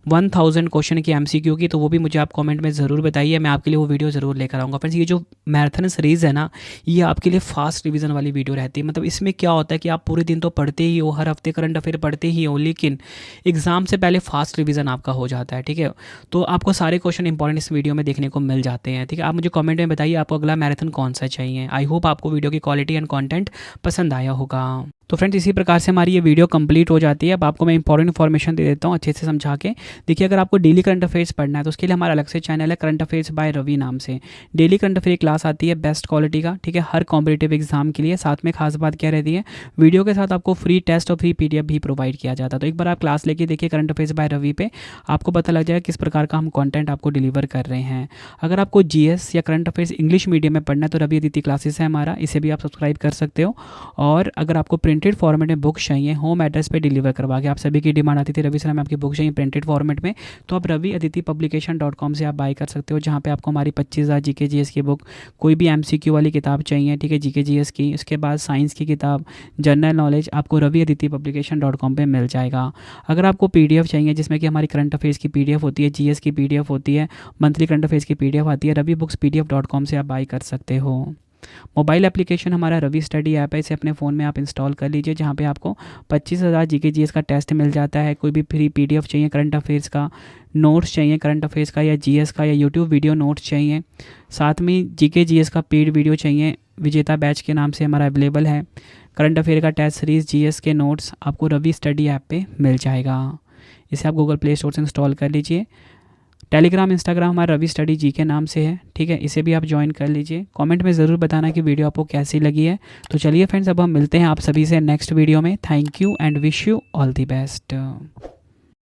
1000 क्वेश्चन की MCQ की, तो वो भी मुझे आप कमेंट में ज़रूर बताइए, मैं आपके लिए वो वीडियो ज़रूर लेकर आऊँगा। फ्रेंड्स, ये जो मैराथन सीरीज़ है ना, ये आपके लिए फास्ट रिवीजन वाली वीडियो रहती है। मतलब इसमें क्या होता है कि आप पूरे दिन तो पढ़ते ही हो, हर हफ्ते करंट अफेयर पढ़ते ही हो, लेकिन एग्जाम से पहले फास्ट रिवीजन आपका हो जाता है, ठीक है। तो आपको सारे क्वेश्चन इंपॉर्टेंट इस वीडियो में देखने को मिल जाते हैं, ठीक है। आप मुझे कमेंट में बताइए आपको अगला मैराथन कौन सा चाहिए। आई होप आपको वीडियो की क्वालिटी एंड कंटेंट पसंद आया होगा। तो फ्रेंड्स, इसी प्रकार से हमारी ये वीडियो कंप्लीट हो जाती है। अब आपको मैं इंपॉर्टेंट इन्फॉर्मेशन दे देता हूँ अच्छे से समझा के। देखिए, अगर आपको डेली करंट अफेयर्स पढ़ना है तो उसके लिए हमारा अलग से चैनल है करंट अफेयर्स बाय रवि नाम से। डेली करंट अफेयर क्लास आती है बेस्ट क्वालिटी का, ठीक है, हर कॉम्पिटेटिव एग्जाम के लिए। साथ में खास बात क्या रहती है, वीडियो के साथ आपको फ्री टेस्ट और फ्री PDF भी प्रोवाइड किया जाता है। तो एक बार आप क्लास लेके देखिए करंट अफेयर्स बाय रवि पे, आपको पता लग जाएगा किस प्रकार का हम कंटेंट आपको डिलीवर कर रहे हैं। अगर आपको GS या करंट अफेयर्स इंग्लिश मीडियम में पढ़ना है तो रवि अदिति क्लासेस है हमारा, इसे भी आप सब्सक्राइब कर सकते हो। और अगर आपको प्रिंटेड फॉर्मेट में बुक चाहिए होम एड्रेस पे डिलीवर करवा के, आप सभी की डिमांड आती थी रवि सर हमें आपकी बुक चाहिए प्रिंटेड फॉर्मेट में, तो आप raviaditipublication.com से आप बाय कर सकते हो, जहाँ पे आपको हमारी 25,000 GK GS की बुक, कोई भी MCQ वाली किताब चाहिए, ठीक है, GK GS की, उसके बाद साइंस की किताब, जनरल नॉलेज, आपको raviaditipublication.com पे मिल जाएगा। अगर आपको PDF चाहिए जिसमें कि हमारी करंट अफेयर्स की PDF होती है, GS की PDF होती है, मंथली करंट अफेयर्स की PDF आती है, ravibookspdf.com से आप बाय कर सकते हो। मोबाइल एप्लीकेशन हमारा रवि स्टडी ऐप है, इसे अपने फ़ोन में आप इंस्टॉल कर लीजिए, जहाँ पे आपको 25,000 GK GS का टेस्ट मिल जाता है। कोई भी फ्री PDF चाहिए करंट अफेयर्स का, नोट्स चाहिए करंट अफेयर्स का या GS का, या यूट्यूब वीडियो नोट्स चाहिए, साथ में GK GS का पेड वीडियो चाहिए, विजेता बैच के नाम से हमारा अवेलेबल है। करंट अफेयर का टेस्ट सीरीज़, GS के नोट्स आपको रवि स्टडी ऐप पर मिल जाएगा। इसे आप गूगल प्ले स्टोर से इंस्टॉल कर लीजिए। टेलीग्राम, इंस्टाग्राम हमारा रवि स्टडी जी के नाम से है, ठीक है, इसे भी आप ज्वाइन कर लीजिए। कमेंट में ज़रूर बताना कि वीडियो आपको कैसी लगी है। तो चलिए फ्रेंड्स, अब हम मिलते हैं आप सभी से नेक्स्ट वीडियो में। Thank you and wish you all the best.